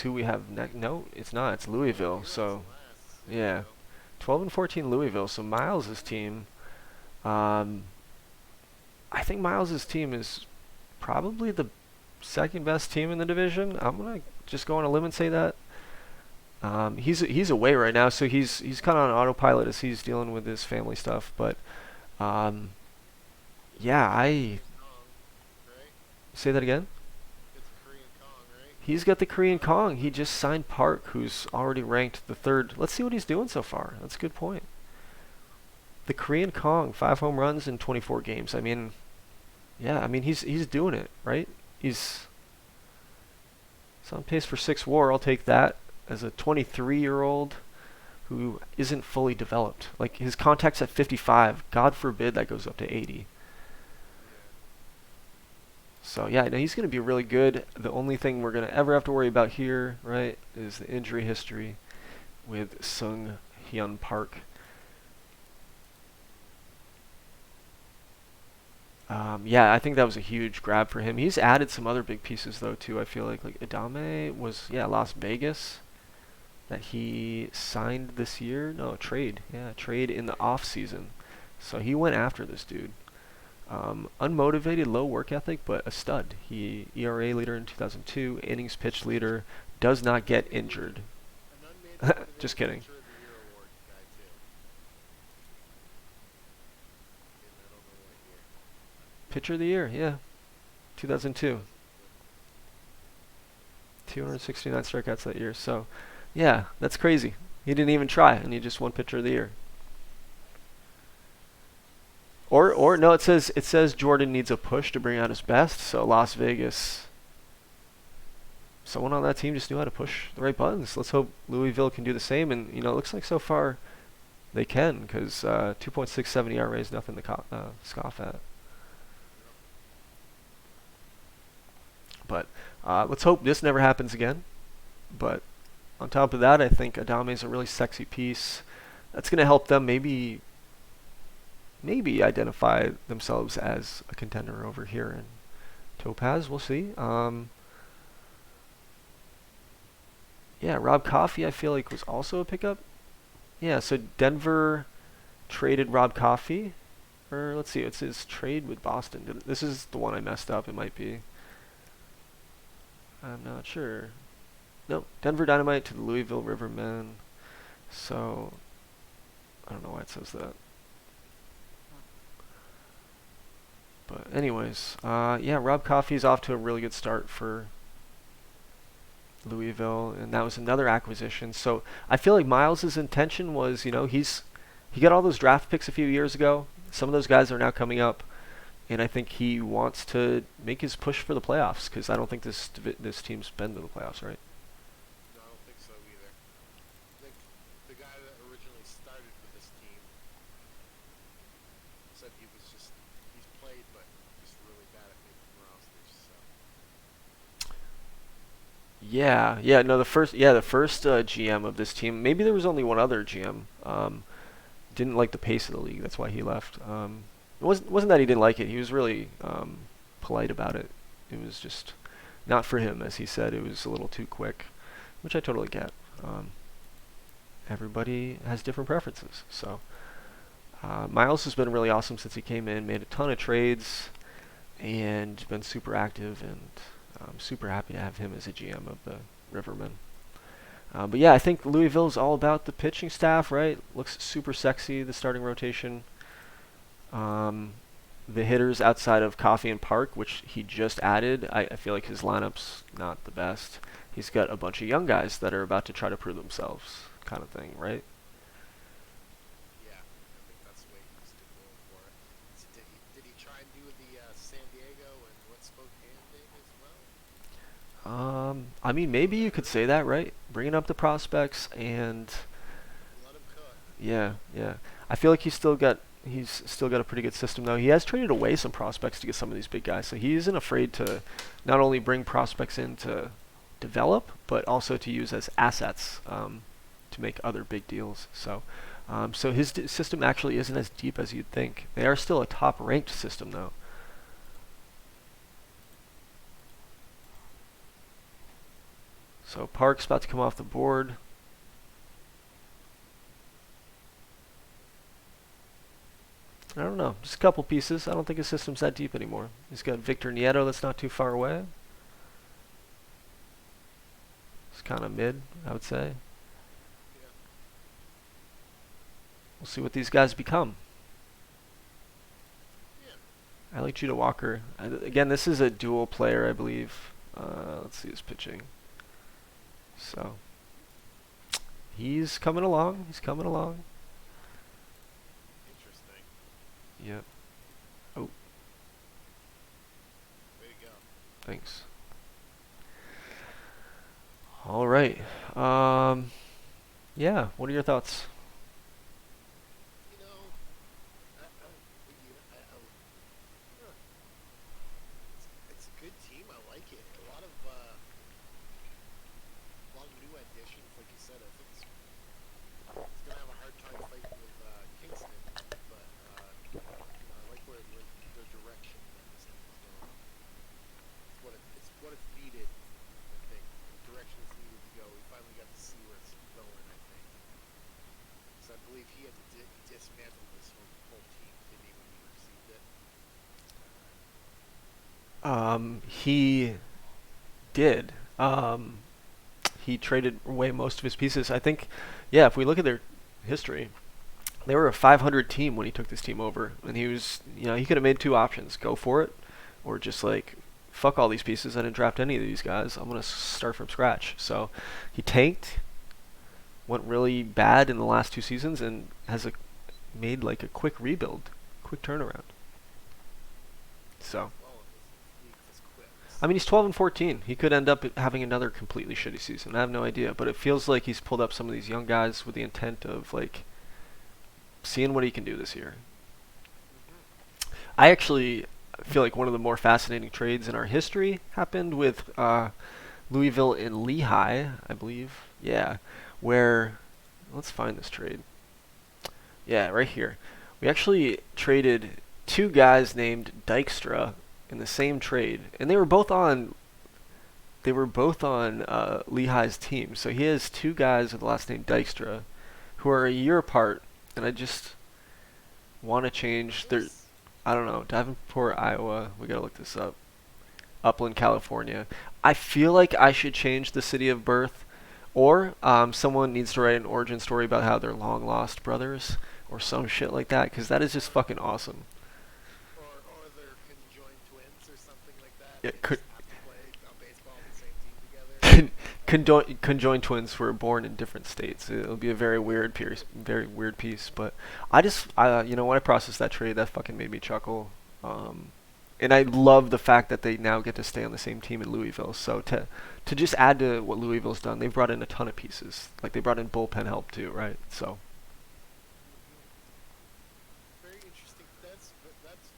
Speaker 1: who we have next. No, it's not. It's
Speaker 2: No,
Speaker 1: Louisville.
Speaker 2: Huron's
Speaker 1: So
Speaker 2: last.
Speaker 1: yeah,
Speaker 2: Louisville.
Speaker 1: 12 and 14 Louisville. So Miles's team. Um, I think Miles's team is probably the second best team in the division. I'm gonna just go on a limb and say that. He's away right now, so he's kind of on autopilot as he's dealing with his family stuff. But um, yeah, I
Speaker 2: Korean Kong, right?
Speaker 1: say that again.
Speaker 2: It's Korean Kong, right?
Speaker 1: He's got the Korean Kong. He just signed Park, who's already ranked the third. Let's see what he's doing so far. That's a good point. The Korean Kong, 5 home runs in 24 games. I mean, yeah, I mean he's doing it, right? He's on pace for 6 WAR. I'll take that as a 23-year-old who isn't fully developed. Like his contact's at 55. God forbid that goes up to 80.
Speaker 2: Yeah.
Speaker 1: So yeah, no, he's going to be really good. The only thing we're going to ever have to worry about here, right, is the injury history with Sung Hyun Park. Yeah, I think that was a huge grab for him. He's added some other big pieces though too. I feel like Adame was Las Vegas that he signed this year. No, trade. Yeah, trade in the off season. So he went after this dude. Unmotivated, low work ethic, but a stud. He ERA leader in 2002, innings pitched leader, does not get injured.
Speaker 2: An unmotivated
Speaker 1: Just kidding.
Speaker 2: Pitcher of the Year award guy too. In I don't know what year.
Speaker 1: Pitcher of the year, yeah, 2002. 269 strikeouts that year. So, yeah, that's crazy. He didn't even try, and he just won pitcher of the year. Or no, it says Jordan needs a push to bring out his best. So Las Vegas, someone on that team just knew how to push the right buttons. Let's hope Louisville can do the same. And it looks like so far they can, because 2.67 ERA is nothing to scoff at. But let's hope this never happens again. But on top of that, I think Adame is a really sexy piece. That's going to help them maybe identify themselves as a contender over here in Topaz. We'll see. Yeah, Rob Coffey I feel like was also a pickup. Yeah, so Denver traded Rob Coffey. Or let's see, it's his trade with Boston. This is the one I messed up. It might be. I'm not sure. No, Denver Dynamite to the Louisville Rivermen. So I don't know why it says that. But anyways, yeah, Rob Coffey's off to a really good start for Louisville, and that was another acquisition. So I feel like Miles's intention was, he got all those draft picks a few years ago. Some of those guys are now coming up, and I think he wants to make his push for the playoffs because I don't think this team's been to the playoffs, right?
Speaker 2: No, I don't think so either. I think the guy that originally started with this team said he's played, but just really bad at making rosters. So
Speaker 1: Yeah, no, the first GM of this team. Maybe there was only one other GM. Didn't like the pace of the league. That's why he left. It wasn't that he didn't like it. He was really polite about it. It was just not for him, as he said. It was a little too quick, which I totally get. Everybody has different preferences. So Miles has been really awesome since he came in. Made a ton of trades, and been super active, and I'm super happy to have him as a GM of the Rivermen. But yeah, I think Louisville's all about the pitching staff, right? Looks super sexy, the starting rotation. Um, the hitters outside of Coffee and Park, which he just added, I feel like his lineup's not the best. He's got a bunch of young guys that are about to try to prove themselves, kind of thing, right?
Speaker 2: Yeah, I think that's the way he's still going for it. So did he try and do the San Diego and what Spokane thing as well?
Speaker 1: I mean, maybe you could say that, right? Bringing up the prospects and
Speaker 2: Let him cook.
Speaker 1: yeah, yeah. I feel like he's still got a pretty good system though. He has traded away some prospects to get some of these big guys, so he isn't afraid to not only bring prospects in to develop, but also to use as assets to make other big deals. So his system actually isn't as deep as you'd think. They are still a top-ranked system though. So Park's about to come off the board. I don't know, just a couple pieces. I don't think his system's that deep anymore. He's got Victor Nieto that's not too far away. It's kind of mid, I would say.
Speaker 2: Yeah.
Speaker 1: We'll see what these guys become.
Speaker 2: Yeah.
Speaker 1: I like Judah Walker. Again, this is a dual player, I believe. Let's see his pitching. So he's coming along. He's coming along.
Speaker 2: Interesting.
Speaker 1: Yep. Oh,
Speaker 2: Way to go.
Speaker 1: thanks. All right. Yeah. What are your thoughts?
Speaker 2: You know, huh. It's a good team. I like it. A lot of new additions, like you said. I think it's gonna have a hard time fighting with Kingston, but I like where the direction that this team is going. It's what it's needed. I think the direction it's needed to go. We finally got to see where it's going. I think. So I believe he had to dismantle this whole team, didn't he, when he received it?
Speaker 1: He did. He traded away most of his pieces. I think, yeah, if we look at their history, they were a 500 team when he took this team over, and he could have made two options: go for it, or just like, fuck all these pieces. I didn't draft any of these guys. I'm gonna start from scratch. So he tanked, went really bad in the last two seasons, and made like a quick rebuild, quick turnaround. So.
Speaker 2: Well, this league just quit.
Speaker 1: I mean,
Speaker 2: So
Speaker 1: he's 12 and 14. He could end up having another completely shitty season. I have no idea, but it feels like he's pulled up some of these young guys with the intent of like seeing what he can do this year. I actually feel like one of the more fascinating trades in our history happened with Louisville and Lehigh, I believe. Yeah, where let's find this trade. Yeah, right here. We actually traded two guys named Dykstra in the same trade, and they were both on Lehigh's team. So he has two guys with the last name Dykstra, who are a year apart, and I just want to change their.
Speaker 2: this,
Speaker 1: I don't know, Davenport, Iowa. We gotta look this up. Upland, California. I feel like I should change the city of birth, or someone needs to write an origin story about how they're long lost brothers, or some shit like that, because that is just fucking awesome.
Speaker 2: or they're conjoined twins or something like that.
Speaker 1: Yeah,
Speaker 2: They
Speaker 1: could,
Speaker 2: just have to play baseball on the same team together.
Speaker 1: conjoined twins who were born in different states. It'll be a very weird piece. But when I processed that trade, that fucking made me chuckle. And I love the fact that they now get to stay on the same team in Louisville. So to just add to what Louisville's done, they've brought in a ton of pieces. Like they brought in bullpen help too, right? So
Speaker 2: Very interesting. That's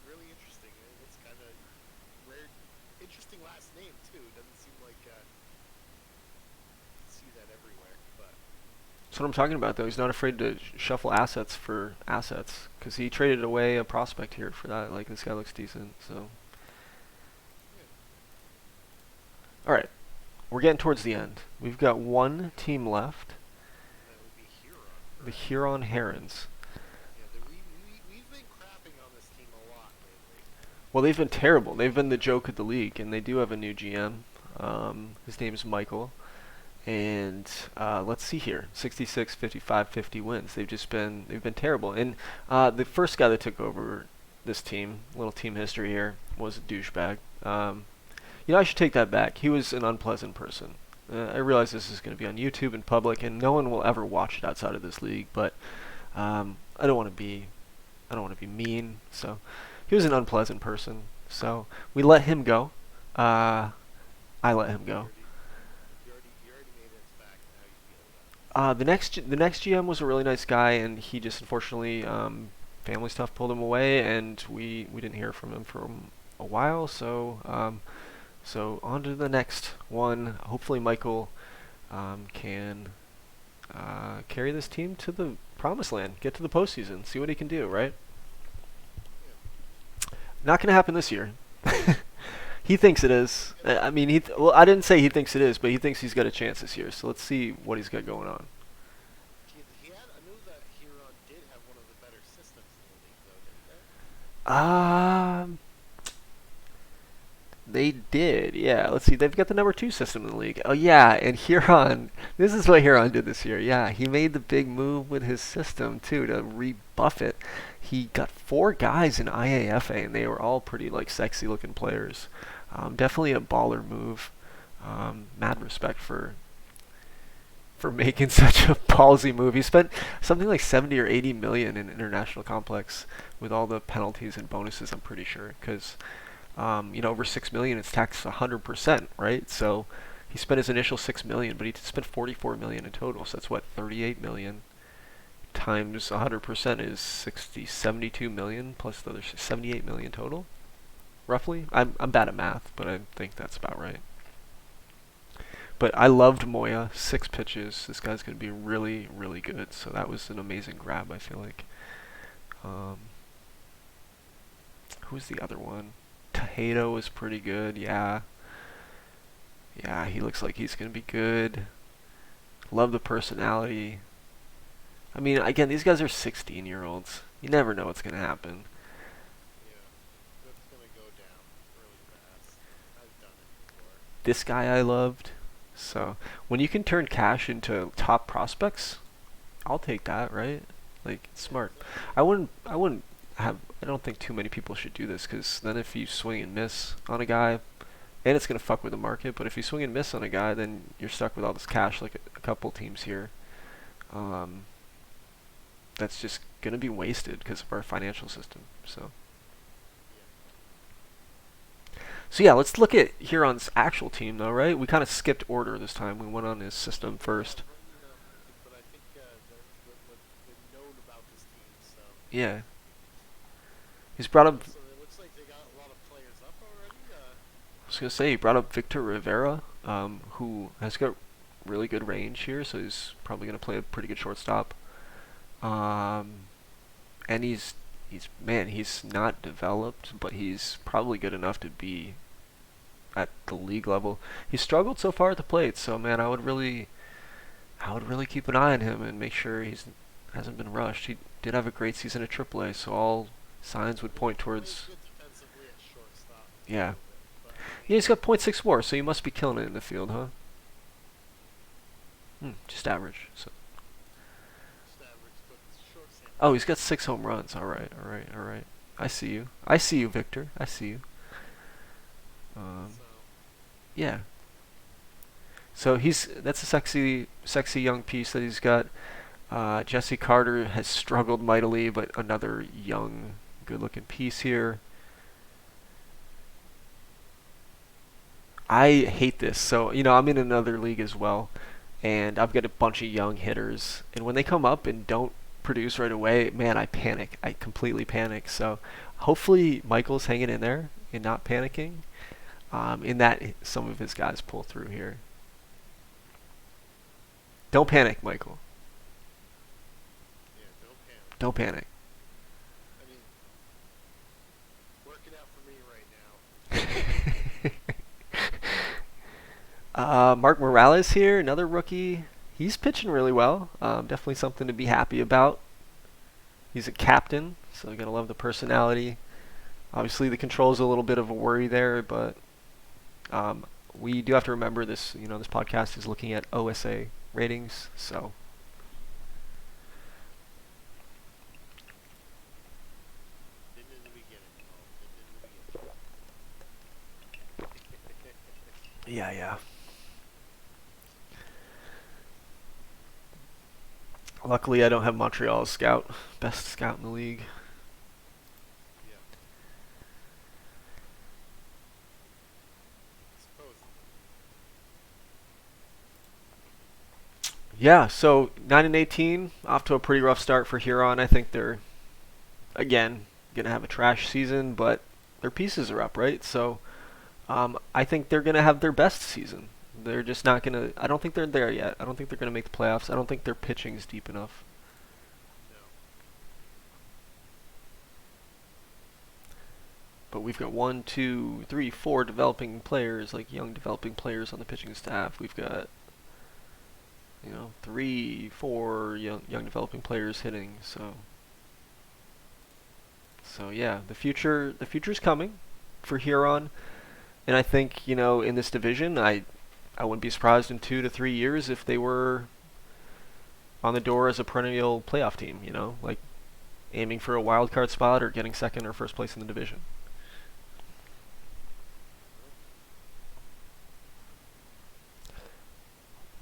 Speaker 2: really interesting. It's kind of rare, interesting last name too. Doesn't seem like you see that everywhere. But
Speaker 1: that's what I'm talking about, though. He's not afraid to shuffle assets for assets because he traded away a prospect here for that. Like this guy looks decent. So
Speaker 2: yeah,
Speaker 1: all right, we're getting towards the end. We've got one team left,
Speaker 2: and that would be Huron,
Speaker 1: the
Speaker 2: correct?
Speaker 1: Huron Herons.
Speaker 2: Yeah, we've been crapping on this team a lot lately.
Speaker 1: Well, they've been terrible. They've been the joke of the league, and they do have a new GM. His name's Michael. And let's see here, 66, 55, 50 wins. They've been terrible. And the first guy that took over this team, little team history here, was a douchebag. I should take that back. He was an unpleasant person. I realize this is going to be on YouTube and public, and no one will ever watch it outside of this league. But I don't want to be, I don't want to be mean. So he was an unpleasant person. So we let him go. I let him go.
Speaker 2: You already made it back. How you feel about it?
Speaker 1: The next GM was a really nice guy, and he just unfortunately family stuff pulled him away, and we didn't hear from him for a while. So on to the next one. Hopefully Michael can carry this team to the promised land, get to the postseason, see what he can do. Right? Not gonna happen this year. He thinks it is. I mean, well, I didn't say he thinks it is, but he thinks he's got a chance this year. So let's see what he's got going on.
Speaker 2: I knew that Huron did have one of the better systems in the league, though, didn't they?
Speaker 1: Um, they did, yeah. Let's see. They've got the number 2 system in the league. Oh yeah, and Huron. This is what Huron did this year. Yeah, he made the big move with his system too to rebuff it. He got 4 guys in IAFA, and they were all pretty like sexy looking players. Definitely a baller move. Mad respect for making such a ballsy move. He spent something like 70 or 80 million in international complex with all the penalties and bonuses. I'm pretty sure because over 6 million it's taxed 100%, right? So he spent his initial 6 million, but he spent 44 million in total. So that's what 38 million times 100% is 72 million plus the other 78 million total, roughly. I'm bad at math, but I think that's about right. But I loved Moya. 6 pitches. This guy's going to be really, really good. So that was an amazing grab, I feel like. Um, who's the other one? Tejeda was pretty good. Yeah. Yeah, he looks like he's going to be good. Love the personality. I mean, again, these guys are 16-year-olds. You never know what's going to happen.
Speaker 2: Yeah, that's gonna go down really fast. I've done it before.
Speaker 1: This guy I loved. So when you can turn cash into top prospects, I'll take that, right? Like it's
Speaker 2: Yeah,
Speaker 1: smart.
Speaker 2: exactly.
Speaker 1: I wouldn't have. I don't think too many people should do this because then if you swing and miss on a guy, and it's gonna fuck with the market. But if you swing and miss on a guy, then you're stuck with all this cash, like a couple teams here. Um, that's just gonna be wasted because of our financial system.
Speaker 2: Yeah.
Speaker 1: So yeah, let's look at Huron's actual team though, right? We kind of skipped order this time. We went on his system
Speaker 2: Yeah,
Speaker 1: first.
Speaker 2: but I think what's been known about this team, so.
Speaker 1: Yeah, he's brought up.
Speaker 2: So it looks like they got a lot of players up already.
Speaker 1: I was gonna say he brought up Victor Rivera, who has got really good range here, so he's probably gonna play a pretty good shortstop. Um, and he's man, he's not developed, but he's probably good enough to be at the league level. He's struggled so far at the plate, so man, I would really keep an eye on him and make sure he's hasn't been rushed. He did have a great season at AAA, so all signs would point
Speaker 2: he plays
Speaker 1: towards
Speaker 2: good defensively at shortstop a
Speaker 1: yeah.
Speaker 2: little bit, but I
Speaker 1: Yeah,
Speaker 2: mean,
Speaker 1: he's got .6 WAR, so he must be killing it in the field, huh? Just average. So.
Speaker 2: just average, but short sample
Speaker 1: Oh, he's got
Speaker 2: size.
Speaker 1: 6 home runs. All right, all right, all right. I see you. I see you, Victor. I see you. Um,
Speaker 2: So
Speaker 1: yeah. So that's a sexy young piece that he's got. Jesse Carter has struggled mightily, but another young, good-looking piece here. I hate this. So I'm in another league as well, and I've got a bunch of young hitters, and when they come up and don't produce right away, man, I panic. I completely panic. So hopefully Michael's hanging in there and not panicking. In that some of his guys pull through here. Don't panic, Michael.
Speaker 2: yeah, don't panic.
Speaker 1: Don't panic.
Speaker 2: I mean, working out for me right now.
Speaker 1: Mark Morales here, another rookie. He's pitching really well. Definitely something to be happy about. He's a captain, so you gotta love the personality. Obviously, the control is a little bit of a worry there, but um, we do have to remember this. This podcast is looking at OSA ratings, so
Speaker 2: Didn't in the beginning. Oh, didn't in the beginning.
Speaker 1: yeah, yeah. Luckily, I don't have Montreal as scout, best scout in the league.
Speaker 2: Yeah, supposedly.
Speaker 1: Yeah, so 9-18, off to a pretty rough start for Huron. I think they're again gonna have a trash season, but their pieces are up, right? So I think they're gonna have their best season. They're just not gonna. I don't think they're there yet. I don't think they're gonna make the playoffs. I don't think their pitching is deep enough.
Speaker 2: No.
Speaker 1: But we've got one, two, three, four developing players, like young developing players on the pitching staff. We've got, three, four young developing players hitting. So yeah, the future's coming for Huron, and I think in this division, I wouldn't be surprised in 2 to 3 years if they were on the door as a perennial playoff team. Like aiming for a wild card spot or getting second or first place in the division.
Speaker 2: Well,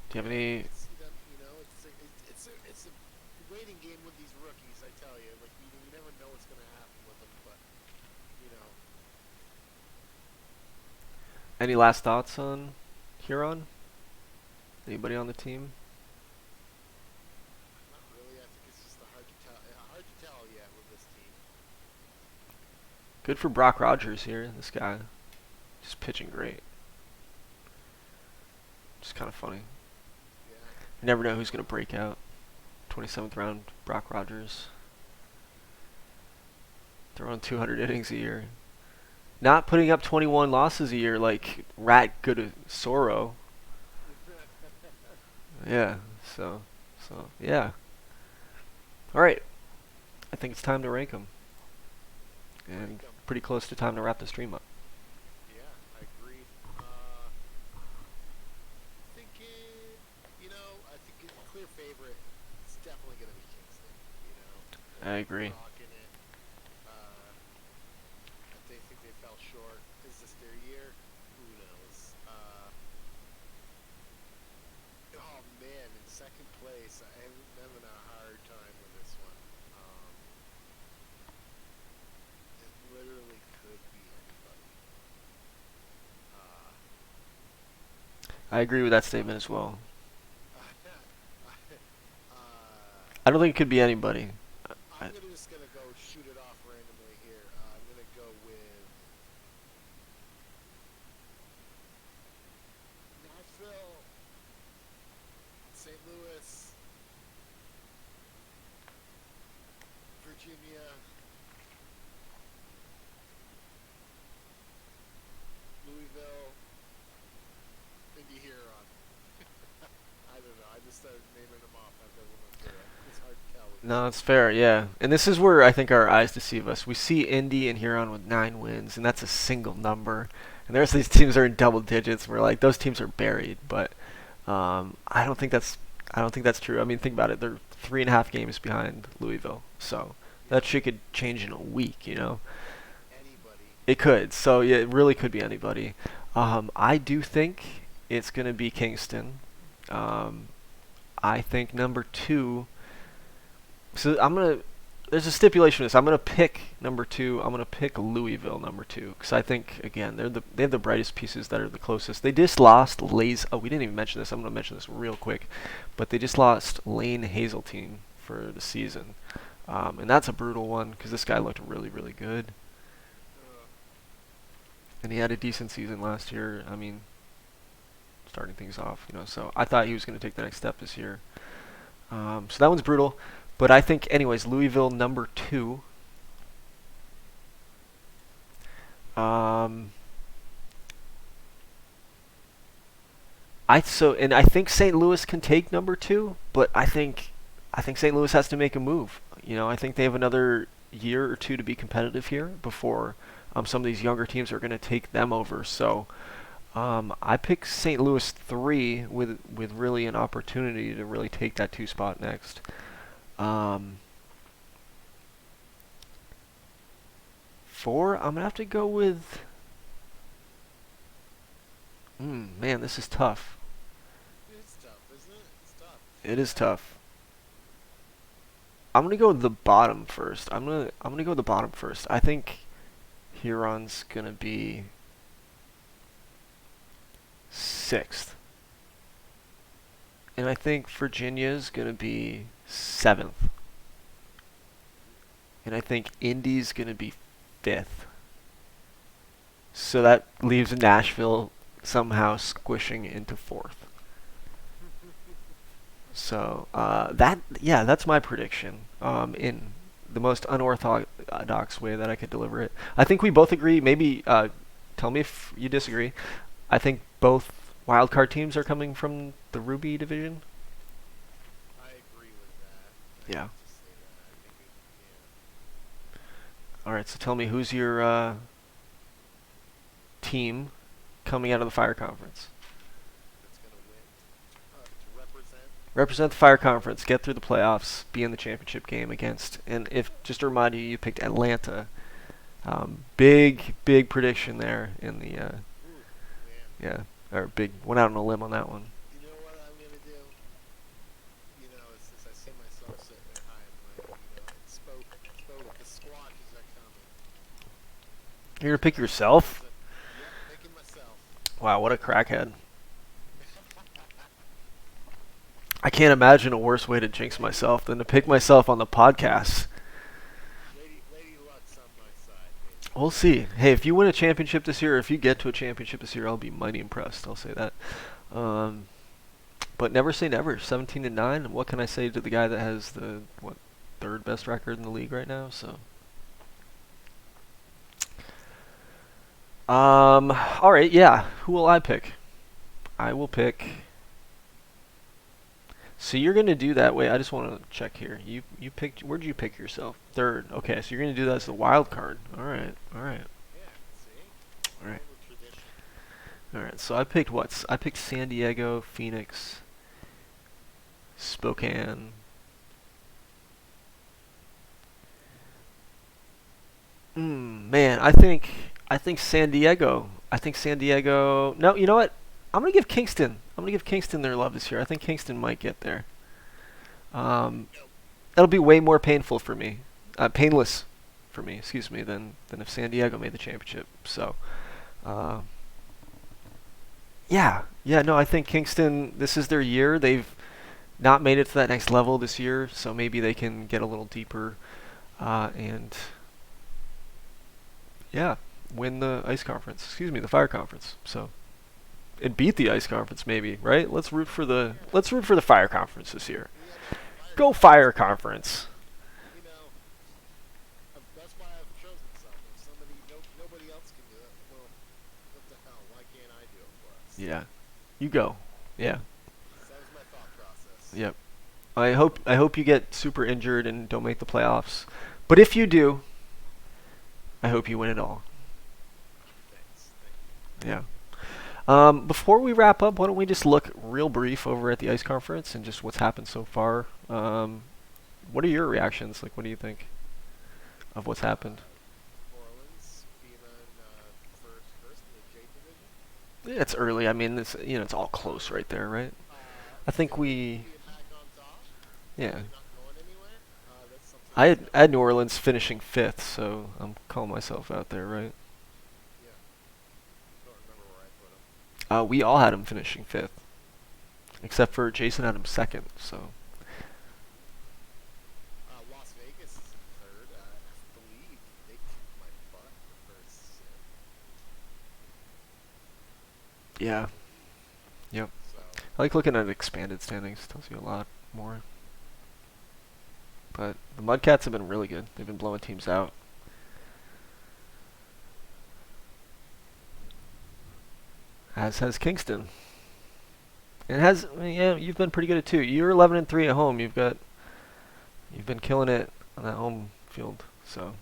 Speaker 1: Do you have
Speaker 2: yeah, I
Speaker 1: any?
Speaker 2: could see them. It's a waiting game with these rookies. I tell you, like you never know what's going to happen with them. But you know,
Speaker 1: Any last thoughts on Huron? Anybody on the team?
Speaker 2: not really. I think it's just hard to tell yet with this team.
Speaker 1: Good for Brock Rogers here. This guy, just pitching great. Just kind of funny.
Speaker 2: Yeah.
Speaker 1: You never know who's gonna break out. 27th round, Brock Rogers, throwing 200 innings a year, not putting up 21 losses a year like Rat Good Soro. Yeah. So yeah. All right. I think it's time to rank them, and
Speaker 2: Rank 'em.
Speaker 1: pretty close to time to wrap the stream up.
Speaker 2: Yeah, I agree. Thinking, I think a clear favorite. It's definitely going to be Kingston.
Speaker 1: I
Speaker 2: They've been
Speaker 1: agree.
Speaker 2: rocking it. They think they fell short. Is this their year? Who knows? Oh man, in second place, I'm having a hard time with this one. It literally could be anybody. Uh,
Speaker 1: I agree with that statement as well. I don't
Speaker 2: I'm
Speaker 1: think it could be anybody. I,
Speaker 2: just gonna go shoot it off randomly here. I'm gonna go with Nashville, St. Louis, Virginia, Louisville, Indy Huron. I don't know. I just started naming them off as I went through it. It's hard to tell with this
Speaker 1: no,
Speaker 2: one.
Speaker 1: it's fair. Yeah, and this is where I think our eyes deceive us. We see Indy and Huron with 9 wins, and that's a single number. And the rest of these teams are in double digits. We're like those teams are buried, but I don't think that's true. I mean, think about it. They're 3.5 games behind Louisville, so that
Speaker 2: Yeah,
Speaker 1: shit could change in a week.
Speaker 2: anybody.
Speaker 1: It could. So yeah, it really could be anybody. I do think it's gonna be Kingston. Um, I think number two. So I'm gonna. There's a stipulation to this. I'm gonna pick number two. I'm gonna pick Louisville number two because I think again they have the brightest pieces that are the closest. They just lost Lays. Oh, we didn't even mention this. I'm gonna mention this real quick, but they just lost Lane Hazeltine for the season, and that's a brutal one because this guy looked really really good,
Speaker 2: Uh,
Speaker 1: and he had a decent season last year. I mean, starting things off, So I thought he was gonna take the next step this year. So that one's brutal. But I think, anyways, Louisville number two. Um, and I think St. Louis can take number two, but I think St. Louis has to make a move. I think they have another year or two to be competitive here before some of these younger teams are going to take them over. So I pick St. Louis 3 with really an opportunity to really take that 2 spot next. Um, 4, I'm going to have to go with. Man, this is tough.
Speaker 2: It's tough, isn't it? It's tough.
Speaker 1: It is tough. I'm gonna go with the bottom first. I'm gonna go with the bottom first. I think Huron's gonna be 6th, and I think Virginia's gonna be 7th, and I think Indy's gonna be 5th. So that leaves Nashville somehow squishing into 4th. So that's my prediction. In the most unorthodox way that I could deliver it. I think we both agree. Maybe tell me if you disagree. I think both wildcard teams are coming from the Ruby division.
Speaker 2: I agree with that. I
Speaker 1: Yeah.
Speaker 2: have to say that. I think
Speaker 1: All right. So tell me, who's your team coming out of the Fire Conference?
Speaker 2: that's going to win. To represent.
Speaker 1: Represent the Fire Conference, get through the playoffs, be in the championship game against. And if just to remind you, you picked Atlanta. Big prediction there in the
Speaker 2: Ooh, man.
Speaker 1: yeah, or big went out on a limb on that one.
Speaker 2: You know what I'm going to do? You know, as I see myself sitting there high and mighty, spoke the squatches are coming.
Speaker 1: You're gonna pick yourself?
Speaker 2: Yep, picking myself.
Speaker 1: Wow, what a crackhead! I can't imagine a worse way to jinx myself than to pick myself on the podcast.
Speaker 2: Lady Luck's on my side, baby.
Speaker 1: We'll see. Hey, if you win a championship this year, or if you get to a championship this year, I'll be mighty impressed. I'll say that. Um, but never say never. 17-9. What can I say to the guy that has the 3rd best record in the league right now? So. All right. Yeah. Who will I pick? I will pick. So you're gonna do that. Wait, I just want to check here. You picked. Where'd you pick yourself? 3rd. Okay, so you're gonna do that as the wild card. All right. All right.
Speaker 2: Yeah, see?
Speaker 1: All right.
Speaker 2: Little tradition.
Speaker 1: All right. So I picked what? I picked San Diego, Phoenix, Spokane. Man, I think San Diego. I think San Diego. No, you know what? I'm gonna give Kingston. I'm gonna give Kingston their love this year. I think Kingston might get there. Um, that'll be way more painless for me. Excuse me, than if San Diego made the championship. So, uh, yeah. No, I think Kingston. This is their year. They've not made it to that next level this year, so maybe they can get a little deeper and yeah, win the ice conference. Excuse me, the fire conference. So and beat the ice conference maybe, right? Let's root for the fire conference this year.
Speaker 2: Yeah, man. Fire
Speaker 1: Go
Speaker 2: conference.
Speaker 1: fire conference.
Speaker 2: You know, that's why I've chosen some. If nobody else can do it, well, what the hell? Why can't I do it for us?
Speaker 1: Yeah, you go. Yeah,
Speaker 2: So that was my thought process.
Speaker 1: yep. I hope you get super injured and don't make the playoffs. But if you do, I hope you win it all.
Speaker 2: Thanks. Thank you.
Speaker 1: Yeah. Before we wrap up, why don't we just look real brief over at the ice conference and just what's happened so far? What are your reactions? Like, what do you think of what's happened?
Speaker 2: Orleans being on first in the J division.
Speaker 1: Yeah, it's early. I mean, it's all close right there, right? I think
Speaker 2: St. Louis
Speaker 1: we,
Speaker 2: being back on top.
Speaker 1: yeah.
Speaker 2: Really not going anywhere. That's something
Speaker 1: I had,
Speaker 2: to
Speaker 1: I had New Orleans finishing 5th, so I'm calling myself out there, right?
Speaker 2: yeah. Don't remember where I put them.
Speaker 1: We all had him finishing 5th, except for Jason had him 2nd. So
Speaker 2: Las Vegas is in third. I believe they kicked my butt the first sim.
Speaker 1: yeah, yep.
Speaker 2: So
Speaker 1: I like looking at expanded standings. Tells you a lot more. But the Mudcats have been really good. They've been blowing teams out. As has Kingston. And yeah, you've been pretty good at 2. You're 11-3 at home. You've been killing it on that home field. So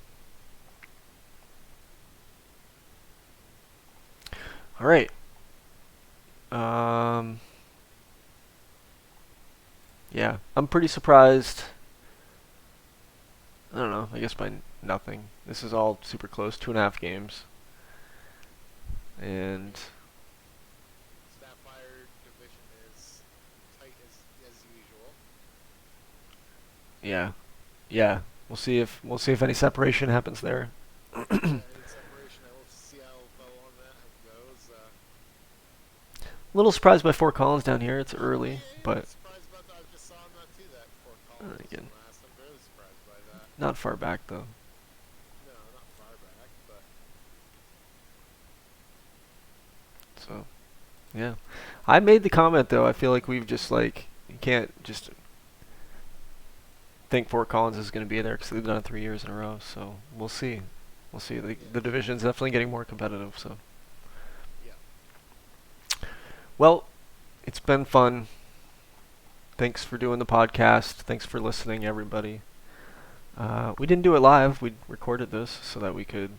Speaker 1: All right. Um, yeah, I'm pretty surprised. I don't know. I guess by nothing. This is all super close. 2.5 games, and
Speaker 2: Sapphire division is tight as usual.
Speaker 1: yeah, yeah. We'll see if any separation happens there. A
Speaker 2: Yeah, any separation. I will see how well on that goes.
Speaker 1: little surprised by Fort Collins down here. It's early,
Speaker 2: Yeah, I'm
Speaker 1: but
Speaker 2: surprised about that. I just saw not too that Fort Collins was
Speaker 1: again,
Speaker 2: in last. I'm really surprised by that.
Speaker 1: not far back though.
Speaker 2: No, not far back, but
Speaker 1: So yeah, I made the comment though. I feel like we've just like you can't just think Fort Collins is going to be there because they've done it 3 years in a row. So we'll see. We'll see.
Speaker 2: yeah,
Speaker 1: The division's definitely getting more competitive. So
Speaker 2: yeah.
Speaker 1: well, it's been fun. Thanks for doing the podcast. Thanks for listening, everybody. We didn't do it live. We recorded this so that we could.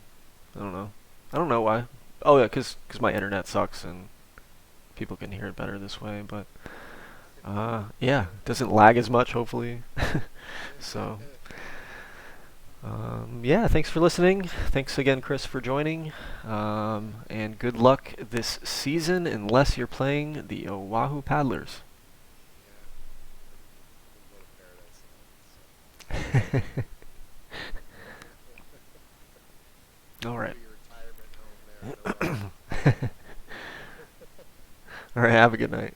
Speaker 1: I don't know. I don't know why. Oh yeah, cause my internet sucks and people can hear it better this way. But yeah, it doesn't lag as much. Hopefully. So yeah, thanks for listening. Thanks again, Chris, for joining. And good luck this season, unless you're playing the Oahu Paddlers.
Speaker 2: Yeah, we'll go to Paradise
Speaker 1: All
Speaker 2: Enjoy
Speaker 1: right.
Speaker 2: your retirement home there in Oahu.
Speaker 1: All right. Have a good night.